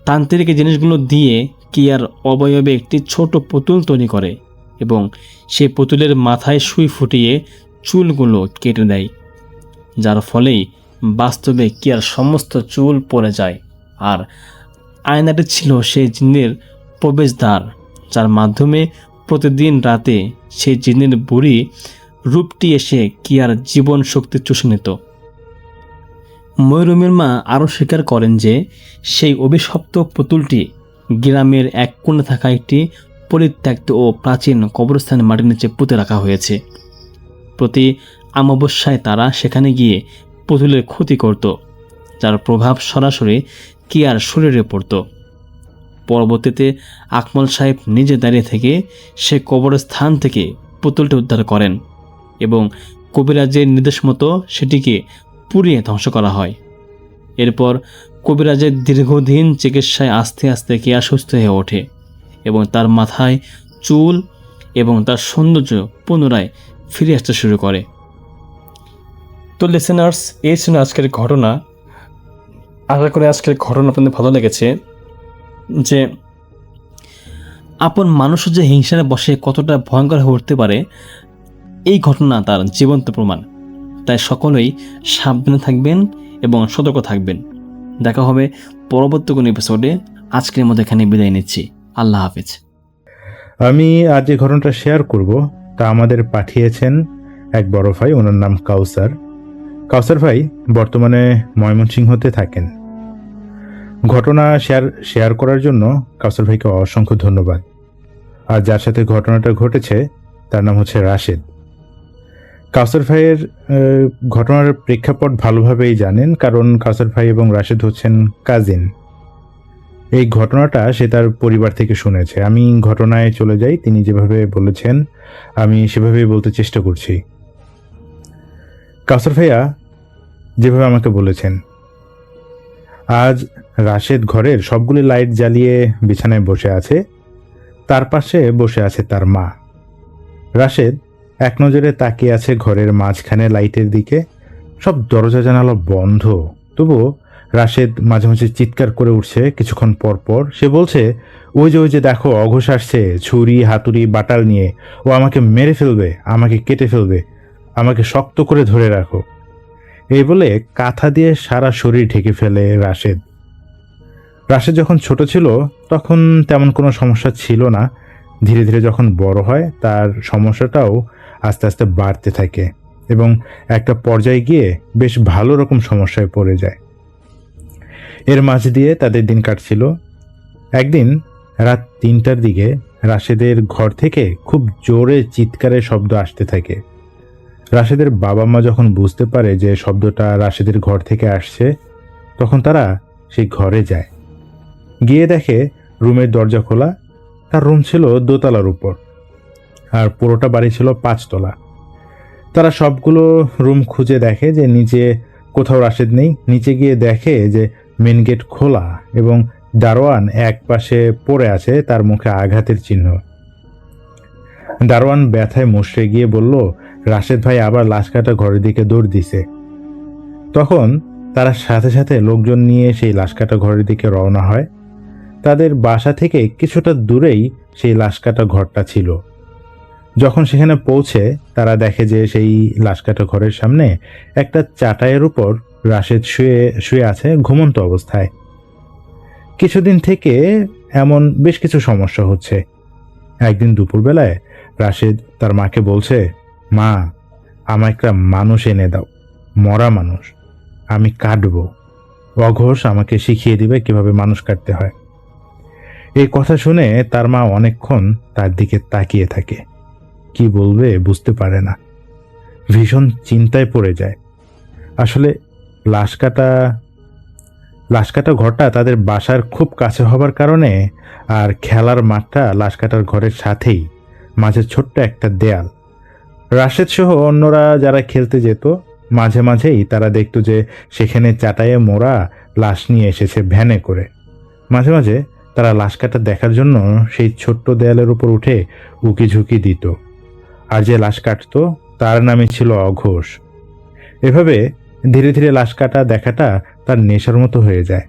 তান্ত্রিক এই জিনিসগুলো দিয়ে কিয়ার অবয়বে একটি ছোট পুতুল তৈরি করে এবং সেই পুতুলের মাথায় সুই ফুটিয়ে চুলগুলো কেটে দেয়, যার ফলেই বাস্তবে কিয়ার সমস্ত চুল পড়ে যায়। আর আয়নাটি ছিল সেই জিনের প্রবেশদ্বার, যার মাধ্যমে প্রতিদিন রাতে সেই জিনের বুড়ি রূপটি এসে কিয়ার জীবন শক্তি চুষে নিত। ময়ূরমের মা আরও স্বীকার করেন যে সেই অভিশপ্ত পুতুলটি গ্রামের এক কোণে থাকা একটি পরিত্যক্ত ও প্রাচীন কবরস্থানের মাটির নিচে পুঁতে রাখা হয়েছে। প্রতি অমাবস্যায় তারা সেখানে গিয়ে পুতুলের ক্ষতি করত, যার প্রভাব সরাসরি কিয়ার শরীরে পড়ত। পরবর্তীতে আকমল সাহেব নিজে দাঁড়িয়ে থেকে সে কবরস্থান থেকে পুতুলটি উদ্ধার করেন এবং কবিরাজের নির্দেশ মতো সেটিকে পুড়িয়ে ধ্বংস করা হয়। এরপর কবিরাজের দীর্ঘদিন চিকিৎসায় আস্তে আস্তে কিয়া সুস্থ হয়ে ওঠে এবং তার মাথায় চুল এবং তার সৌন্দর্য পুনরায় ফিরে আসতে শুরু করে। তো লিসেনার্স, এই ছিল আজকের ঘটনা। আশা করি আজকের ঘটনা আপনাদের ভালো লেগেছে, যে আপন মানুষও যে হিংসায় বসে কতটা ভয়ঙ্কর হয়ে উঠতে পারে এই ঘটনা তার জীবন্ত প্রমাণ। তাই সকলেই সাবধানে থাকবেন এবং সতর্ক থাকবেন। দেখা হবে পরবর্তী কোনো এপিসোডে। আজকের মতো এখানে বিদায় নিচ্ছি। আল্লাহ হাফেজ। আমি আজ যে ঘটনাটা শেয়ার করব তা আমাদের পাঠিয়েছেন এক বড় ভাই, ওনার নাম কাউসার। কাউসার ভাই বর্তমানে ময়মনসিংহতে থাকেন। ঘটনা শেয়ার করার জন্য কাউসার ভাইকে অসংখ্য ধন্যবাদ। আর যার সাথে ঘটনাটা ঘটেছে তার নাম হচ্ছে রাশেদ। কাউসার ভাইয়ের ঘটনার প্রেক্ষাপট ভালোভাবেই জানেন, কারণ কাউসার ভাই এবং রাশেদ হচ্ছেন কাজিন। এই ঘটনাটা সে তার পরিবার থেকে শুনেছে। আমি ঘটনায় চলে যাই, তিনি যেভাবে বলেছেন আমি সেভাবেই বলতে চেষ্টা করছি। কাউসার ভাইয়া যেভাবে আমাকে বলেছেন, আজ রাশেদ ঘরের সবগুলি লাইট জ্বালিয়ে বিছানায় বসে আছে, তার পাশে বসে আছে তার মা। রাশেদ এক নজরে তাকিয়ে আছে ঘরের মাঝখানে লাইটের দিকে। সব দরজা জানালা বন্ধ, তবুও রাশেদ মাঝে মাঝে চিৎকার করে উঠছে। কিছুক্ষণ পর পর সে বলছে, ওই যে দেখো, অঘোষ আসছে, ছুরি হাতুড়ি বাটাল নিয়ে। ও আমাকে মেরে ফেলবে, আমাকে কেটে ফেলবে, আমাকে শক্ত করে ধরে রাখো। এই বলে কাঁথা দিয়ে সারা শরীর ঢেকে ফেলে রাশেদ। রাশেদ যখন ছোট ছিল তখন তেমন কোনো সমস্যা ছিল না। ধীরে ধীরে যখন বড় হয় তার সমস্যাটাও আস্তে আস্তে বাড়তে থাকে এবং একটা পর্যায়ে গিয়ে বেশ ভালো রকম সমস্যায় পড়ে যায়। এর মাঝ দিয়ে তাদের দিন কাটছিল। একদিন রাত 3টার দিকে রাশেদের ঘর থেকে খুব জোরে চিৎকারের শব্দ আসতে থাকে। রাশেদের বাবা মা যখন বুঝতে পারে যে শব্দটা রাশেদের ঘর থেকে আসছে, তখন তারা সেই ঘরে যায়। গিয়ে দেখে রুমের দরজা খোলা। তার রুম ছিল দোতলার উপর, আর পুরোটা বাড়ি ছিল 5 তলা। তারা সবগুলো রুম খুঁজে দেখে যে নিচে কোথাও রাশেদ নেই। নিচে গিয়ে দেখে যে মেন গেট খোলা এবং দারোয়ান এক পাশে পড়ে আছে, তার মুখে আঘাতের চিহ্ন। দারোয়ান ব্যথায় মুষড়ে গিয়ে বলল, রাশেদ ভাই আবার লাশ কাটা ঘরের দিকে দৌড় দিছে। তখন তারা সাথে সাথে লোকজন নিয়ে সেই লাশ কাটা ঘরের দিকে রওনা হয়। তাদের বাসা থেকে কিছুটা দূরেই সেই লাশ কাটা ঘরটা ছিল। যখন সেখানে পৌঁছে তারা দেখে যে সেই লাশ কাটা ঘরের সামনে একটা চাটাইয়ের উপর রাশেদ শুয়ে আছে ঘুমন্ত অবস্থায়। কিছুদিন থেকে এমন বেশ কিছু সমস্যা হচ্ছে। একদিন দুপুরবেলায় রাশেদ তার মাকে বলছে, মা, আমার একটা মানুষ এনে দাও, মরা মানুষ, আমি কাটবো। অঘোষ আমাকে শিখিয়ে দিবে কিভাবে মানুষ কাটতে হয়। এই কথা শুনে তার মা অনেকক্ষণ তার দিকে তাকিয়ে থাকে, কি বলবে বুঝতে পারে না, ভীষণ চিন্তায় পড়ে যায়। আসলে লাশ কাটা ঘরটা তাদের বাসার খুব কাছে হবার কারণে, আর খেলার মাঠটা লাশ কাটার ঘরের সাথেই, মাঝে ছোট্ট একটা দেয়াল। রাশেদ সহ অন্যরা যারা খেলতে যেত মাঝে মাঝেই তারা দেখতো যে সেখানে চাটাইয়ে মোড়া লাশ নিয়ে এসেছে ভ্যানে করে। মাঝে মাঝে তারা লাশ কাটা দেখার জন্য সেই ছোট্ট দেয়ালের উপর উঠে উকি ঝুঁকি দিত। আর যে লাশ কাটতো তার নামই ছিল অঘোষ। এভাবে ধীরে ধীরে লাশ কাটা দেখাটা তার নেশার মতো হয়ে যায়।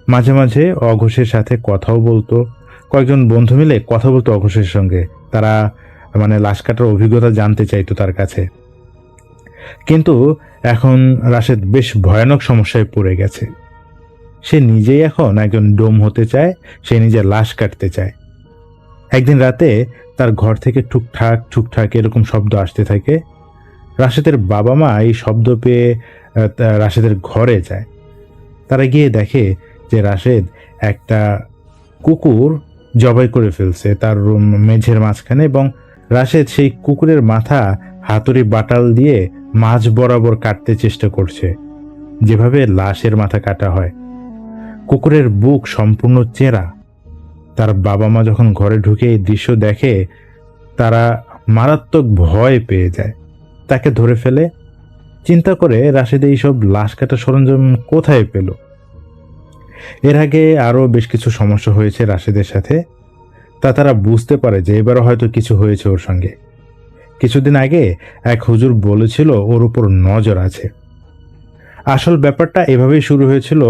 মাঝে মাঝে অঘোষের সাথে কথাও বলতো। কয়েকজন বন্ধু মিলে কথা বলতো অঘোষের সঙ্গে। তারা লাশ কাটার অভিজ্ঞতা জানতে চাইতো তার কাছে। কিন্তু এখন রাশেদ বেশ ভয়ানক সমস্যায় পড়ে গেছে। সে নিজেই এখন একজন ডোম হতে চায়, সে নিজে লাশ কাটতে চায়। একদিন রাতে তার ঘর থেকে ঠুকঠাক এরকম শব্দ আসতে থাকে। রাশেদের বাবা মা এই শব্দ পেয়ে রাশেদের ঘরে যায়। তারা গিয়ে দেখে যে রাশেদ একটা কুকুর জবাই করে ফেলছে তার মেঝের মাঝখানে, এবং রাশেদ সেই কুকুরের মাথা হাতুড়ি বাটাল দিয়ে মাঝ বরাবর কাটতে চেষ্টা করছে, যেভাবে লাশের মাথা কাটা হয়। কুকুরের বুক সম্পূর্ণ চেরা। তার বাবা মা যখন ঘরে ঢুকে এই দৃশ্য দেখে তারা মারাত্মক ভয় পেয়ে যায়, তাকে ধরে ফেলে। চিন্তা করে রাশেদ এইসব লাশ কাটা সরঞ্জাম কোথায় পেল। এর আগে আরও বেশ কিছু সমস্যা হয়েছে রাশেদের সাথে, তারা বুঝতে পারে যে এবারও হয়তো কিছু হয়েছে ওর সঙ্গে। কিছুদিন আগে এক হুজুর বলেছিল ওর উপর নজর আছে। আসল ব্যাপারটা এভাবেই শুরু হয়েছিল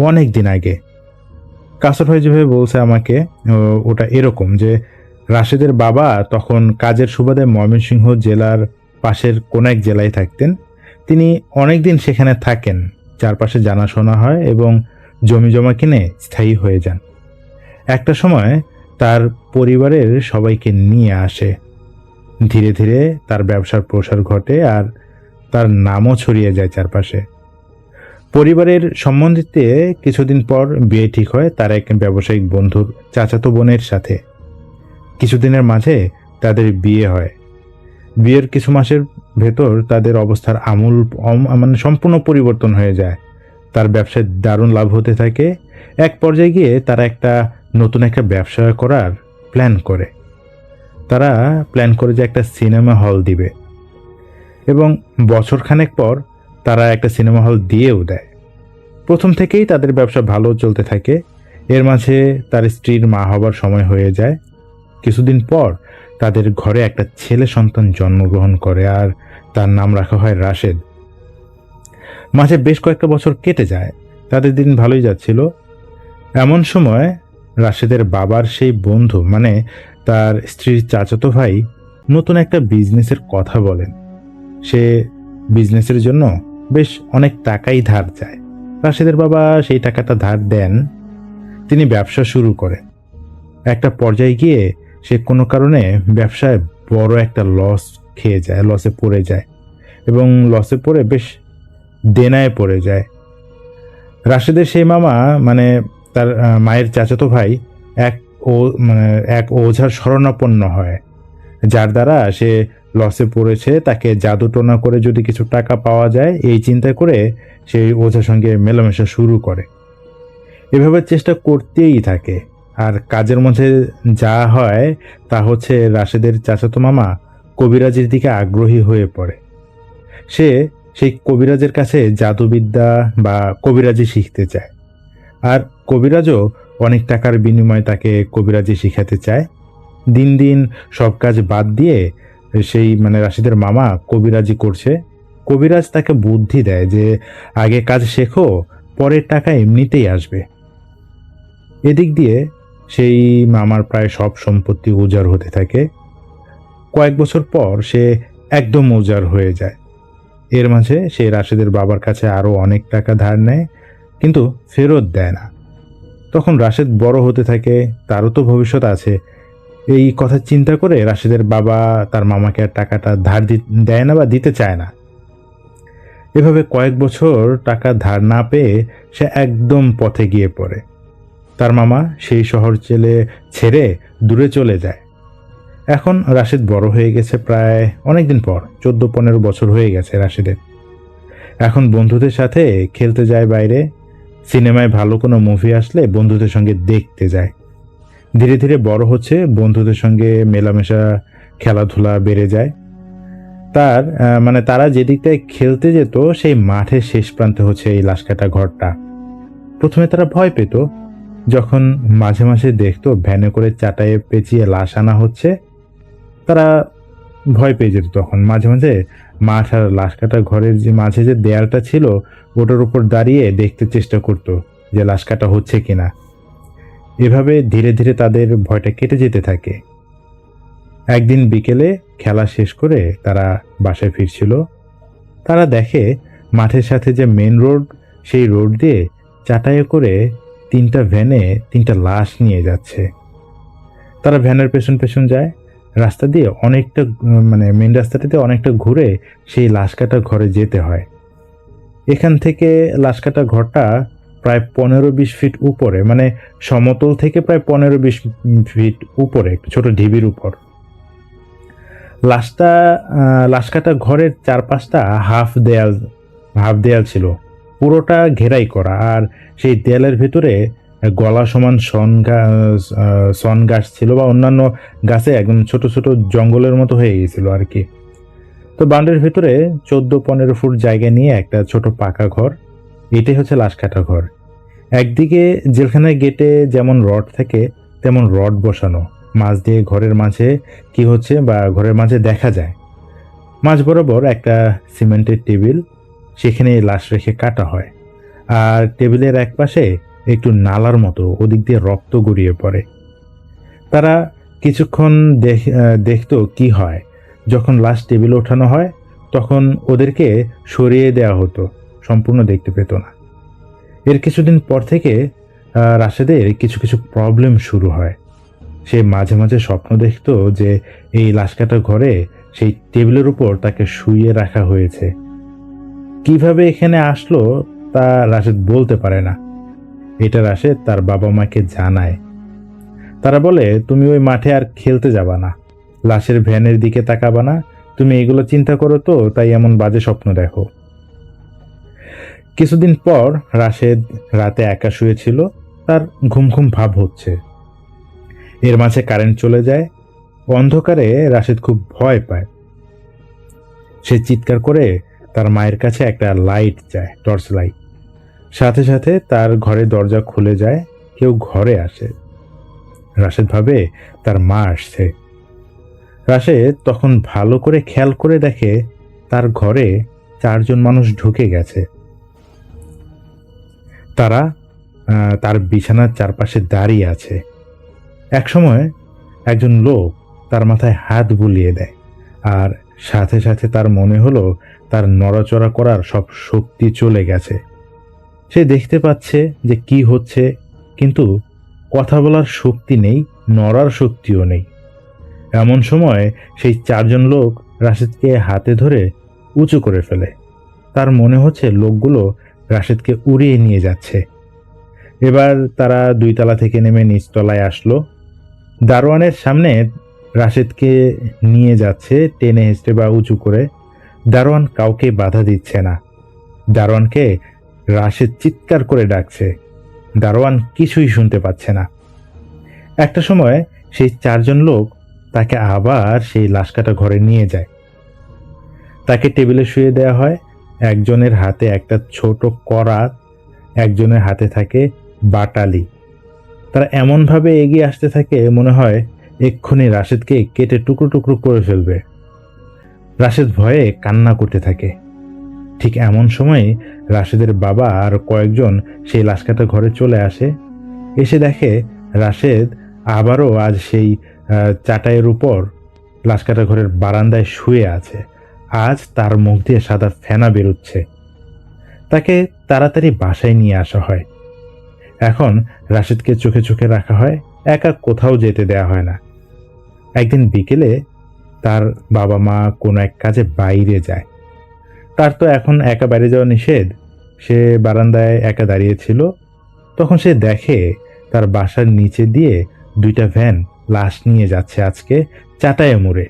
অনেক দিন আগে। কাসর ভাই যেভাবে বলছে আমাকে, ওটা এরকম যে রাশেদের বাবা তখন কাজের সুবাদে ময়মনসিংহ জেলার পাশের কোন এক জেলায় থাকতেন। তিনি অনেকদিন সেখানে থাকেন, চারপাশে জানাশোনা হয় এবং জমি জমা কিনে স্থায়ী হয়ে যান। একটা সময় তার পরিবারের সবাইকে নিয়ে আসে। ধীরে ধীরে তার ব্যবসার প্রসার ঘটে আর তার নামও ছড়িয়ে যায় চারপাশে। পরিবারের সম্বন্ধে কিছুদিন পর বিয়ে ঠিক হয় তার এক ব্যবসায়িক বন্ধুর চাচাতো বোনের সাথে। কিছুদিনের মাঝে তাদের বিয়ে হয়। বিয়ের কিছু মাসের ভেতর তাদের অবস্থার মানে সম্পূর্ণ পরিবর্তন হয়ে যায়। তার ব্যবসায় দারুণ লাভ হতে থাকে। এক পর্যায়ে গিয়ে তারা নতুন একটা ব্যবসা করার প্ল্যান করে। তারা প্ল্যান করে যে একটা সিনেমা হল দিবে, এবং বছরখানেক পর তারা একটা সিনেমা হল দিয়েও দেয়। প্রথম থেকেই তাদের ব্যবসা ভালো চলতে থাকে। এর মাঝে তার স্ত্রীর মা হবার সময় হয়ে যায়। কিছুদিন পর তাদের ঘরে একটা ছেলে সন্তান জন্মগ্রহণ করে, আর তার নাম রাখা হয় রাশেদ। মাঝে বেশ কয়েকটা বছর কেটে যায়, তাদের দিন ভালোই যাচ্ছিল। এমন সময় রাশেদের বাবার সেই বন্ধু, মানে তার স্ত্রীর চাচাতো ভাই, নতুন একটা বিজনেসের কথা বলেন। সে বিজনেসের জন্য বেশ অনেক টাকাই ধার চায়। রাশেদের বাবা সেই টাকাটা ধার দেন। তিনি ব্যবসা শুরু করেন। একটা পর্যায়ে গিয়ে সে কোনো কারণে ব্যবসায় বড় একটা লসে পড়ে যায়, এবং লসে পড়ে বেশ দেনায় পড়ে যায়। রাশেদের সেই মামা, মানে তার মায়ের চাচাতো ভাই, এক ওঝার শরণাপন্ন হয়, যার দ্বারা সে লসে পড়েছে। তাকে জাদুটোনা করে যদি কিছু টাকা পাওয়া যায় এই চিন্তা করে সেই ওঝার সঙ্গে মেলামেশা শুরু করে। এভাবে চেষ্টা করতেই থাকে। আর কাজের মধ্যে যা হয় তা হচ্ছে রাশেদের চাচাতো মামা কবিরাজের দিকে আগ্রহী হয়ে পড়ে। সে সেই কবিরাজের কাছে জাদুবিদ্যা বা কবিরাজি শিখতে চায়, আর কবিরাজও অনেক টাকার বিনিময়ে তাকে কবিরাজি শিখাতে চায়। দিন দিন সব কাজ বাদ দিয়ে রাশেদের মামা কবিরাজি করছে। কবিরাজ তাকে বুদ্ধি দেয় যে আগে কাজ শেখো, পরের টাকা এমনিতেই আসবে। এদিক দিয়ে সেই মামার প্রায় সব সম্পত্তি উজাড় হতে থাকে। কয়েক বছর পর সে একদম উজাড় হয়ে যায়। এর মাঝে সে রাশেদের বাবার কাছে আরো অনেক টাকা ধার নেয়, কিন্তু ফেরত দেয় না। তখন রাশেদ বড় হতে থাকে, তারও তো ভবিষ্যৎ আছে। এই কথা চিন্তা করে রাশেদের বাবা তার মামাকে আর টাকাটা ধার দেয় না বা দিতে চায় না। এভাবে কয়েক বছর টাকা ধার না পেয়ে সে একদম পথে গিয়ে পড়ে। তার মামা সেই শহর ছেড়ে দূরে চলে যায়। এখন রাশেদ বড় হয়ে গেছে, প্রায় অনেকদিন পর, 14-15 বছর হয়ে গেছে রাশেদের। এখন বন্ধুদের সাথে খেলতে যায় বাইরে, সিনেমায় ভালো কোনো মুভি আসলে বন্ধুদের সঙ্গে দেখতে যায়। ধীরে ধীরে বড় হচ্ছে, বন্ধুদের সঙ্গে মেলামেশা, খেলাধুলা বেড়ে যায়। তারা যেদিকটায় খেলতে যেত সেই মাঠের শেষ প্রান্তে হচ্ছে এই লাশকাটা ঘরটা। প্রথমে তারা ভয় পেত, যখন মাঝে মাঝে দেখতো ভ্যানে করে চাটায়ে পেঁচিয়ে লাশ আনা হচ্ছে, তারা ভয় পেয়ে যেত। তখন মাঝে মাঝে মাঠ আর লাশ কাটা ঘরের যে মাঝে যে দেয়ালটা ছিল ওটার উপর দাঁড়িয়ে দেখতে চেষ্টা করত যে লাশ কাটা হচ্ছে কিনা। এভাবে ধীরে ধীরে তাদের ভয়টা কেটে যেতে থাকে। একদিন বিকেলে খেলা শেষ করে তারা বাসায় ফিরছিল। তারা দেখে মাঠের সাথে যে মেন রোড, সেই রোড দিয়ে চাটায়ে করে 3টা ভ্যানে 3টা লাশ নিয়ে যাচ্ছে। তারা ভ্যানের পেছন পেছন যায়। রাস্তা দিয়ে অনেকটা মেন রাস্তাটাতে অনেকটা ঘুরে সেই লাশ কাটা ঘরে যেতে হয়। এখান থেকে লাশ কাটা ঘরটা প্রায় 15-20 ফিট উপরে, মানে সমতল থেকে প্রায় 15-20 ফিট উপরে, একটু ছোট ঢিবির উপর। লাশ কাটা ঘরের চারপাশটা হাফ দেয়াল ছিল, পুরোটা ঘেরাই করা। আর সেই দেয়ালের ভিতরে গলা সমান সন গাছ ছিল, বা অন্যান্য গাছে একদম ছোট ছোট জঙ্গলের মতো হয়ে গিয়েছিল আর কি। তো বাউন্ডারির ভিতরে 14-15 ফুট জায়গা নিয়ে একটা ছোট পাকা ঘর, এটাই হচ্ছে লাশ কাটা ঘর। একদিকে জেলখানার গেটে যেমন রড থাকে তেমন রড বসানো, মাঝ দিয়ে ঘরের মাঝে কি হচ্ছে বা ঘরের মাঝে দেখা যায়। মাঝ বরাবর একটা সিমেন্টের টেবিল, সেখানে লাশ রেখে কাটা হয়। আর টেবিলের এক পাশে একটু নালার মতো, ওদিক দিয়ে রক্ত গড়িয়ে পড়ে। তারা কিছুক্ষণ দেখতো কি হয়। যখন লাশ টেবিলে ওঠানো হয় তখন ওদেরকে সরিয়ে দেওয়া হতো, সম্পূর্ণ দেখতে পেত না। এর কিছুদিন পর থেকে রাশেদের কিছু কিছু প্রবলেম শুরু হয়। সে মাঝে মাঝে স্বপ্ন দেখতো যে এই লাশ কাটা ঘরে সেই টেবিলের উপর তাকে শুইয়ে রাখা হয়েছে। কিভাবে এখানে আসলো তা রাশেদ বলতে পারে না। এটা রাশেদ তার বাবা মাকে জানায়। তারা বলে, তুমি ওই মাঠে আর খেলতে যাবা না, লাশের ভ্যানের দিকে তাকাবা না, তুমি এগুলো চিন্তা করো তো, তাই এমন বাজে স্বপ্ন দেখো। কিছুদিন পর রাশেদ রাতে একা শুয়েছিল, তার ঘুম ঘুম ভাব হচ্ছে। এর মাঝে কারেন্ট চলে যায়। অন্ধকারে রাশেদ খুব ভয় পায়। সে চিৎকার করে তার মায়ের কাছে একটা লাইট চায়, টর্চ লাইট। সাথে সাথে তার ঘরে দরজা খুলে যায়, কেউ ঘরে আসে। রাশেদ ভাবে তার মা আসছে। রাশেদ তখন ভালো করে খেয়াল করে দেখে তার ঘরে 4 জন মানুষ ঢুকে গেছে। তারা তার বিছানার চারপাশে দাঁড়িয়ে আছে। একসময় একজন লোক তার মাথায় হাত বুলিয়ে দেয়, আর সাথে সাথে তার মনে হলো তার নড়াচড়া করার সব শক্তি চলে গেছে। সে দেখতে পাচ্ছে যে কি হচ্ছে, কিন্তু কথা বলার শক্তি নেই, নড়ার শক্তিও নেই। এমন সময় সেই 4 জন লোক রাশেদকে হাতে ধরে উঁচু করে ফেলে। তার মনে হচ্ছে লোকগুলো রাশেদকে উড়িয়ে নিয়ে যাচ্ছে। এবার তারা 2 তলা থেকে নেমে নিচতলায় আসলো। দারোয়ানের সামনে রাশেদকে নিয়ে যাচ্ছে টেনে হেঁচড়ে বা উঁচু করে। দারোয়ান কাউকে বাধা দিচ্ছে না। দারোয়ানকে রাশেদ চিৎকার করে ডাকছে। দারোয়ান কিছুই শুনতে পাচ্ছে না। একটা সময় সেই 4 জন লোক তাকে আবার সেই লাশ কাটা ঘরে নিয়ে যায়। তাকে টেবিলে শুয়ে দেওয়া হয়। একজনের হাতে একটা ছোট করাত, একজনের হাতে থাকে বাটালি। তারা এমনভাবে এগিয়ে আসতে থাকে, মনে হয় এক্ষুনি রাশেদকে কেটে টুকরো টুকরো করে ফেলবে। রাশেদ ভয়ে কান্না করতে থাকে। ঠিক এমন সময় রাশেদের বাবা আর কয়েকজন সেই লাশ কাটা ঘরে চলে আসে। এসে দেখে রাশেদ আবারও আজ সেই চাটাইয়ের উপর লাশ কাটা ঘরের বারান্দায় শুয়ে আছে। আজ তার মুখ দিয়ে সাদা ফেনা বেরোচ্ছে। তাকে তাড়াতাড়ি বাসায় নিয়ে আসা হয়। এখন রাশেদকে চোখে চোখে রাখা হয়, একা কোথাও যেতে দেয়া হয় না। একদিন বিকেলে তার বাবা মা কোনো এক কাজে বাইরে যায়। তার তো এখন একা বাইরে যাওয়া নিষেধ। সে বারান্দায় একা দাঁড়িয়েছিল। তখন সে দেখে তার বাসার নিচে দিয়ে 2টা ভ্যান লাশ নিয়ে যাচ্ছে আজকে চাটাইয়ে মুড়ে।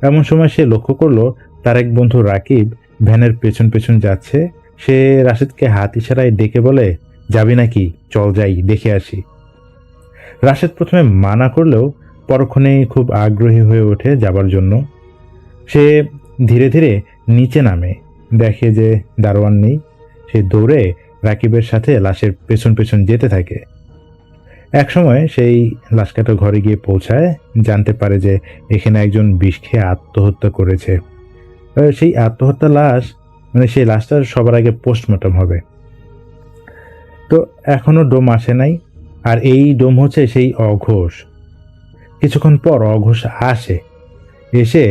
এমন সময় সে লক্ষ্য করলো তার এক বন্ধু রাকিব ভ্যানের পেছন পেছন যাচ্ছে। সে রাশেদকে হাত ইশারায় ডেকে বলে, যাবি নাকি, চল যাই, দেখে আসি। রাশেদ প্রথমে মানা করলেও পরক্ষণেই খুব আগ্রহী হয়ে ওঠে যাবার জন্য। সে ধীরে ধীরে নিচে নামে, দেখে যে দারোয়ান নেই। সে দৌড়ে রাকিবের সাথে লাশের পেছন পেছন যেতে থাকে। একসময় সেই লাশ কাটা ঘরে গিয়ে পৌঁছায়, জানতে পারে যে এখানে একজন বিষ খেয়ে আত্মহত্যা করেছে। সেই আত্মহত্যা লাশ, মানে সেই লাশটার সবার আগে পোস্টমর্টম হবে। তো এখনো ডোম আসে নাই, আর এই ডোম হচ্ছে সেই অঘোষ। কিছুক্ষণ পর অঘোষ আসে। এসে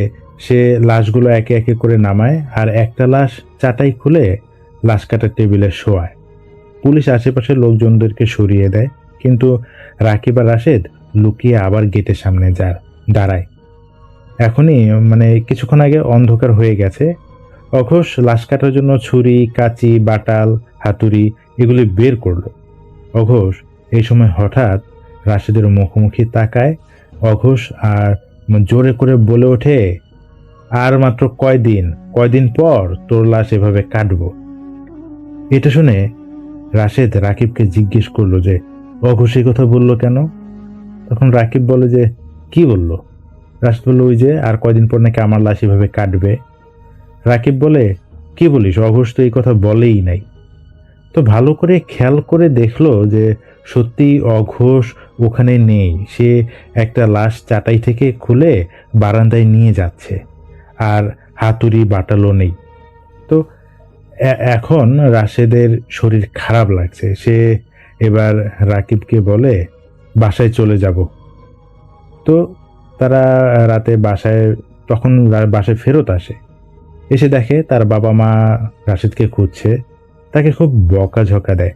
সে লাশগুলো একে একে করে নামায়, আর একটা লাশ চাটাই খুলে লাশ কাটার টেবিলে শোয়ায়। পুলিশ আশেপাশের লোকজনদেরকে সরিয়ে দেয়, কিন্তু রাকিব আর রাশেদ লুকিয়ে আবার গেটের সামনে দাঁড়ায়। এখনই কিছুক্ষণ আগে অন্ধকার হয়ে গেছে। অঘোষ লাশ কাটার জন্য ছুরি, কাঁচি, বাটাল, হাতুড়ি এগুলি বের করলো। অঘোষ এই সময় হঠাৎ রাশেদের মুখোমুখি তাকায়। অঘোষ আর জোরে করে বলে ওঠে, আর মাত্র কয়দিন পর তোর লাশ এভাবে কাটবো। এটা শুনে রাশেদ রাকিবকে জিজ্ঞেস করলো যে অঘোষ এই কথা বললো কেন। তখন রাকিব বলে যে কি বললো। রাশেদ বলল, ওই যে আর কয়দিন পর নাকি আমার লাশ এভাবে কাটবে। রাকিব বলে, কি বলিস, অঘোষ তো এই কথা বলেই নাই। তো ভালো করে খেয়াল করে দেখলো যে সত্যি অঘোষ ওখানে নেই। সে একটা লাশ চাটাই থেকে খুলে বারান্দায় নিয়ে যাচ্ছে, আর হাতুড়ি বাটালও নেই। তো এখন রাশেদের শরীর খারাপ লাগছে। সে এবার রাকিবকে বলে বাসায় চলে যাব। তো তারা রাতে তখন বাসায় ফেরত আসে। এসে দেখে তার বাবা মা রাশেদকে খুঁজছে, তাকে খুব বকাঝকা দেয়।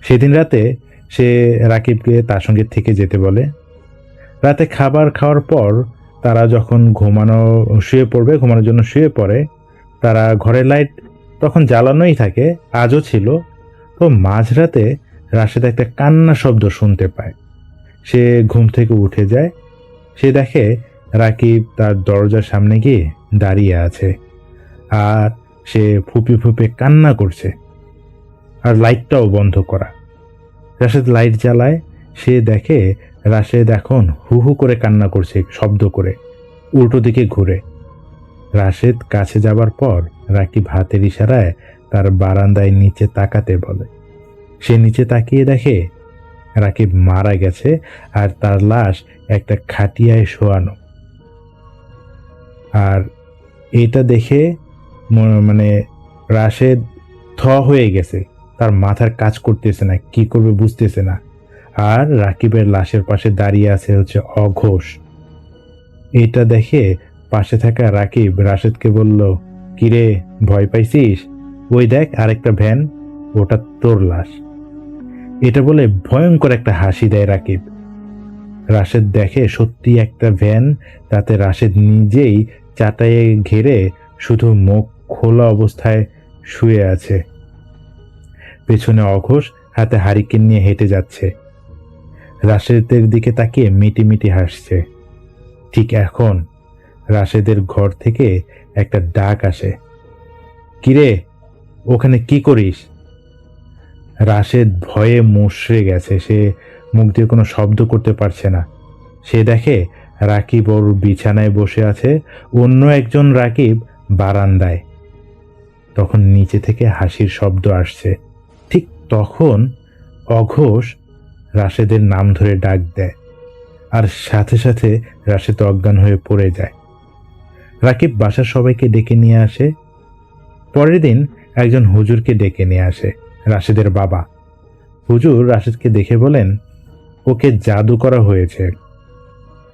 সেদিন রাতে সে রাকিবকে তার সঙ্গে থেকে যেতে বলে। রাতে খাবার খাওয়ার পর তারা যখন ঘুমানোর জন্য শুয়ে পড়ে, তারা ঘরের লাইট তখন জ্বালানোই থাকে, আজও ছিল। তো মাঝরাতে রাশেদ একটা কান্না শব্দ শুনতে পায়। সে ঘুম থেকে উঠে যায়। সে দেখে রাকিব তার দরজার সামনে গিয়ে দাঁড়িয়ে আছে, আর সে ফুপে ফুপে কান্না করছে, আর লাইটটাও বন্ধ করা। রাশেদ লাইট জ্বালায়। সে দেখে রাশেদ এখন হু হু করে কান্না করছে, শব্দ করে, উল্টো দিকে ঘুরে। রাশেদ কাছে যাবার পর রাকিব হাতের ইশারায় তার বারান্দায় নিচে তাকাতে বলে। সে নিচে তাকিয়ে দেখে রাকিব মারা গেছে, আর তার লাশ একটা খাটিয়ায় শোয়ানো। আর এটা দেখে মানে রাশেদ থ হয়ে গেছে, তার মাথার কাজ করতেছে না, কি করবে বুঝতেছে না। আর রাকিবের লাশের পাশে দাঁড়িয়ে আছে হচ্ছে অঘোষ। এটা দেখে পাশে থাকা রাকিব রাশেদকে বলল, কিরে ভয় পাইছিস? ওই দেখ আরেকটা ভ্যান, ওটা তোর লাশ। এটা বলে ভয়ঙ্কর একটা হাসি দেয় রাকিব। রাশেদ দেখে সত্যি একটা ভ্যান, তাতে রাশেদ নিজেই চাটাইয়ে ঘেরে শুধু মুখ খোলা অবস্থায় শুয়ে আছে। পেছনে অঘোষ হাতে হারিকেন নিয়ে হেঁটে যাচ্ছে, রাশেদের দিকে তাকিয়ে মিটি মিটি হাসছে। ঠিক এখন রাশেদের ঘর থেকে একটা ডাক আসে, কিরে ওখানে কি করিস? রাশেদ ভয়ে মুষড়ে গেছে, সে মুখ দিয়ে কোনো শব্দ করতে পারছে না। সে দেখে রাকিব ওর বিছানায় বসে আছে, অন্য একজন রাকিব বারান্দায়। তখন নিচে থেকে হাসির শব্দ আসছে। ঠিক তখন অঘোষ রাশেদের নাম ধরে ডাক দেয়, আর সাথে সাথে রাশেদ অজ্ঞান হয়ে পড়ে যায়। রাকিব বাসার সবাইকে ডেকে নিয়ে আসে। পরের দিন একজন হুজুরকে ডেকে নিয়ে আসে, রাশেদের বাবা। হুজুর রাশেদকে দেখে বলেন, ওকে জাদু করা হয়েছে,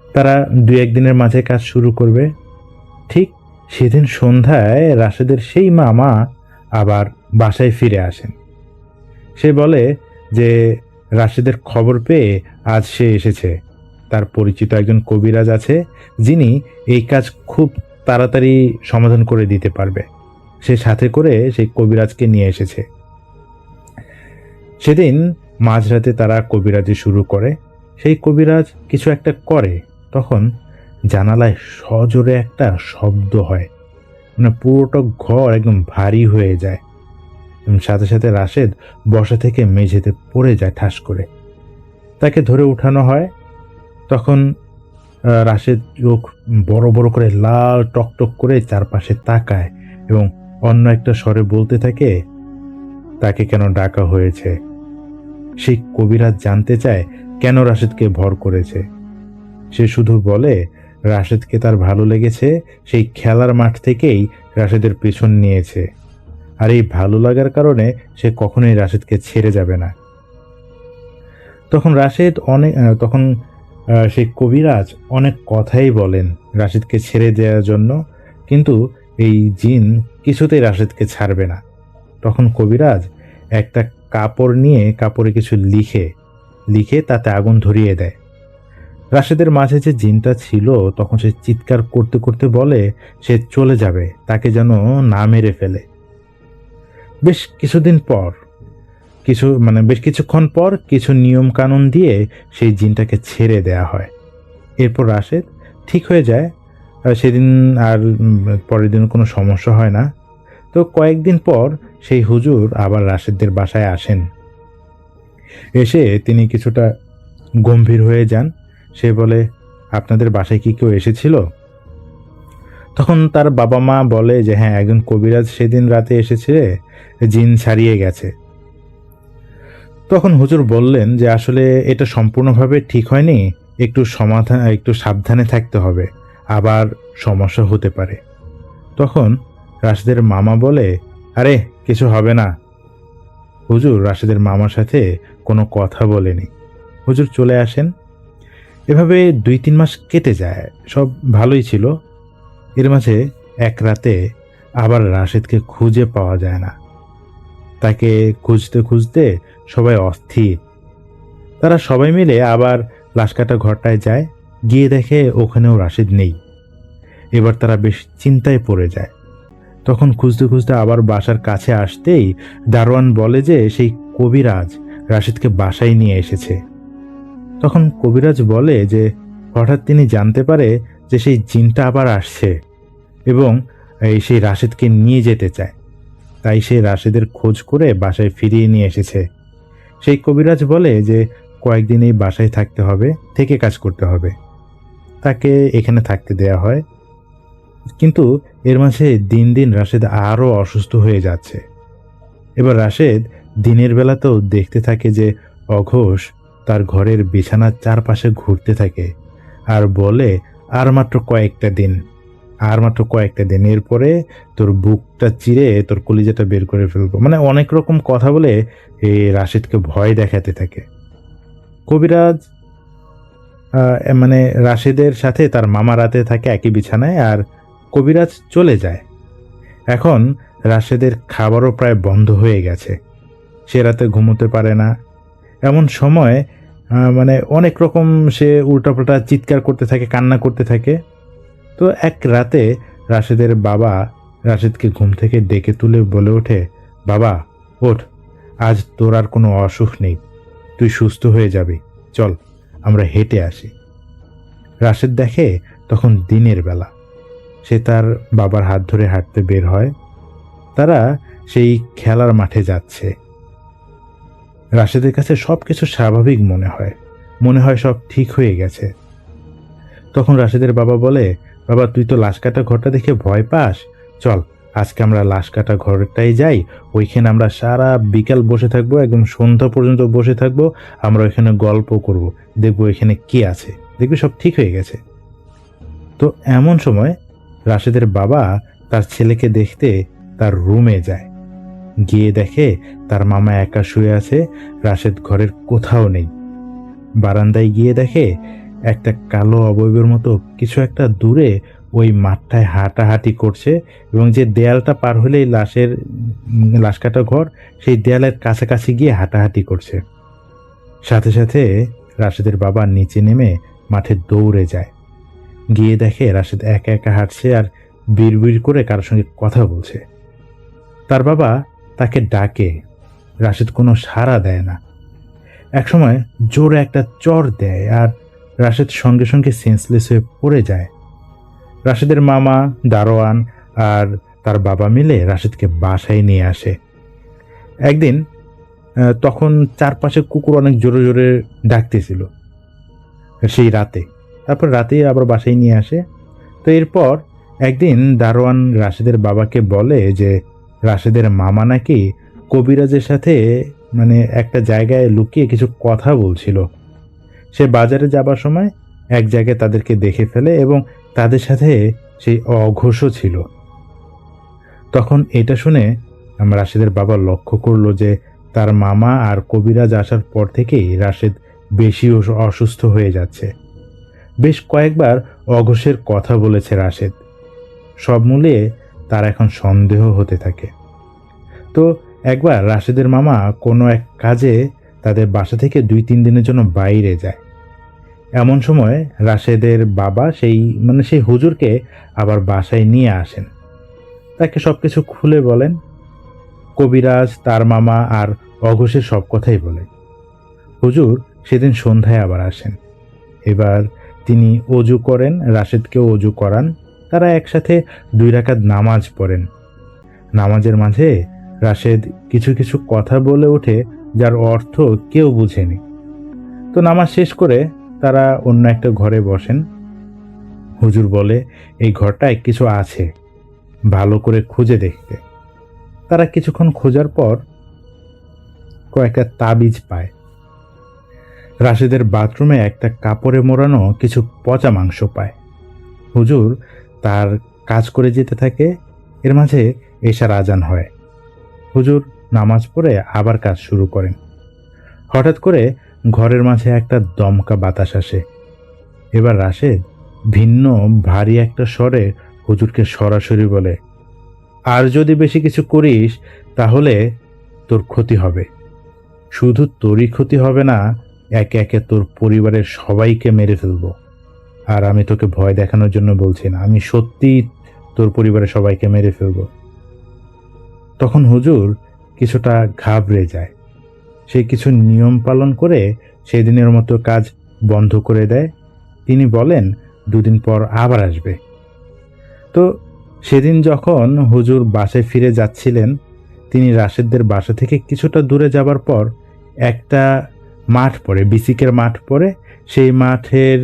তারা 2-1 দিনের মাঝে কাজ শুরু করবে। ঠিক সেদিন সন্ধ্যায় রাশেদের সেই মামা আবার বাসায় ফিরে আসেন। সে বলে যে রাশেদের খবর পেয়ে আজ সে এসেছে। তার পরিচিত একজন কবিরাজ আছে, যিনি এই কাজ খুব তাড়াতাড়ি সমাধান করে দিতে পারবে। সে সাথে করে সেই কবিরাজকে নিয়ে এসেছে। সেদিন মাঝরাতে তারা কবিরাজি শুরু করে। সেই কবিরাজ কিছু একটা করে, তখন জানালায় সজোরে একটা শব্দ হয়, মানে পুরোটা ঘর একদম ভারী হয়ে যায়। সাথে সাথে রাশেদ বসা থেকে মেঝেতে পড়ে যায় ঠাস করে। তাকে ধরে উঠানো হয়। তখন রাশেদ চোখ বড় বড় করে লাল টকটক করে চারপাশে তাকায় এবং অন্য একটা স্বরে বলতে থাকে, তাকে কেন ডাকা হয়েছে। সেই কবিরাজ জানতে চায় কেন রাশেদকে ভর করেছে। সে শুধু বলে রাশেদকে তার ভালো লেগেছে, সেই খেলার মাঠ থেকেই রাশেদের পেছন নিয়েছে, আর এই ভালো লাগার কারণে সে কখনোই রাশেদকে ছেড়ে যাবে না। তখন সেই কবিরাজ অনেক কথাই বলেন রাশেদকে ছেড়ে দেওয়ার জন্য, কিন্তু এই জিন কিছুতেই রাশেদকে ছাড়বে না। তখন কবিরাজ একটা কাপড় নিয়ে কাপড়ে কিছু লিখে তাতে আগুন ধরিয়ে দেয়। রাশেদের মাঝে যে জিনটা ছিল তখন সে চিৎকার করতে করতে বলে সে চলে যাবে, তাকে যেন না মেরে ফেলে। বেশ কিছুক্ষণ পর কিছু নিয়ম কানুন দিয়ে সেই জিনটাকে ছেড়ে দেয়া হয়। এরপর রাশেদ ঠিক হয়ে যায়। সেদিন আর পরের দিন কোনো সমস্যা হয় না। তো কয়েকদিন পর সেই হুজুর আবার রাশেদদের বাসায় আসেন। এসে তিনি কিছুটা গম্ভীর হয়ে যান। সে বলে, আপনাদের বাসায় কি কেউ এসেছিল? তখন তার বাবা মা বলে যে হ্যাঁ, একজন কবিরাজ সেদিন রাতে এসেছে, জিন ছাড়িয়ে গেছে। তখন হুজুর বললেন যে আসলে এটা সম্পূর্ণভাবে ঠিক হয়নি, একটু সাবধানে থাকতে হবে, আবার সমস্যা হতে পারে। তখন রাশেদের মামা বলে, আরে কিছু হবে না। হুজুর রাশেদের মামার সাথে কোনো কথা বলেনি। হুজুর চলে আসেন। এভাবে 2-3 মাস কেটে যায়, সব ভালোই ছিল। এর মাঝে এক রাতে আবার রাশেদকে খুঁজে পাওয়া যায় না। তাকে খুঁজতে খুঁজতে সবাই অস্থির। তারা সবাই মিলে আবার লাশ কাটা ঘরটায় যায়, গিয়ে দেখে ওখানেও রাশেদ নেই। এবার তারা বেশ চিন্তায় পড়ে যায়। তখন খুঁজতে খুঁজতে আবার বাসার কাছে আসতেই দারোয়ান বলে যে সেই কবিরাজ রাশেদকে বাসায় নিয়ে এসেছে। তখন কবিরাজ বলে যে হঠাৎ তিনি জানতে পারে যে সেই জিনটা আবার আসছে এবং সেই রাশেদকে নিয়ে যেতে চায়, তাই সেই রাশেদের খোঁজ করে বাসায় ফিরিয়ে নিয়ে এসেছে। সেই কবিরাজ বলে যে কয়েকদিন এই বাসায় থাকতে হবে, থেকে কাজ করতে হবে। তাকে এখানে থাকতে দেয়া হয়, কিন্তু এর মাঝে দিন দিন রাশেদ আরও অসুস্থ হয়ে যাচ্ছে। এবার রাশেদ দিনের বেলাতেও দেখতে থাকে যে অঘোষ তার ঘরের বিছানার চারপাশে ঘুরতে থাকে আর বলে আর মাত্র কয়েকটা দিন, আর মাত্র কয়েকটা দিন, এরপরে তোর বুকটা চিরে তোর কলিজাটা বের করে ফেলবো, মানে অনেক রকম কথা বলে এই রাশেদকে ভয় দেখাতে থাকে। কবিরাজ মানে রাশেদের সাথে তার মামা রাতে থাকে একই বিছানায়, আর কবিরাজ চলে যায়। এখন রাশেদের খাবারও প্রায় বন্ধ হয়ে গেছে, সে রাতে ঘুমোতে পারে না। এমন সময় মানে অনেক রকম সে উল্টাপাল্টা চিৎকার করতে থাকে, কান্না করতে থাকে। তো এক রাতে রাশেদের বাবা রাশেদকে ঘুম থেকে ডেকে তুলে বলে ওঠে, বাবা ওঠ, আজ তোর আর কোনো অসুখ নেই, তুই সুস্থ হয়ে যাবি, চল আমরা হেঁটে আসি। রাশেদ দেখে তখন দিনের বেলা, সে তার বাবার হাত ধরে হাঁটতে বের হয়। তারা সেই খেলার মাঠে যাচ্ছে। রাশেদের কাছে সবকিছু স্বাভাবিক মনে হয় সব ঠিক হয়ে গেছে। তখন রাশেদের বাবা বলে, বাবা তুই তো লাশ কাটা ঘরটা দেখে ভয় পাস, চল আজকে আমরা লাশ কাটা ঘরটাই যাই, ওইখানে আমরা সারা বিকাল বসে থাকবো, একদম সন্ধ্যা পর্যন্ত বসে থাকবো, আমরা ওইখানে গল্প করব, দেখবো এখানে কি আছে, দেখবি সব ঠিক হয়ে গেছে। তো এমন সময় রাশেদের বাবা তার ছেলেকে দেখতে তার রুমে যায়, গিয়ে দেখে তার মামা একা শুয়ে আছে, রাশেদ ঘরের কোথাও নেই। বারান্দায় গিয়ে দেখে একটা কালো অবয়বের মতো কিছু একটা দূরে ওই মাঠটায় হাঁটাহাঁটি করছে, এবং যে দেয়ালটা পার হলেই লাশ কাটা ঘর, সেই দেয়ালের কাছাকাছি গিয়ে হাঁটাহাঁটি করছে। সাথে সাথে রাশেদের বাবা নিচে নেমে মাঠে দৌড়ে যায়, গিয়ে দেখে রাশেদ একা একা হাঁটছে আর বিড়বিড় করে কারোর সঙ্গে কথা বলছে। তার বাবা তাকে ডাকে, রাশেদ কোনো সাড়া দেয় না। একসময় জোরে একটা চড় দেয় আর রাশেদ সঙ্গে সঙ্গে সেন্সলেস হয়ে পড়ে যায়। রাশেদের মামা, দারোয়ান আর তার বাবা মিলে রাশেদকে বাসায় নিয়ে আসে। একদিন তখন চারপাশে কুকুর অনেক জোরে জোরে ডাকতেছিল সেই রাতে, তারপর রাতেই আবার বাসায় নিয়ে আসে। তো এরপর একদিন দারোয়ান রাশেদের বাবাকে বলে যে রাশেদের মামা নাকি কবিরাজের সাথে মানে একটা জায়গায় লুকিয়ে কিছু কথা বলছিল। সে বাজারে যাবার সময় এক জায়গায় তাদেরকে দেখে ফেলে এবং তাদের সাথে সেই অঘোষও ছিল। তখন এটা শুনে রাশেদের বাবা লক্ষ্য করলো যে তার মামা আর কবিরাজ আসার পর থেকেই রাশেদ বেশি অসুস্থ হয়ে যাচ্ছে। বেশ কয়েকবার অঘোষের কথা বলেছে রাশেদ। সব মিলিয়ে তার এখন সন্দেহ হতে থাকে। তো একবার রাশেদের মামা কোনো এক কাজে তাদের বাসা থেকে 2-3 দিনের জন্য বাইরে যায়। এমন সময় রাশেদের বাবা সেই হুজুরকে আবার বাসায় নিয়ে আসেন, তাকে সবকিছু খুলে বলেন। কবিরাজ, তার মামা আর অঘোষের সব কথাই বলে। হুজুর সেদিন সন্ধ্যায় আবার আসেন। এবার তিনি অজু করেন, রাশেদকেও অজু করান। তারা একসাথে 2 রাকাত নামাজ পড়েন। নামাজের মাঝে রাশেদ কিছু কিছু কথা বলে ওঠে যার অর্থ কেউ বুঝেনি। তো নামাজ শেষ করে তারা অন্য একটা ঘরে বসেন। হুজুর বলে, এই ঘরটায় কিছু আছে, ভালো করে খুঁজে দেখতে। তারা কিছুক্ষণ খোঁজার পর কয়েকটা তাবিজ পায়। রাশেদের বাথরুমে একটা কাপড়ে মোড়ানো কিছু পচা মাংস পায়। হুজুর তার কাজ করে যেতে থাকে। এর মাঝে এশার আজান হয়। হুজুর নামাজ পড়ে আবার কাজ শুরু করেন। হঠাৎ করে ঘরের মাঝে একটা দমকা বাতাস আসে। এবার রাশেদ ভিন্ন ভারী একটা স্বরে হুজুরকে সরাসরি বলে, আর যদি বেশি কিছু করিস তাহলে তোর ক্ষতি হবে। শুধু তোরই ক্ষতি হবে না, একে একে তোর পরিবারের সবাইকে মেরে ফেলবো। আর আমি তোকে ভয় দেখানোর জন্য বলছি না, আমি সত্যিই তোর পরিবারের সবাইকে মেরে ফেলবো। তখন হুজুর কিছুটা ঘাবড়ে যায়। সে কিছু নিয়ম পালন করে সেদিনের মতো কাজ বন্ধ করে দেয়। তিনি বলেন 2 দিন পর আবার আসবে। তো সেদিন যখন হুজুর বাসায় ফিরে যাচ্ছিলেন, তিনি রাশেদদের বাসা থেকে কিছুটা দূরে যাবার পর একটা মাঠ পড়ে, বিসিকের মাঠ পড়ে। সেই মাঠের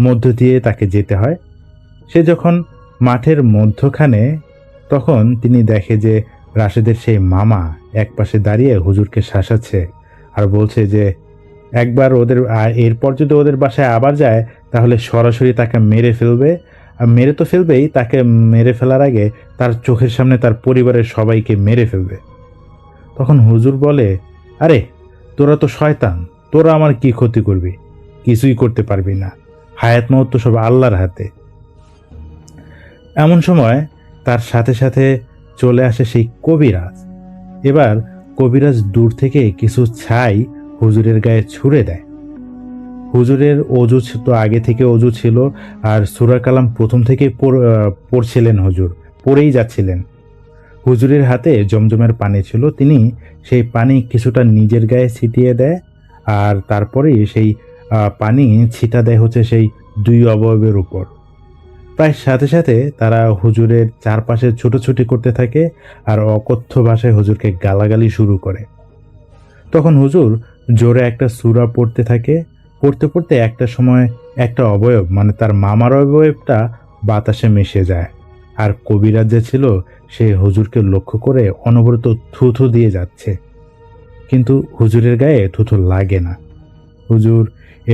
মধ্য দিয়ে তাকে যেতে হয়। সে যখন মাঠের মধ্যখানে, তখন তিনি দেখে যে রাশেদের সেই মামা একপাশে দাঁড়িয়ে হুজুরকে শাসাচ্ছে আর বলছে যে একবার ওদের, আর এরপর যদি ওদের বাসায় আবার যায় তাহলে সরাসরি তাকে মেরে ফেলবে। আর মেরে তো ফেলবেই, তাকে মেরে ফেলার আগে তার চোখের সামনে তার পরিবারের সবাইকে মেরে ফেলবে। তখন হুজুর বলে, আরে তোরা তো শয়তান, তোরা আমার কি ক্ষতি করবি? কিছুই করতে পারবি না, হায়াত মওত তো সব আল্লাহর হাতে। এমন সময় তার সাথে সাথে চলে আসে সেই কবিরাজ। এবার কবিরাজ দূর থেকে কিছু ছাই হুজুরের গায়ে ছুঁড়ে দেয়। হুজুরের অজু তো আগে থেকে অজু ছিল, আর সূরা কালাম প্রথম থেকে পড়ছিলেন, হুজুর পড়েই যাচ্ছিলেন। হুজুরের হাতে জমজমের পানি ছিল, তিনি সেই পানি কিছুটা নিজের গায়ে ছিটিয়ে দেয়, আর তারপরেই সেই পানি ছিটা দেয় হচ্ছে সেই 2 অবয়বের উপর। প্রায় সাথে সাথে তারা হুজুরের চারপাশে ছুটোছুটি করতে থাকে আর অকথ্য ভাষায় হুজুরকে গালাগালি শুরু করে। তখন হুজুর জোরে একটা সূরা পড়তে থাকে। পড়তে পড়তে একটা সময় একটা অবয়ব, মানে তার মামার অবয়বটা বাতাসে মিশে যায়। আর কবিরাজ যে ছিল সে হুজুরকে লক্ষ্য করে অনবরত থুথু দিয়ে যাচ্ছে, কিন্তু হুজুরের গায়ে থুথু লাগে না। হুজুর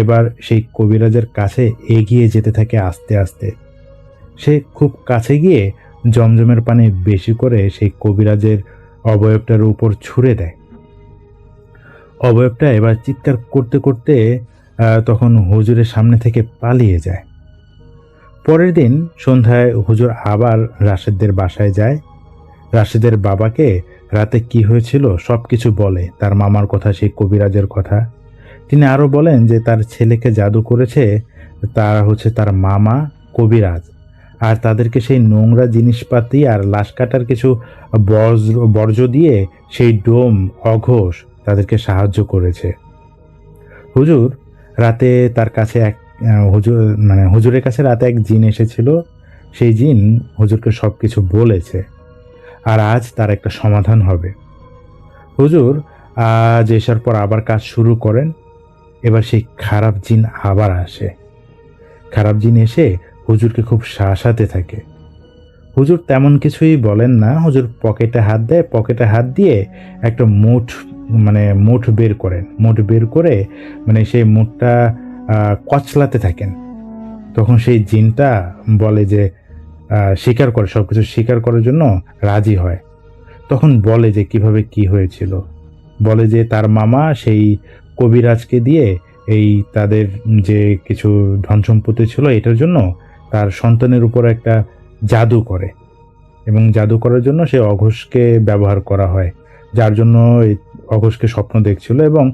এবার সেই কবিরাজের কাছে এগিয়ে যেতে থাকে আস্তে আস্তে। সে খুব কাছে গিয়ে জমজমের পানি বেশি করে সেই কবিরাজের অবয়বটার উপর ছুঁড়ে দেয়। অবয়বটা এবার চিৎকার করতে করতে তখন হুজুরের সামনে থেকে পালিয়ে যায়। পরের দিন সন্ধ্যায় হুজুর আবার রাশেদদের বাসায় যায়। রাশেদের বাবাকে রাতে কি হয়েছিল সব কিছু বলে, তার মামার কথা, সেই কবিরাজের কথা। তিনি আরও বলেন যে তার ছেলেকে জাদু করেছে তারা হচ্ছে তার মামা কবিরাজ, আর তাদেরকে সেই নোংরা জিনিসপাতি আর লাশ কাটার কিছু বর্জ্য দিয়ে সেই ডোম অঘোষ তাদেরকে সাহায্য করেছে। হুজুর রাতে তার কাছে হুজুরের কাছে রাতে এক জিন এসেছিল। সেই জিন হুজুরকে সব কিছু বলেছে, আর আজ তার একটা সমাধান হবে। হুজুর আজ এসার পর আবার কাজ শুরু করেন। এবার সেই খারাপ জিন আবার আসে। খারাপ জিন এসে হুজুরকে খুব শাসাতে থাকে। হুজুর তেমন কিছুই বলেন না। হুজুর পকেটে হাত দেয়, পকেটে হাত দিয়ে একটা মুঠ বের করেন। মুঠ বের করে সেই মুঠটা কচলাতে থাকেন। তখন সেই জিনটা বলে যে স্বীকার করে, সবকিছু স্বীকার করার জন্য রাজি হয়। তখন বলে যে কিভাবে কি হয়েছিল। বলে যে তার মামা সেই কবিরাজকে দিয়ে এই তাদের যে কিছু ধন সম্পত্তি ছিল এটার জন্য তার সন্তানের উপর একটা জাদু করে, এবং জাদু করার জন্য সে অঘোষকে ব্যবহার করা হয়, যার জন্য অঘোষকে স্বপ্ন দেখছিল এবং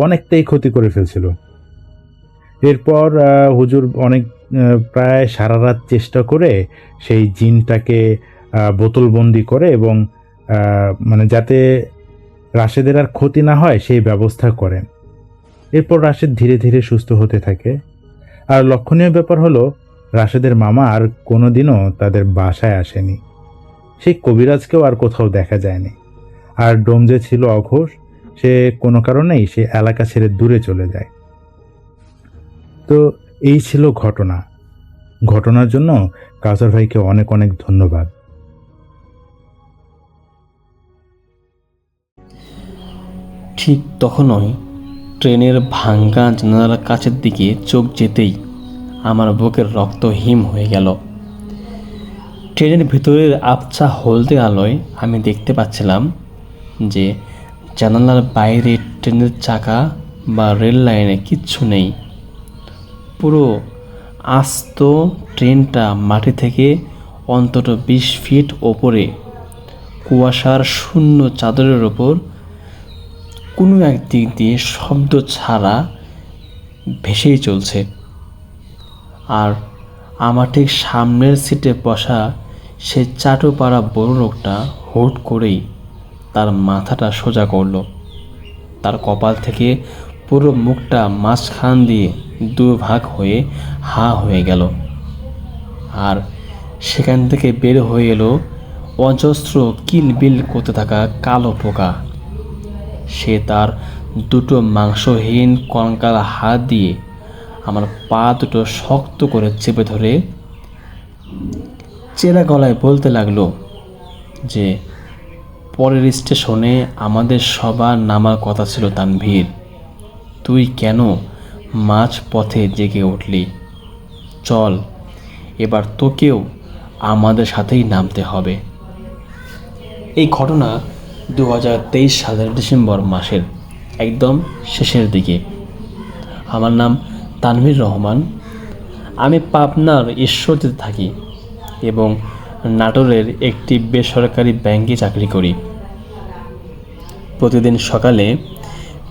অনেকটাই ক্ষতি করে ফেলছিল। এরপর হুজুর প্রায় সারা রাত চেষ্টা করে সেই জিনটাকে বোতলবন্দি করে এবং যাতে রাশেদের আর ক্ষতি না হয় সেই ব্যবস্থা করেন। এরপর রাশেদ ধীরে ধীরে সুস্থ হতে থাকে। আর লক্ষণীয় ব্যাপার হলো রাশেদের মামা আর কোনোদিনও তাদের বাসায় আসেনি। সেই কবিরাজকেও আর কোথাও দেখা যায়নি। আর ডোম যে ছিল অঘোষ, সে কোনো কারণেই সে এলাকা ছেড়ে দূরে চলে যায়। তো এই ছিল ঘটনা। ঘটনার জন্য কাউসার ভাইকে অনেক অনেক ধন্যবাদ। ঠিক তখনই ট্রেনের ভাঙ্গা জানালার কাছের দিকে চোখ যেতেই আমার বুকের রক্ত হিম হয়ে গেল। ট্রেনের ভেতরের আবছা হলদে আলোয় আমি দেখতে পাচ্ছিলাম যে জানালার বাইরে ট্রেনের চাকা বা রেল লাইনে কিচ্ছু নেই। পুরো আস্ত ট্রেনটা মাটি থেকে অন্তত 20 ফিট ওপরে কুয়াশার শূন্য চাদরের ওপর কোনো এক দিক দিয়ে শব্দ ছাড়া ভেসেই চলছে। আর আমার ঠিক সামনের সিটে বসা সে চাটুপাড়া বড় লোকটা হুট করেই তার মাথাটা সোজা করল। তার কপাল থেকে পুরো মুখটা মাঝখান দিয়ে দুভাগ হয়ে হা হয়ে গেল। আর সেখান থেকে বের হয়ে এলো অজস্র কিলবিল করতে থাকা কালো পোকা। সে তার দুটো মাংসহীন কঙ্কাল হাত দিয়ে আমার পা দুটো শক্ত করে চেপে ধরে চেরা গলায় বলতে লাগলো যে পরের স্টেশনে আমাদের সবার নামার কথা ছিল তানভীর, তুই কেন মাঝ পথে জেগে উঠলি? চল, এবার তোকেও আমাদের সাথেই নামতে হবে। এই ঘটনা 2023 সালের ডিসেম্বর মাসের একদম শেষের দিকে। আমার নাম তানভীর রহমান। আমি পাবনার ঈশ্বরদীতে থাকি এবং নাটোরের একটি বেসরকারি ব্যাংকে চাকরি করি। প্রতিদিন সকালে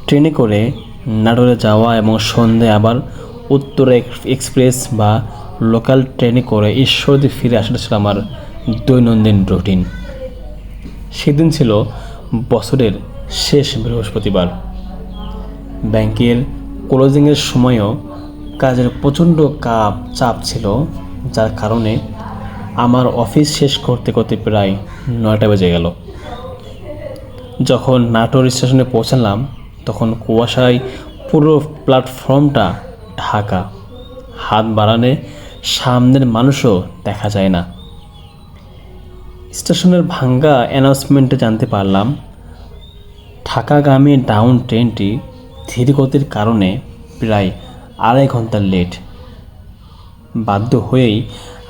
ট্রেনে করে নাটোরে যাওয়া এবং সন্ধ্যায় আবার উত্তর এক্সপ্রেস বা লোকাল ট্রেনে করে ঈশ্বরদী ফিরে আসাটা ছিল আমার দৈনন্দিন রুটিন। সেদিন ছিল বছরের শেষ বৃহস্পতিবার। ব্যাংকের ক্লোজিংয়ের সময়ও কাজের প্রচণ্ড চাপ ছিল, যার কারণে আমার অফিস শেষ করতে করতে প্রায় 9টা বেজে গেল। যখন নাটোর স্টেশনে পৌঁছালাম তখন কুয়াশায় পুরো প্ল্যাটফর্মটা ঢাকা। হাত বাড়ালে সামনের মানুষও দেখা যায় না। স্টেশনের ভাঙ্গা অ্যানাউন্সমেন্টে জানতে পারলাম ঢাকাগামী ডাউন ট্রেনটি ধীরগতির কারণে প্রায় 2.5 ঘন্টা লেট। বাধ্য হয়েই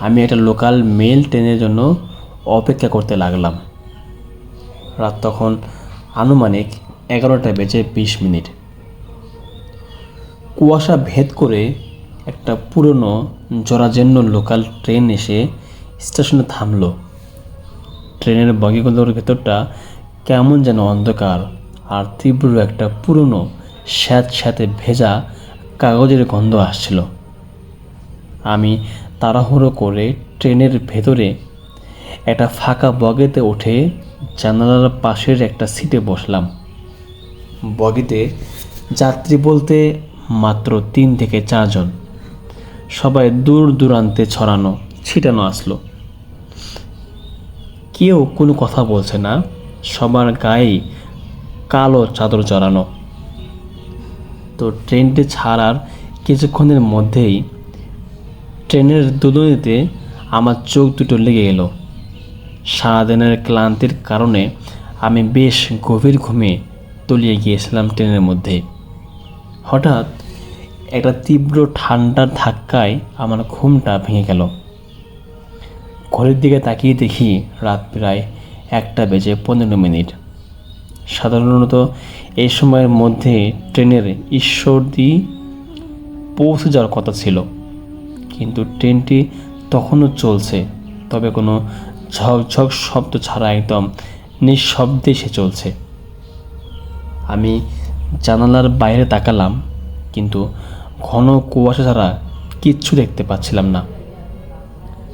আমি একটা লোকাল মেল ট্রেনের জন্য অপেক্ষা করতে লাগলাম। রাত তখন আনুমানিক 11:20। কুয়াশা ভেদ করে একটা পুরনো জরাজীর্ণ লোকাল ট্রেন এসে স্টেশনে থামল। ট্রেনের বগিগুলোর ভেতরটা কেমন যেন অন্ধকার আর তীব্র একটা পুরনো স্যাঁতস্যাঁতে ভেজা কাগজের গন্ধ আসছিল। আমি তাড়াহুড়ো করে ট্রেনের ভেতরে একটা ফাঁকা বগিতে উঠে জানালার পাশের একটা সিটে বসলাম। বগিতে যাত্রী বলতে মাত্র 3 থেকে 4 জন। সবাই দূর দূরান্তে ছড়ানো ছিটানো আসলো। কেউ কোনো কথা বলছে না, সবার গায়ে কালো চাদর জড়ানো। তো ট্রেনটি ছাড়ার কিছুক্ষণের মধ্যেই ট্রেনের দুলনিতে আমার চোখ দুটো লেগে গেল। সারাদিনের ক্লান্তির কারণে আমি বেশ গভীর ঘুমে তলিয়ে গিয়েছিলাম ট্রেনের মধ্যে। হঠাৎ একটা তীব্র ঠান্ডার ধাক্কায় আমার ঘুমটা ভেঙে গেল। ঘড়ির দিকে তাকিয়ে দেখি রাত প্রায় 1:15। সাধারণত এই সময়ের মধ্যে ট্রেনের ঈশ্বরদী পৌঁছে যাওয়ার কথা ছিল, কিন্তু ট্রেনটি তখনও চলছে, তবে কোনো ঝকঝক শব্দ ছাড়া একদম নিঃশব্দে সে চলছে। আমি জানালার বাইরে তাকালাম, কিন্তু ঘন কুয়াশা ছাড়া কিচ্ছু দেখতে পাচ্ছিলাম না।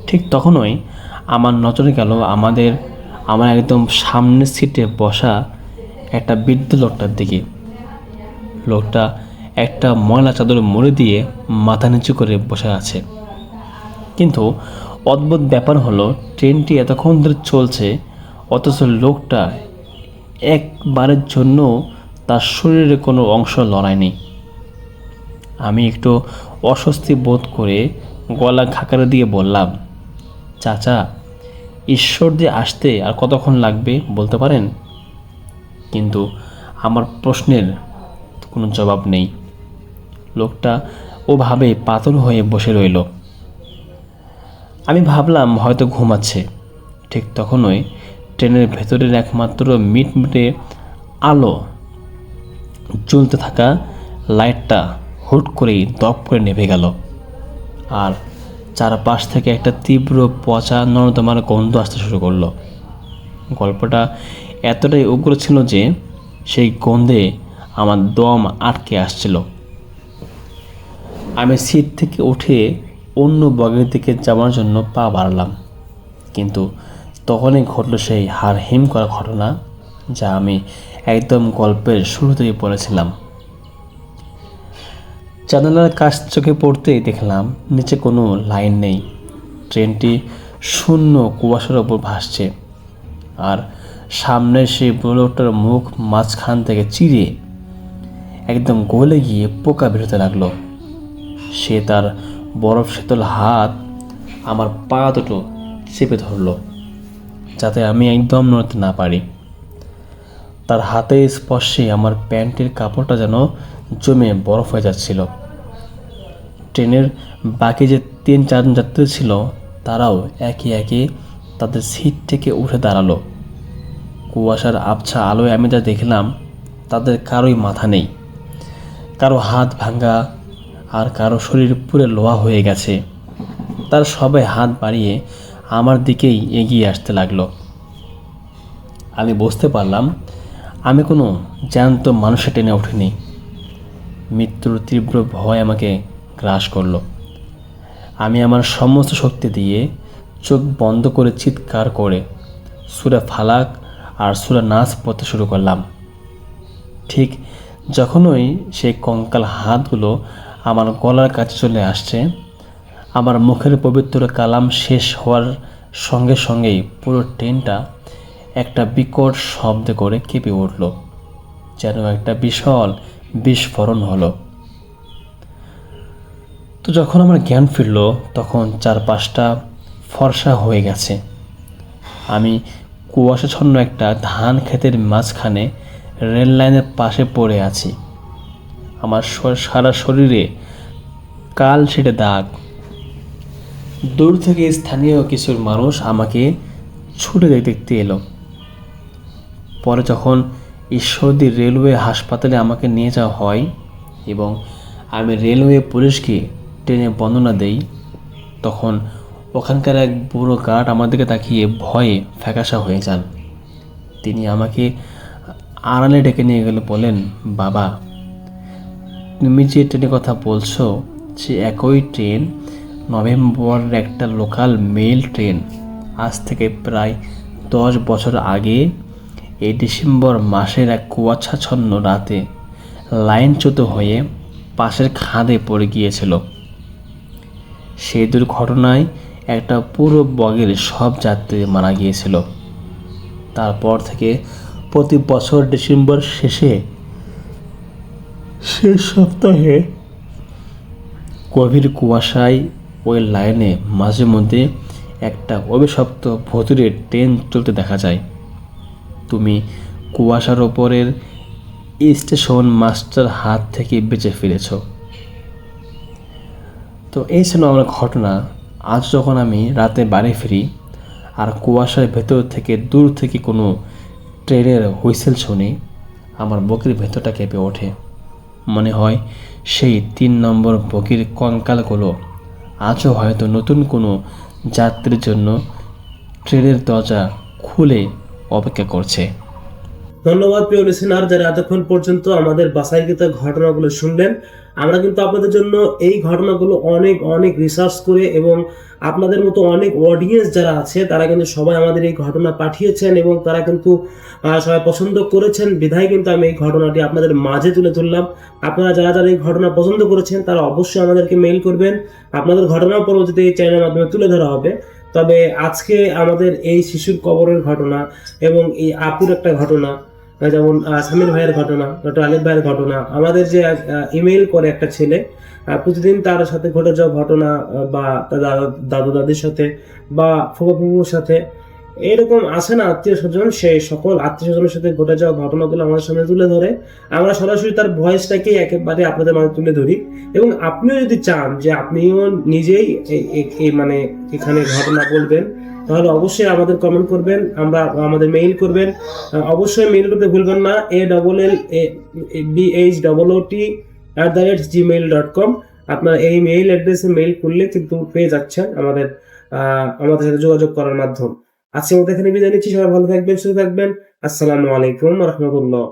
ঠিক তখনই আমার নজরে গেল আমার একদম সামনের সিটে বসা একটা বৃদ্ধ লোকটার দিকে। লোকটা একটা ময়লা চাদর মুড়ি দিয়ে মাথা নিচু করে বসে আছে। কিন্তু অদ্ভুত ব্যাপার হলো ট্রেনটি এতক্ষণ ধরে চলছে, অথচ লোকটা একবারের জন্য তার শরীরের কোনো অংশ লড়ায়নি। আমি একটু অস্বস্তি বোধ করে গলা খাকারে দিয়ে বললাম, চাচা, ঈশ্বরদী আসতে আর কতক্ষণ লাগবে বলতে পারেন? কিন্তু আমার প্রশ্নের কোনো জবাব নেই। লোকটা ওভাবে পাথর হয়ে বসে রইল। আমি ভাবলাম হয়তো ঘুমাচ্ছে। ঠিক তখনই ট্রেনের ভেতরের একমাত্র মিটমিটে আলো জ্বলতে থাকা লাইটটা হুট করেই দপ করে নেভে গেল, আর চারপাশ থেকে একটা তীব্র পচা নর্দমার গন্ধ আসতে শুরু করলো। গল্পটা এতটাই উগ্র ছিল যে সেই গন্ধে আমার দম আটকে আসছিল। আমি সিট থেকে উঠে অন্য বগির দিকে যাওয়ার জন্য পা বাড়ালাম, কিন্তু তখনই ঘটল সেই হাড়হিম করা ঘটনা যা আমি একদম গল্পের শুরুতেই বলেছিলাম। জানালার কাছ চোখে পড়তেই দেখলাম নিচে কোনো লাইন নেই। ট্রেনটি শূন্য কুয়াশার ওপর ভাসছে, আর সামনে সেই বুলেটটার মুখ মাঝখান থেকে চিরে একদম গলে গিয়ে পোকা বেরোতে লাগলো। সে তার বরফ শীতল হাত আমার পা দুটো চেপে ধরলো, যাতে আমি একদম নড়তে না পারি। তার হাতের স্পর্শে আমার প্যান্টের কাপড়টা যেন জমে বরফ হয়ে যাচ্ছিল। ট্রেনের বাকি যে 3-4 জন যাত্রী ছিল তারাও একে একে তাদের সিট থেকে উঠে দাঁড়ালো। কুয়াশার আবছা আলোয় আমি যা দেখলাম, তাদের কারোই মাথা নেই, কারো হাত ভাঙা, আর কারো শরীর পুরো লোহা হয়ে গেছে। তারা সবাই হাত বাড়িয়ে আমার দিকেই এগিয়ে আসতে লাগলো। আমি বুঝতে পারলাম আমি কোনো জ্যান্ত মানুষে টেনে ওঠেনি। মৃত্যুর তীব্র ভয় আমাকে গ্রাস করলো। আমি আমার সমস্ত শক্তি দিয়ে চোখ বন্ধ করে চিৎকার করে সূরা ফালাক আর সূরা নাস পড়তে শুরু করলাম। ঠিক যখনই সেই কঙ্কাল হাতগুলো আমার গলার কাছে চলে আসছে, আমার মুখের পবিত্র কালাম শেষ হওয়ার সঙ্গে সঙ্গেই পুরো ট্রেনটা একটা বিকট শব্দ করে কেঁপে উঠল, যেন একটা বিশাল বিস্ফোরণ হলো। তো যখন আমার জ্ঞান ফিরল, তখন চারপাশটা ফর্সা হয়ে গেছে। আমি কুয়াশাচ্ছন্ন একটা ধান ক্ষেতের মাঝখানে রেল লাইনের পাশে পড়ে আছি। আমার সারা শরীরে কাল ছেটে দাগ। দূর থেকে স্থানীয় কিছু মানুষ আমাকে ছুটে দেখতে এলো। পরে যখন ঈশ্বরদী রেলওয়ে হাসপাতালে আমাকে নিয়ে যাওয়া হয় এবং আমি রেলওয়ে পুলিশকে ট্রেনে বর্ণনা দেই, তখন ওখানকার এক বুড়ো গার্ড আমার দিকে তাকিয়ে ভয়ে ফ্যাকাশা হয়ে যান। তিনি আমাকে আড়ালে ডেকে নিয়ে গেলে বলেন, বাবা, তুমি যে ট্রেনের কথা বলছো, সে একই ট্রেন নভেম্বরের একটা লোকাল মেল ট্রেন। আজ থেকে প্রায় 10 বছর আগে এই ডিসেম্বর মাসের এক কুয়াশাচ্ছন্ন রাতে লাইনচ্যুত হয়ে পাশের খাদে পড়ে গিয়েছিল। সেই দুর্ঘটনায় একটা পুরো বগির সব যাত্রী মারা গিয়েছিল। তারপর থেকে প্রতি বছর ডিসেম্বর শেষ সপ্তাহে গভীর কুয়াশায় ওই লাইনে মাঝে মধ্যে একটা অভিশপ্ত ভুতুড়ে ট্রেন চলতে দেখা যায়। তুমি কুয়াশার ওপরের স্টেশন মাস্টার হাত থেকে বেঁচে ফিরেছ। তো এই ছিল আমার ঘটনা। আজ যখন আমি রাতে বাড়ি ফিরি আর কুয়াশার ভেতর থেকে দূর থেকে কোনো ট্রেনের হুইসেল শুনি, আমার বুকের ভেতরটা কেঁপে ওঠে। মনে হয় সেই 3 নম্বর বগির কঙ্কালগুলো আজও হয়তো নতুন কোনো যাত্রীর জন্য ট্রেনের দরজা খুলে অপেক্ষা করছে। ধন্যবাদ প্রিয় লিসেনার, যারা এতক্ষণ পর্যন্ত আমাদের বাছাইকৃত ঘটনাগুলো শুনলেন। আমরা কিন্তু আপনাদের জন্য এই ঘটনাগুলো অনেক অনেক রিসার্চ করে এবং আপনাদের মতো অনেক অডিয়েন্স যারা আছে তারা কিন্তু সবাই আমাদের এই ঘটনা পাঠিয়েছেন এবং তারা কিন্তু সবাই পছন্দ করেছেন, বিধায় কিন্তু আমি এই ঘটনাটি আপনাদের মাঝে তুলে ধরলাম। আপনারা যারা যারা এই ঘটনা পছন্দ করেছেন তারা অবশ্যই আমাদেরকে মেইল করবেন। আপনাদের ঘটনা পরবর্তীতে এই চ্যানেলের মাধ্যমে তুলে ধরা হবে। তবে আজকে আমাদের এই শিশুর কবরের ঘটনা এবং এই আপুর একটা ঘটনা, যেমন সামির ভাইয়ের ঘটনা, ডক্টর আলিফ ভাইয়ের ঘটনা, আমাদের যে ইমেইল করে একটা ছেলে, প্রতিদিন তার সাথে ঘটে যাওয়া ঘটনা বা তার দাদু দাদির সাথে বা ফুফা ফুফুর সাথে এরকম আছে না আত্মীয় স্বজন, সেই সকল আত্মীয় স্বজনের সাথে ঘটে যাওয়া ঘটনাগুলো আমাদের সামনে তুলে ধরে আমরা সরাসরি তার ভয়েসটাকে একেবারে আপনাদের মাঝে তুলে ধরি। এবং আপনিও যদি চান যে আপনিও নিজেই মানে এখানে ঘটনা বলবেন, তাহলে অবশ্যই আমাদের কমেন্ট করবেন, আমরা আমাদের মেইল করবেন। অবশ্যই মেইল করতে ভুলবেন না, ALLBHOOT@gmail.com। আপনারা এই মেইল অ্যাড্রেসে মেইল করলে কিন্তু পেয়ে যাচ্ছেন আমাদের সাথে যোগাযোগ করার মাধ্যম। আজকের মতো এখানে বিদায় নিচ্ছি। সবাই ভালো থাকবেন, সুস্থ থাকবেন। আসসালামু আলাইকুম ওয়া রাহমাতুল্লাহ।